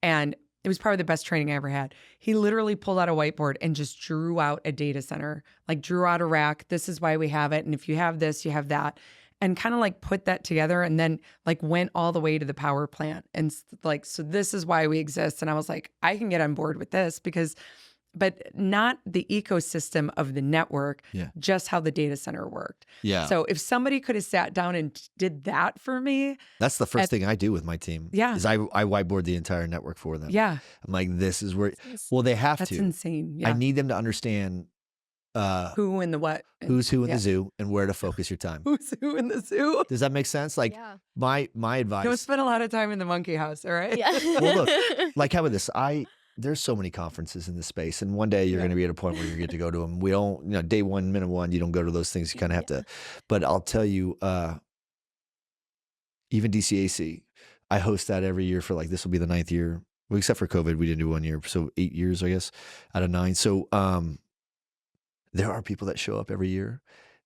and it was probably the best training I ever had. He literally pulled out a whiteboard and just drew out a data center, like drew out a rack. This is why we have it. And if you have this, you have that. and kind of like put that together, and then like went all the way to the power plant. And like, so this is why we exist. And I was like, I can get on board with this but not the ecosystem of the network, just how the data center worked. Yeah. So if somebody could have sat down and did that for me. That's the first thing I do with my team. Yeah. Is I whiteboard the entire network for them. Yeah. I'm like, this is where, well, they have That's to. insane. Yeah. I need them to understand who in the what. who's who in the zoo and where to focus your time. Who's who in the zoo. Does that make sense? Like my advice. Don't spend a lot of time in the monkey house, all right? Yeah. Well, look, like how about this? There's so many conferences in this space, and one day you're going to be at a point where you get to go to them. We don't, day one, minute one, you don't go to those things. You kind of have to. But I'll tell you, even DCAC, I host that every year for like, this will be the 9th year. Well, except for COVID, we didn't do 1 year. So 8 years, I guess, out of 9. So there are people that show up every year.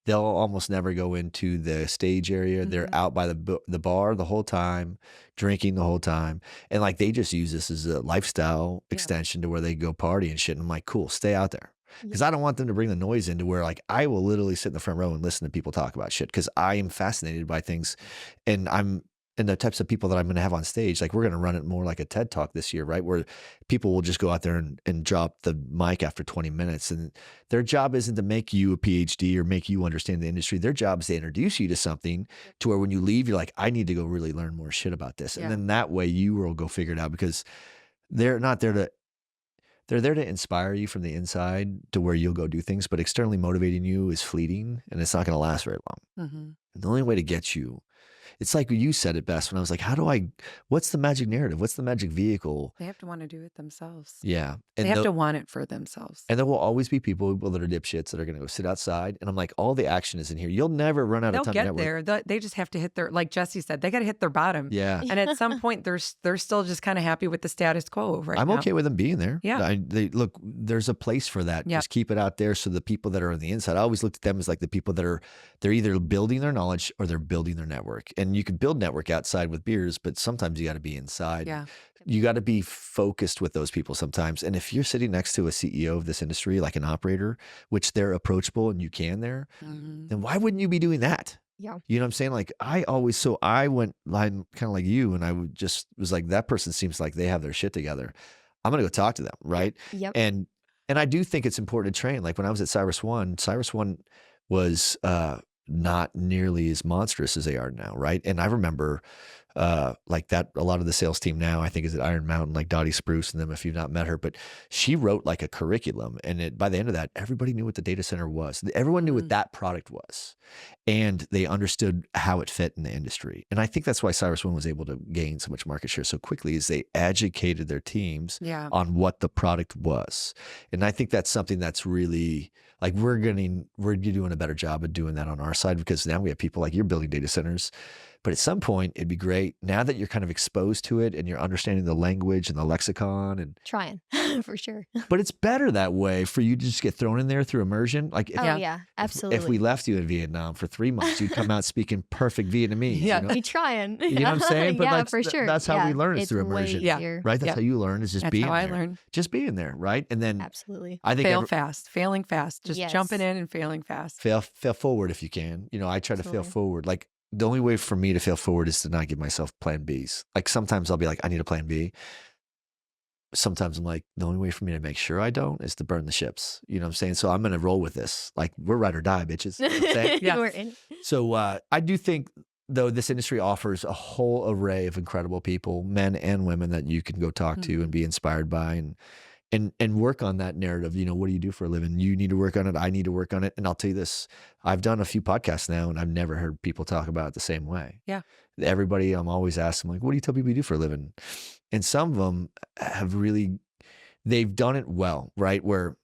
They'll almost never go into the stage area. Mm-hmm. They're out by the bar the whole time, drinking the whole time. And like, they just use this as a lifestyle extension to where they go party and shit. And I'm like, cool, stay out there. Because I don't want them to bring the noise into where like, I will literally sit in the front row and listen to people talk about shit. Because I am fascinated by things. And the types of people that I'm going to have on stage, like we're going to run it more like a TED Talk this year, right? Where people will just go out there and drop the mic after 20 minutes. And their job isn't to make you a PhD or make you understand the industry. Their job is to introduce you to something to where when you leave, you're like, I need to go really learn more shit about this. And then that way you will go figure it out, because they're not there to, they're there to inspire you from the inside to where you'll go do things, but externally motivating you is fleeting and it's not going to last very long. Mm-hmm. The only way to get you, it's like you said it best when I was like, what's the magic narrative? What's the magic vehicle? They have to want to do it themselves. Yeah. And they have to want it for themselves. And there will always be people that are dipshits that are going to go sit outside. And I'm like, all the action is in here. You'll never run out of time. They'll get there. They just have to hit their, like Jesse said, they got to hit their bottom. Yeah. And at some point, they're still just kind of happy with the status quo right now. I'm okay with them being there. Yeah. Look, there's a place for that. Yeah. Just keep it out there. So the people that are on the inside, I always looked at them as like the people that they're either building their knowledge or they're building their network. And you can build network outside with beers, but sometimes you got to be inside. Yeah. You got to be focused with those people sometimes. And if you're sitting next to a CEO of this industry, like an operator, which they're approachable and you can there, then why wouldn't you be doing that? Yeah. You know what I'm saying? Like I'm kind of like you, and I was like, that person seems like they have their shit together. I'm going to go talk to them. Right. Yep. And I do think it's important to train. Like when I was at Cyrus One was, not nearly as monstrous as they are now, right? And I remember like that, a lot of the sales team now, I think, is at Iron Mountain, like Dottie Spruce and them, if you've not met her, but she wrote like a curriculum. And by the end of that, everybody knew what the data center was. Everyone knew what that product was. And they understood how it fit in the industry. And I think that's why Cyrus One was able to gain so much market share so quickly, is they educated their teams on what the product was. And I think that's something that's really, like, we're doing a better job of doing that on our side, because now we have people like, you're building data centers. But at some point, it'd be great, now that you're kind of exposed to it and you're understanding the language and the lexicon and trying for sure. But it's better that way for you to just get thrown in there through immersion. Like, absolutely. If we left you in Vietnam for 3 months, you'd come out speaking perfect Vietnamese. Yeah, you know? be trying. You know what I'm saying? But yeah, for sure. That's how we learn, is through immersion. Right? That's how you learn, is just being there. That's how I learn. Just being there, right? And then absolutely. I think failing fast, just jumping in and failing fast. Fail forward if you can. You know, I try to fail forward. Like, the only way for me to fail forward is to not give myself plan Bs. Like, sometimes I'll be like, I need a plan B. Sometimes I'm like, the only way for me to make sure I don't is to burn the ships. You know what I'm saying? So I'm going to roll with this. Like, we're ride or die, bitches. You know what I'm saying? We're in. So I do think, though, this industry offers a whole array of incredible people, men and women, that you can go talk to and be inspired by, and work on that narrative. You know, what do you do for a living? You need to work on it. I need to work on it. And I'll tell you this, I've done a few podcasts now and I've never heard people talk about it the same way. Yeah. Everybody, I'm always asking, like, what do you tell people you do for a living? And some of them they've done it well, right? Where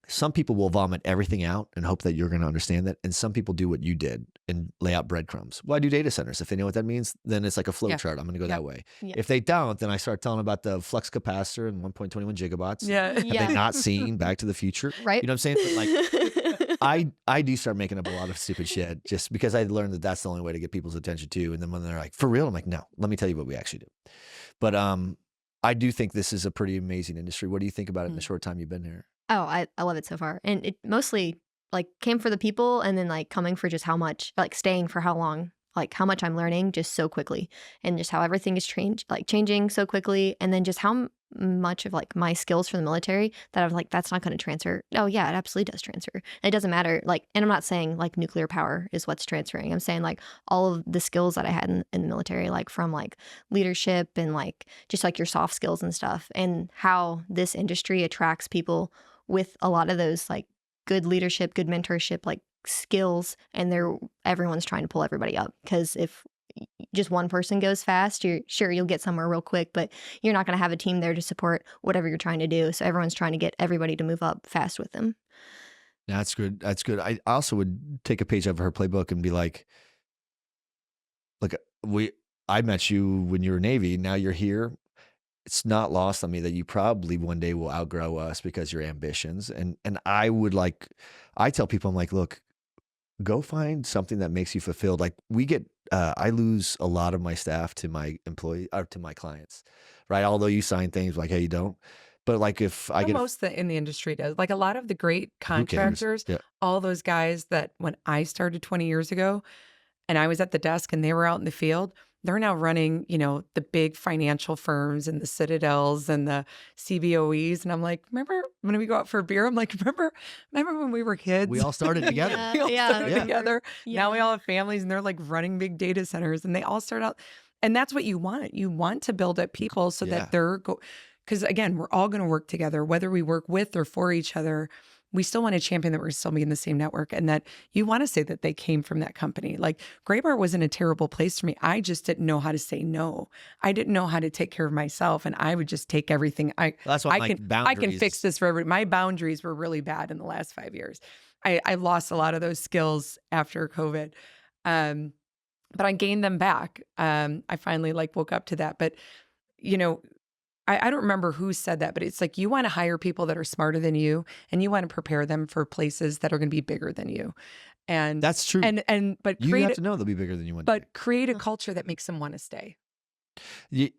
some people will vomit everything out and hope that you're going to understand that. And some people do what you did and lay out breadcrumbs. Well, I do data centers. If they know what that means, then it's like a flow chart. I'm going to go that way. Yeah. If they don't, then I start telling about the flux capacitor and 1.21 gigawatts. Yeah. Have they not seen Back to the Future? Right. You know what I'm saying? But like, I do start making up a lot of stupid shit just because I learned that that's the only way to get people's attention too. And then when they're like, for real? I'm like, no, let me tell you what we actually do. But I do think this is a pretty amazing industry. What do you think about it in the short time you've been here? Oh, I love it so far. And it mostly like came for the people, and then like coming for just how much, like staying for how long, like how much I'm learning just so quickly, and just how everything is changing so quickly, and then just how much of like my skills for the military that I was like, that's not going to transfer. Oh yeah, it absolutely does transfer. And it doesn't matter. Like, and I'm not saying like nuclear power is what's transferring. I'm saying like all of the skills that I had in the military, like from like leadership and like just like your soft skills and stuff, and how this industry attracts people with a lot of those like good leadership, good mentorship, like skills, and everyone's trying to pull everybody up, because if just one person goes fast, you'll get somewhere real quick, but you're not going to have a team there to support whatever you're trying to do. So everyone's trying to get everybody to move up fast with them. That's good. That's good. I also would take a page out of her playbook and be like, look, I met you when you were Navy. Now you're here. It's not lost on me that you probably one day will outgrow us because of your ambitions. And I would like, I tell people, I'm like, look, go find something that makes you fulfilled. Like I lose a lot of my staff to my employee or to my clients, right? Although you sign things like, hey, you don't. But like if I get most in the industry does, like a lot of the great who cares? contractors, Yeah. all those guys that when I started 20 years ago and I was at the desk and they were out in the field, they're now running, the big financial firms and the Citadels and the CBOEs. And I'm like, remember when we go out for a beer? I'm like, remember when we were kids? We all started together. Yeah. We all started Yeah. together. Yeah. Now we all have families and they're like running big data centers and they all start out. And that's what you want. You want to build up people so Yeah. that because again, we're all going to work together, whether we work with or for each other. We still want to champion that we're still being in the same network, and that you want to say that they came from that company. Like Graybar wasn't a terrible place for me. I just didn't know how to say no. I didn't know how to take care of myself, and I would just take everything. That's what I can fix this for everybody. My boundaries were really bad in the last 5 years. I lost a lot of those skills after COVID, but I gained them back. I finally woke up to that. But I don't remember who said that, but it's like you want to hire people that are smarter than you, and you want to prepare them for places that are going to be bigger than you. And that's true. But you have to know they'll be bigger than you want. But create a culture that makes them want to stay.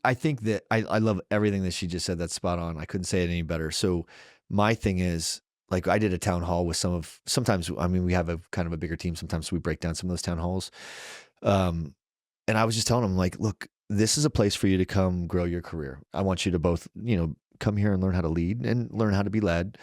I think that I love everything that she just said. That's spot on. I couldn't say it any better. So my thing is, like, I did a town hall with sometimes, I mean, we have a kind of a bigger team. Sometimes we break down some of those town halls. And I was just telling them, like, look, this is a place for you to come grow your career. I want you to both, come here and learn how to lead and learn how to be led.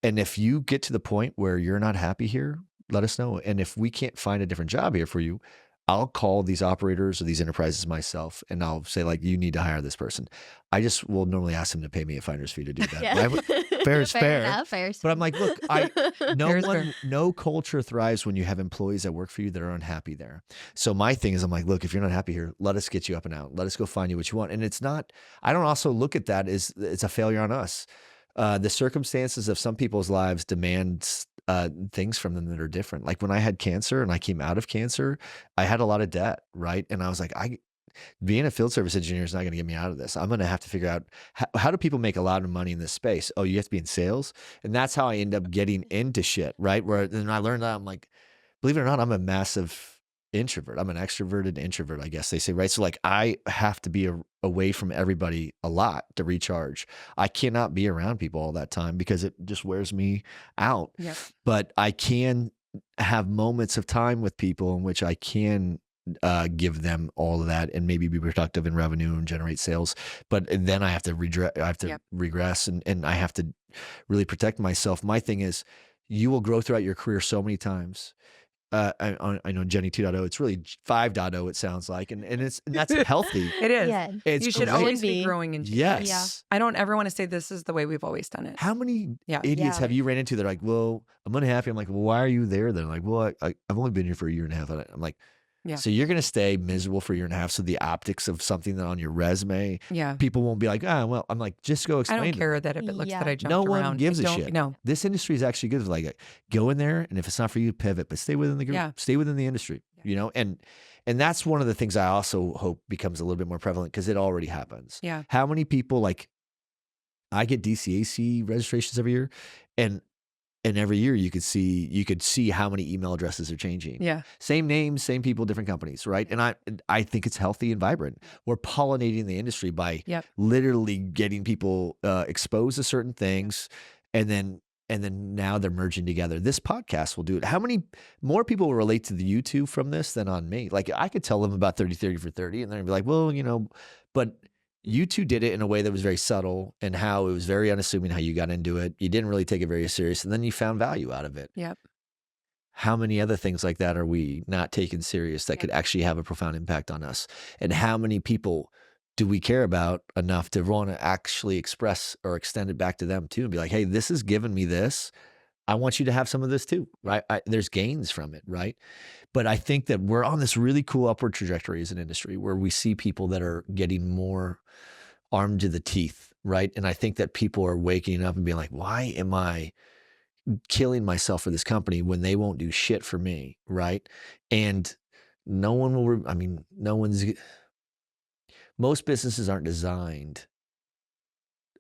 And if you get to the point where you're not happy here, let us know. And if we can't find a different job here for you, I'll call these operators or these enterprises myself, and I'll say, like, you need to hire this person. I just will normally ask them to pay me a finder's fee to do that. Yeah. Fair is fair. Enough, fair is But I'm like, look, Fair. no culture thrives when you have employees that work for you that are unhappy there. So my thing is, I'm like, look, if you're not happy here, let us get you up and out. Let us go find you what you want. And it's not, I don't also look at that as it's a failure on us. The circumstances of some people's lives demand things from them that are different. Like when I had cancer and I came out of cancer, I had a lot of debt, right? And I was like, being a field service engineer is not going to get me out of this. I'm going to have to figure out how do people make a lot of money in this space? Oh, you have to be in sales. And that's how I end up getting into shit, right? Where then I learned that I'm like, believe it or not, I'm a massive introvert. I'm an extroverted introvert, I guess they say, right? So like I have to be away from everybody a lot to recharge. I cannot be around people all that time because it just wears me out. Yep. But I can have moments of time with people in which I can give them all of that and maybe be productive in revenue and generate sales. But then I have to regress and I have to really protect myself. My thing is, you will grow throughout your career so many times. I know Jenny 2.0, it's really 5.0, it sounds like. And that's healthy. It is. Yeah. You should great. always be growing and changing. Yes. Yeah. I don't ever want to say this is the way we've always done it. How many Yeah. idiots Yeah. have you ran into that are like, well, I'm unhappy. I'm like, well, why are you there then? Like, well, I've only been here for a year and a half. I'm like, Yeah. so you're going to stay miserable for a year and a half. So the optics of something that on your resume, Yeah. people won't be like, well, I'm like, just go I explain. don't to care them. that if it looks Yeah. that I jumped No one around. gives I a don't- shit. No. This industry is actually good. Like, go in there, and if it's not for you, pivot, but stay within the group, Yeah. stay within the industry, and that's one of the things I also hope becomes a little bit more prevalent because it already happens. Yeah. How many people, like, I get DCAC registrations every year, and every year you could see how many email addresses are changing. Yeah. Same names, same people, different companies, right? And I think it's healthy and vibrant. We're pollinating the industry by Yep. literally getting people exposed to certain things, and then and then now they're merging together. This podcast will do it. How many more people will relate to the YouTube from this than on me? Like I could tell them about 30, 30 for 30 and they're gonna be like, well, but you two did it in a way that was very subtle and how it was very unassuming how you got into it. You didn't really take it very serious and then you found value out of it. Yep. How many other things like that are we not taking serious that could actually have a profound impact on us? And how many people do we care about enough to want to actually express or extend it back to them too and be like, hey, this has given me this. I want you to have some of this too, right? There's gains from it, right? But I think that we're on this really cool upward trajectory as an industry where we see people that are getting more armed to the teeth, right? And I think that people are waking up and being like, why am I killing myself for this company when they won't do shit for me, right? And no one will, most businesses aren't designed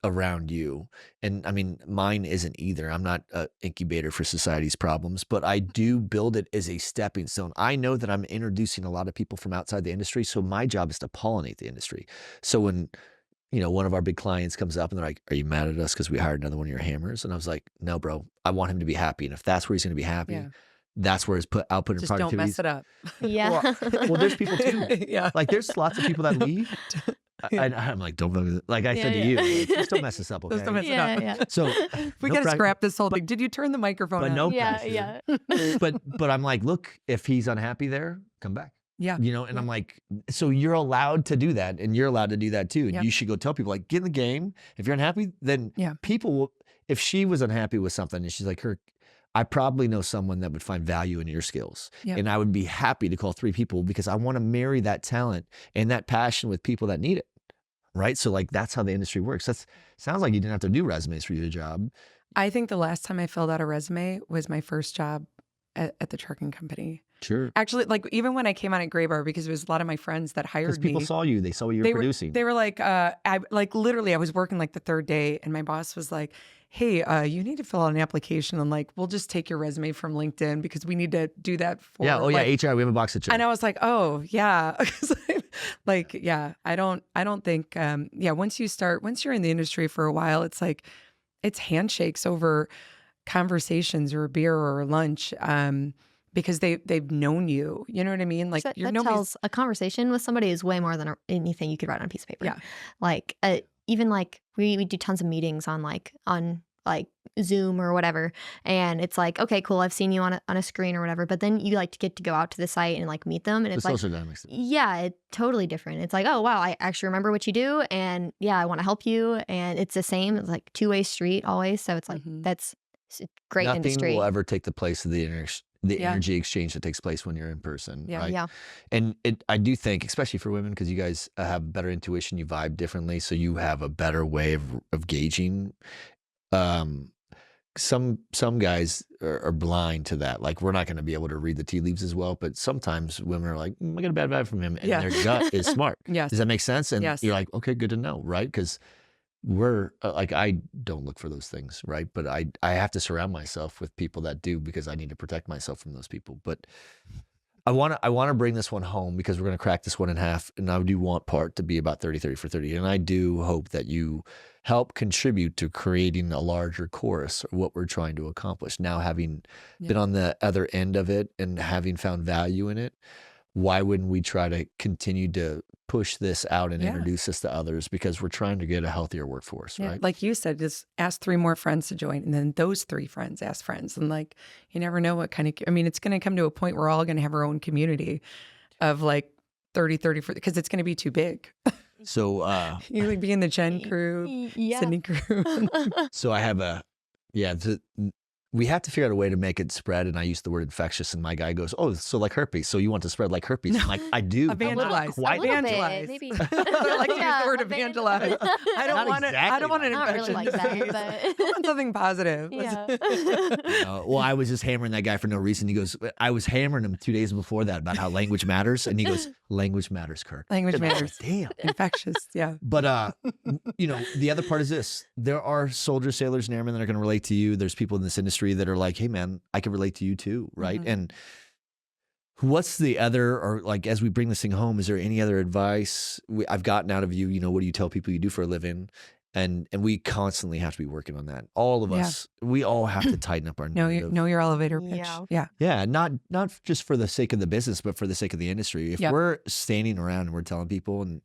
around you. And I mean, mine isn't either. I'm not an incubator for society's problems, but I do build it as a stepping stone. I know that I'm introducing a lot of people from outside the industry. So my job is to pollinate the industry. So when, one of our big clients comes up and they're like, are you mad at us because we hired another one of your hammers? And I was like, no, bro, I want him to be happy. And if that's where he's going to be happy, that's where his output and Just productivity. don't mess it up. Yeah. Well, there's people too. Yeah. Like there's lots of people that leave. I'm like, don't, like I said to you, just don't mess this up, okay? Just don't mess it Yeah, up. yeah. So We no got to prac- scrap this whole thing. Did you turn the microphone but on? no Yeah, pressure. yeah. But I'm like, look, if he's unhappy there, come back. Yeah. And I'm like, so you're allowed to do that and you're allowed to do that too. And you should go tell people like, get in the game. If you're unhappy, then people will, if she was unhappy with something and she's like, Kirk, I probably know someone that would find value in your skills. And I would be happy to call 3 people because I want to marry that talent and that passion with people that need it. Right. So like, that's how the industry works. Sounds like you didn't have to do resumes for your job. I think the last time I filled out a resume was my first job at the trucking company. Sure. Actually, like even when I came on at Gray Bar, because it was a lot of my friends that hired me. Because people saw you. They saw what you were producing. They were like, literally I was working like the 3rd day and my boss was like, hey, you need to fill out an application and like, we'll just take your resume from LinkedIn because we need to do that for HR, we have a box of checks. And I was like, oh yeah. I don't think, once you're in the industry for a while, it's like, it's handshakes over conversations or a beer or a lunch. Because they've known you. You know what I mean? Like that tells a conversation with somebody is way more than anything you could write on a piece of paper. Yeah. Like even like we do tons of meetings on Zoom or whatever, and it's like, okay, cool, I've seen you on a screen or whatever, but then you like to get to go out to the site and like meet them, and it's the like social dynamics. Yeah, it's totally different. It's like, oh wow, I actually remember what you do, and yeah, I want to help you, and it's the same. It's like two-way street always. So it's like that's a great industry. Nothing will ever take the place of the energy exchange that takes place when you're in person. Yeah. Right? Yeah. And I do think, especially for women, because you guys have better intuition, you vibe differently, so you have a better way of gauging. Some guys are blind to that. Like, we're not going to be able to read the tea leaves as well, but sometimes women are like, I got a bad vibe from him, and their gut is smart. Yes. Does that make sense? And Yes. you're like, okay, good to know, right? Because we're like, I don't look for those things, right? But I have to surround myself with people that do, because I need to protect myself from those people. But I want to bring this one home, because we're going to crack this one in half, and I do want part to be about 30 for 30. And I do hope that you help contribute to creating a larger chorus of what we're trying to accomplish. Now, having been on the other end of it and having found value in it, why wouldn't we try to continue to push this out and introduce this to others? Because we're trying to get a healthier workforce, right? Like you said, just ask 3 more friends to join, and then those 3 friends ask friends. And like, you never know what kind of, it's going to come to a point where we're all going to have our own community of like 30, because it's going to be too big. So you like be in the Jen crew, Sydney crew. So I have we have to figure out a way to make it spread. And I use the word infectious, and my guy goes, oh, so like herpes. So you want to spread like herpes? I'm like, I do. Evangelize. Quite Evangelize. Maybe. I like to use the word evangelize. I don't want it. I don't want an Not infection. really like that, disease. but I want something positive. yeah. Well, I was just hammering that guy for no reason. He goes, I was hammering him 2 days before that about how language matters. And he goes, language matters, Kirk. Language And I was matters. like, damn. Infectious. Yeah. But, the other part is this. There are soldiers, sailors, and airmen that are going to relate to you. There's people in this industry that are like, hey, man, I can relate to you too, right? Mm-hmm. And what's the other, or like, as we bring this thing home, is there any other advice I've gotten out of you? What do you tell people you do for a living? And we constantly have to be working on that. All of us, we all have to tighten up our narrative. Know your elevator pitch. Yeah. Yeah, not just for the sake of the business, but for the sake of the industry. If we're standing around and we're telling people, and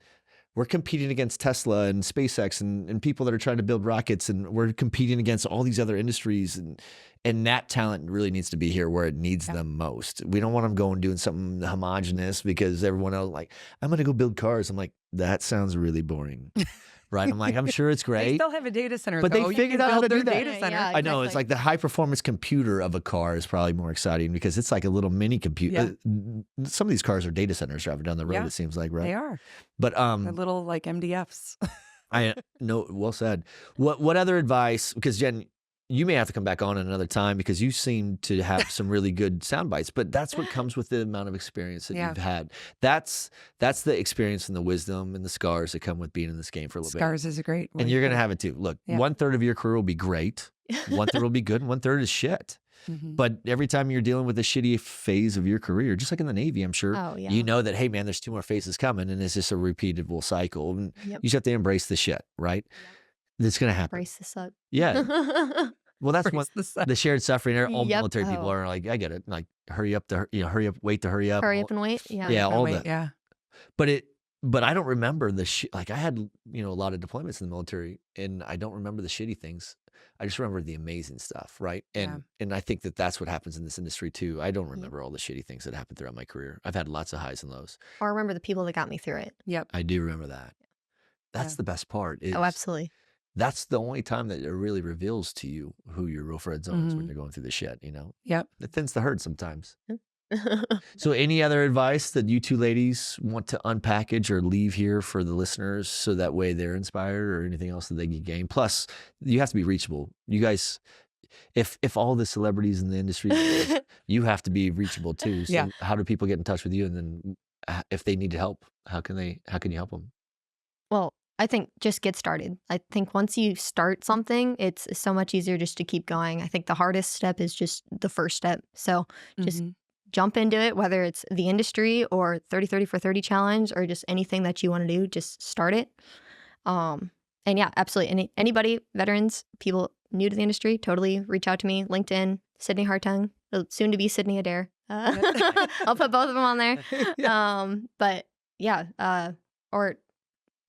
we're competing against Tesla and SpaceX and people that are trying to build rockets, and we're competing against all these other industries, and that talent really needs to be here where it needs them most. We don't want them going doing something homogenous because everyone else like, I'm going to go build cars. I'm like, that sounds really boring. Right. I'm like, I'm sure it's great. They still have a data center, but though. they figured out how to do that. Data center. Yeah, I know. It's exactly. like the high performance computer of a car is probably more exciting because it's like a little mini computer. Some of these cars are data centers driving down the road, it seems like, right? They are. But They're little like MDFs. I know. Well said. What other advice? Because Jen, you may have to come back on another time because you seem to have some really good sound bites, but that's what comes with the amount of experience that you've had. That's the experience and the wisdom and the scars that come with being in this game for a little bit. Scars is a great word. And you're going to have it too. Look, 1/3 of your career will be great. 1/3 will be good. And 1/3 is shit. But every time you're dealing with a shitty phase of your career, just like in the Navy, I'm sure, you know that, hey, man, there's 2 more phases coming and it's just a repeatable cycle. And you just have to embrace the shit, right? It's going to happen. Brace this up. Yeah. Well, that's what Brace the shared suffering. All Yep. military people are like, I get it. Like, hurry up, hurry up, wait to hurry up. Hurry up and wait. Yeah. Yeah, all wait, that. yeah. But I don't remember like I had, a lot of deployments in the military and I don't remember the shitty things. I just remember the amazing stuff, right? And I think that that's what happens in this industry too. I don't remember all the shitty things that happened throughout my career. I've had lots of highs and lows. Or remember the people that got me through it. Yep. I do remember that. That's the best part. Oh, absolutely. That's the only time that it really reveals to you who your real friends are is when you're going through the shit, Yep. It thins the herd sometimes. So any other advice that you two ladies want to unpackage or leave here for the listeners so that way they're inspired or anything else that they can gain? Plus, you have to be reachable. You guys, if all the celebrities in the industry, you have to be reachable too. So how do people get in touch with you? And then if they need help, how can you help them? Well, I think just get started. I think once you start something, it's so much easier just to keep going. I think the hardest step is just the first step. So just jump into it, whether it's the industry or 30 for 30 challenge or just anything that you want to do, just start it. And yeah, absolutely. Anybody, veterans, people new to the industry, totally reach out to me. LinkedIn, Sydney Hartung, soon to be Sydney Adair. I'll put both of them on there. But yeah, or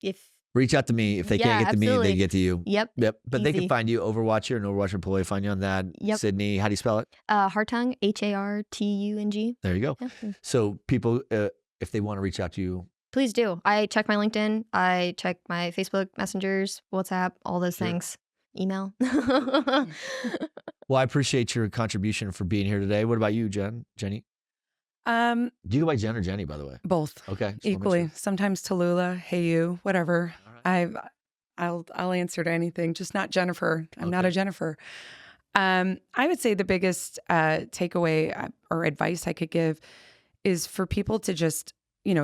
if reach out to me. If they can't get to me, they get to you. Yep. But they can find you, Overwatcher, an Overwatcher employee. Find you on that. Yep. Sydney, how do you spell it? Hartung, Hartung. There you go. Yeah. So people, if they want to reach out to you, please do. I check my LinkedIn. I check my Facebook messengers, WhatsApp, all those things. Email. Well, I appreciate your contribution for being here today. What about you, Jenny? Do you go by Jen or Jenny, by the way? Both. Okay. Equally. Sometimes Tallulah, hey you, whatever. Right. I'll answer to anything, just not Jennifer. I'm not a Jennifer. I would say the biggest takeaway or advice I could give is for people to just,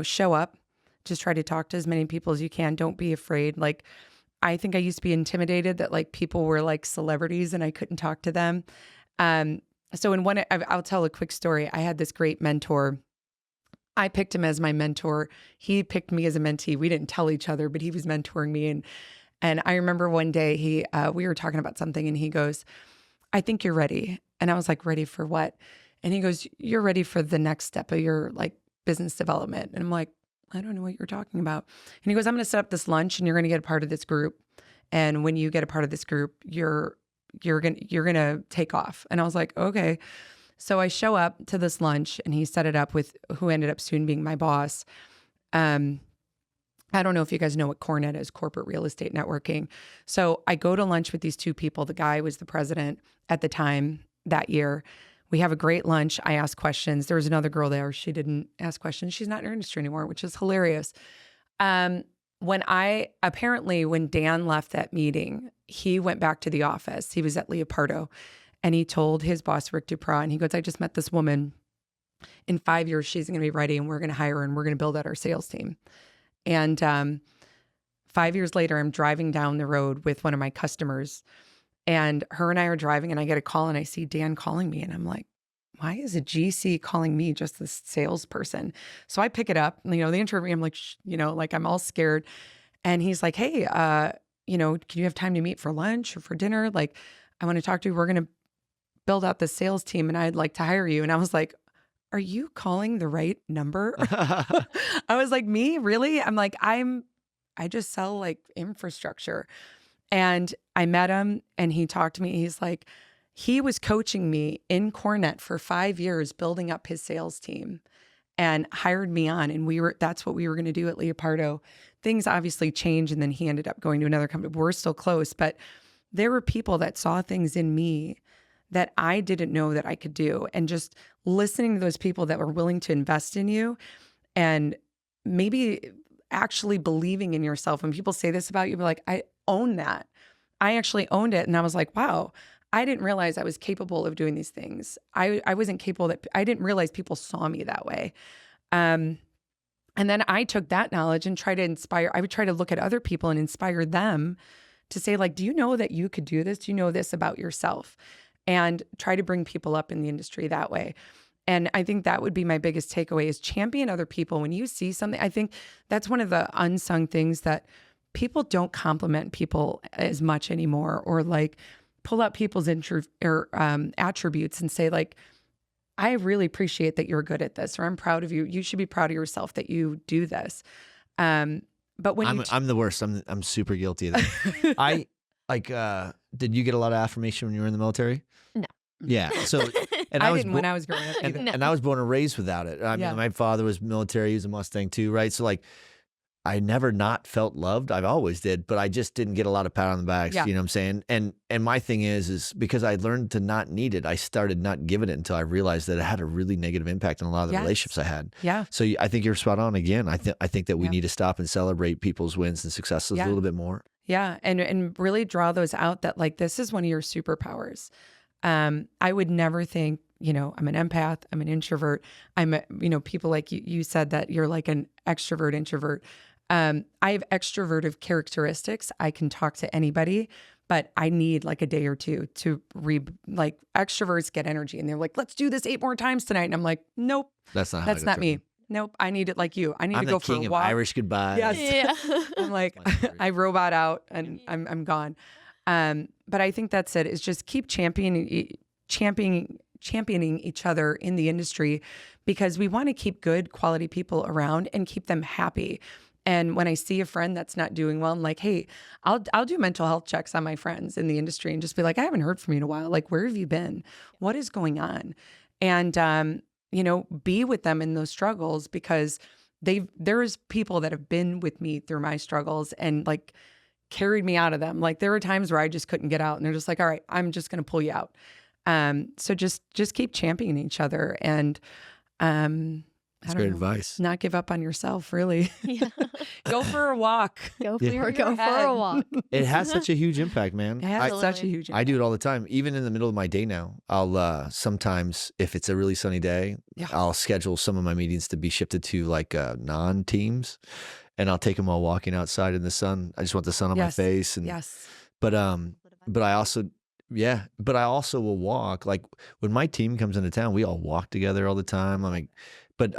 show up. Just try to talk to as many people as you can. Don't be afraid. Like, I think I used to be intimidated that like people were like celebrities and I couldn't talk to them. So I'll tell a quick story. I had this great mentor. I picked him as my mentor. He picked me as a mentee. We didn't tell each other, but he was mentoring me. And I remember one day we were talking about something and he goes, I think you're ready. And I was like, ready for what? And he goes, you're ready for the next step of your like business development. And I'm like, I don't know what you're talking about. And he goes, I'm going to set up this lunch and you're going to get a part of this group. And when you get a part of this group, you're going to take off. And I was like, okay. So I show up to this lunch and he set it up with who ended up soon being my boss. I don't know if you guys know what Cornet is, corporate real estate networking. So I go to lunch with these two people. The guy was the president at the time that year. We have a great lunch. I ask questions. There was another girl there. She didn't ask questions. She's not in our industry anymore, which is hilarious. When Dan left that meeting, he went back to the office. He was at Leopardo and he told his boss, Rick Duprat, and he goes, I just met this woman. In 5 years, she's going to be ready and we're going to hire her and we're going to build out our sales team. And 5 years later, I'm driving down the road with one of my customers and her and I are driving and I get a call and I see Dan calling me and I'm like, why is a GC calling me, just this salesperson? So I pick it up, the interview, I'm like, like I'm all scared. And he's like, hey, can you have time to meet for lunch or for dinner? Like, I want to talk to you. We're going to build out the sales team and I'd like to hire you. And I was like, are you calling the right number? I was like, me? Really? I'm like, I just sell like infrastructure. And I met him and he talked to me. He's like, he was coaching me in Cornet for 5 years, building up his sales team and hired me on. And that's what we were going to do at Leopardo. Things obviously changed. And then he ended up going to another company. We're still close, but there were people that saw things in me that I didn't know that I could do. And just listening to those people that were willing to invest in you and maybe actually believing in yourself. When people say this about you, be like, I own that. I actually owned it. And I was like, wow, I didn't realize I was capable of doing these things. I wasn't capable I didn't realize people saw me that way. And then I took that knowledge and tried to inspire. I would try to look at other people and inspire them to say, like, do you know that you could do this? Do you know this about yourself? And try to bring people up in the industry that way. And I think that would be my biggest takeaway is champion other people. When you see something, I think that's one of the unsung things that people don't compliment people as much anymore, or like pull out people's attributes and say like, I really appreciate that you're good at this, or I'm proud of you. You should be proud of yourself that you do this. But when I'm the worst. I'm super guilty of that. I like, did you get a lot of affirmation when you were in the military? No. Yeah. So, and I didn't when I was growing up. and I was born and raised without it. I mean, my father was military. He was a Mustang too, right? So like, I never not felt loved. I always did, but I just didn't get a lot of pat on the backs. Yeah. You know what I'm saying? And my thing is because I learned to not need it, I started not giving it until I realized that it had a really negative impact on a lot of the relationships I had. Yeah. So I think you're spot on again. I think that we need to stop and celebrate people's wins and successes a little bit more. Yeah. And really draw those out that like, this is one of your superpowers. I would never think, I'm an empath, I'm an introvert. People like you said that you're like an extrovert, introvert. I have extrovertive characteristics. I can talk to anybody, but I need like a day or two to like extroverts get energy and they're like, let's do this 8 more times tonight. And I'm like, nope, that's not me. Nope. I need it like you. I need to go for a walk. I'm the king of Irish goodbyes. Yes. Yeah. I'm like, I robot out and I'm gone. But I think that's it. Is just keep championing each other in the industry, because we want to keep good quality people around and keep them happy. And when I see a friend that's not doing well, I'm like, hey, I'll do mental health checks on my friends in the industry and just be like, I haven't heard from you in a while. Like, where have you been? What is going on? And, be with them in those struggles, because there's people that have been with me through my struggles and like carried me out of them. Like there were times where I just couldn't get out and they're just like, all right, I'm just going to pull you out. So just keep championing each other and, that's great advice. Not give up on yourself, really. Yeah. Go for a walk. Go for a walk. It has such a huge impact, man. It has such a huge impact. I do it all the time. Even in the middle of my day now, I'll sometimes, if it's a really sunny day, I'll schedule some of my meetings to be shifted to like non-teams, and I'll take them while walking outside in the sun. I just want the sun on my face. And but I also will walk. Like when my team comes into town, we all walk together all the time. But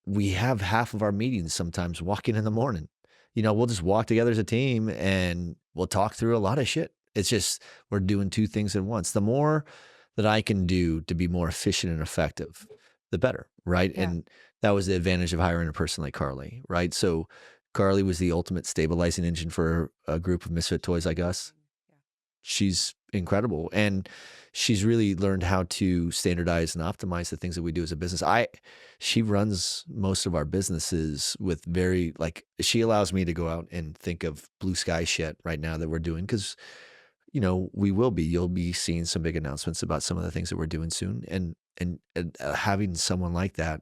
we have half of our meetings sometimes walking in the morning. We'll just walk together as a team and we'll talk through a lot of shit. It's just, we're doing 2 things at once. The more that I can do to be more efficient and effective, the better, right? Yeah. And that was the advantage of hiring a person like Carly, right? So Carly was the ultimate stabilizing engine for a group of misfit toys like us. She's incredible. And she's really learned how to standardize and optimize the things that we do as a business. She runs most of our businesses with she allows me to go out and think of blue sky shit right now that we're doing. Cause you'll be seeing some big announcements about some of the things that we're doing soon. And having someone like that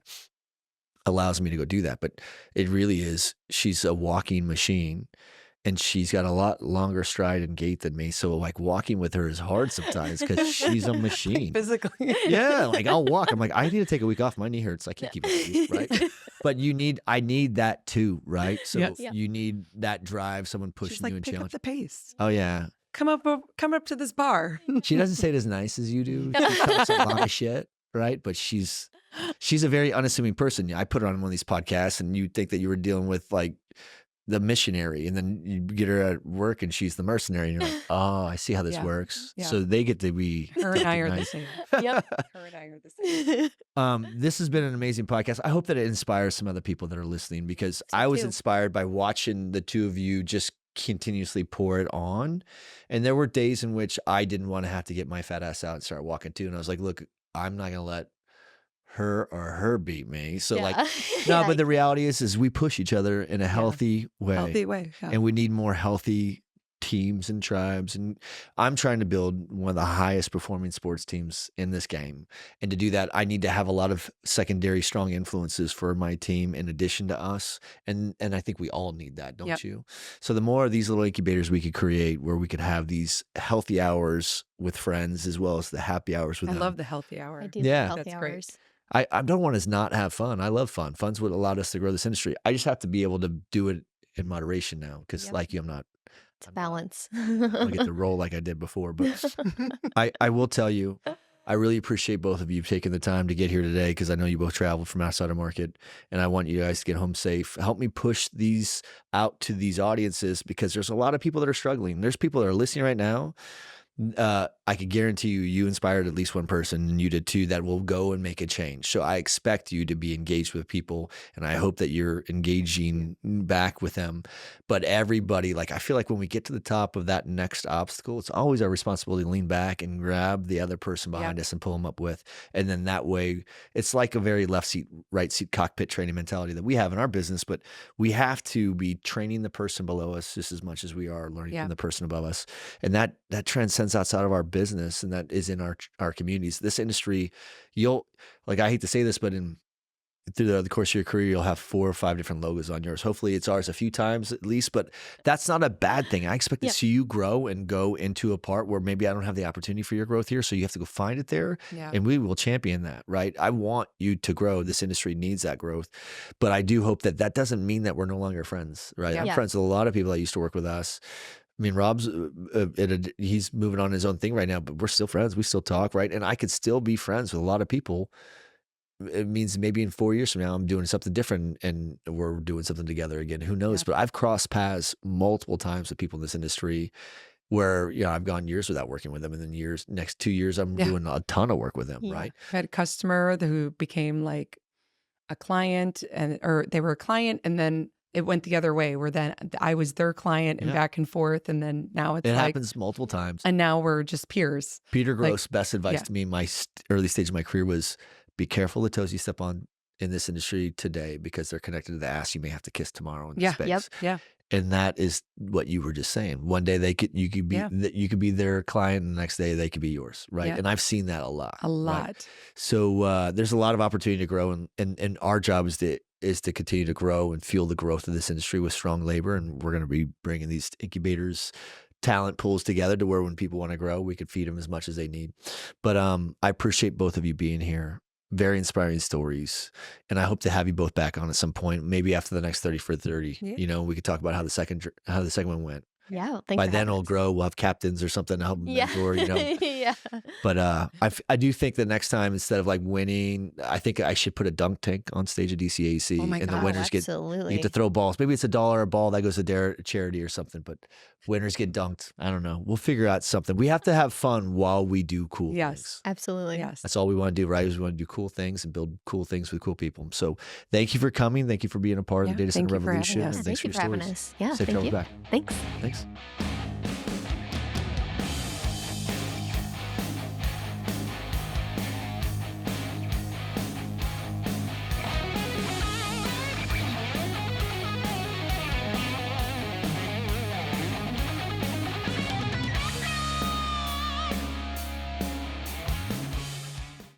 allows me to go do that. But it really is, she's a walking machine. And she's got a lot longer stride and gait than me. So like walking with her is hard sometimes because she's a machine. Physically. Yeah. Like I'll walk. I'm like, I need to take a week off. My knee hurts. I can't keep it, right? But I need that too, right? So you need that drive, someone pushing you and pick challenging. Up the pace. Oh yeah. Come up to this bar. She doesn't say it as nice as you do. She talks a lot of shit, right? But she's a very unassuming person. I put her on one of these podcasts and you'd think that you were dealing with like the missionary, and then you get her at work and she's the mercenary, and you're like, oh, I see how this Yeah. works. Yeah. So they get to be Her and I are the recognized. same. Yep. Her and I are the same. This has been an amazing podcast. I hope that it inspires some other people that are listening, because So I was too. inspired by watching the two of you just continuously pour it on. And there were days in which I didn't want to have to get my fat ass out and start walking too. And I was like, look, I'm not going to let her beat me. So like, no, Yeah. but the reality is we push each other in a healthy way. Healthy way. Yeah. And we need more healthy teams and tribes. And I'm trying to build one of the highest performing sports teams in this game. And to do that, I need to have a lot of secondary strong influences for my team in addition to us. And I think we all need that, don't Yep. you? So the more of these little incubators we could create, where we could have these healthy hours with friends as well as the happy hours with I them. love the healthy hour. I do Yeah. love healthy That's great. hours. I don't want us not have fun. I love fun. Fun's what allowed us to grow this industry. I just have to be able to do it in moderation now, because Yep. like you, I'm not It's balance. gonna get the roll like I did before. But I will tell you, I really appreciate both of you taking the time to get here today, because I know you both traveled from outside of market, and I want you guys to get home safe. Help me push these out to these audiences, because there's a lot of people that are struggling. There's people that are listening right now. I could guarantee you inspired at least one person, and you did too, that will go and make a change. So I expect you to be engaged with people, and I hope that you're engaging back with them. But everybody, like, I feel like when we get to the top of that next obstacle, it's always our responsibility to lean back and grab the other person behind us and pull them up with. And then that way, it's like a very left seat, right seat cockpit training mentality that we have in our business, but we have to be training the person below us just as much as we are learning from the person above us. And that transcends outside of our business, and that is in our communities. This industry, I hate to say this, but through the course of your career, you'll have 4 or 5 different logos on yours. Hopefully it's ours a few times at least, but that's not a bad thing. I expect to see you grow and go into a part where maybe I don't have the opportunity for your growth here, so you have to go find it there, and we will champion that, right? I want you to grow. This industry needs that growth, but I do hope that doesn't mean that we're no longer friends, right? I'm friends with a lot of people that used to work with us. I mean, Rob's, he's moving on his own thing right now, but we're still friends. We still talk, right? And I could still be friends with a lot of people. It means maybe in 4 years from now, I'm doing something different and we're doing something together again. Who knows? But I've crossed paths multiple times with people in this industry where, I've gone years without working with them. And then next 2 years, I'm doing a ton of work with them, right? I had a customer who became like a client, or they were a client, and then it went the other way, where then I was their client and back and forth. And then now it happens multiple times. And now we're just peers. Peter Gross' best advice to me in my early stage of my career was, be careful the toes you step on in this industry today, because they're connected to the ass you may have to kiss tomorrow in space. And that is what you were just saying. One day you could be their client, and the next day they could be yours, right? And I've seen that a lot. Right? So there's a lot of opportunity to grow, and our job is to continue to grow and fuel the growth of this industry with strong labor. And we're going to be bringing these incubators, talent pools together to where when people want to grow, we could feed them as much as they need. But I appreciate both of you being here. Very inspiring stories. And I hope to have you both back on at some point, maybe after the next 30 for 30. We could talk about how the second one went. Yeah. By then it'll grow. We'll have captains or something to help mentor, But I do think the next time, instead of like winning, I think I should put a dunk tank on stage at DCAC, and the winners get to throw balls. Maybe it's $1 a ball that goes to charity or something, but winners get dunked. I don't know. We'll figure out something. We have to have fun while we do cool things. Absolutely. Yes. That's all we want to do, right? Is we want to do cool things and build cool things with cool people. So thank you for coming. Thank you for being a part of the Data Center Revolution. Yeah, And thanks thank for you your for having stories. us. Yeah, Safe thank travels you. back. Thanks. Thanks.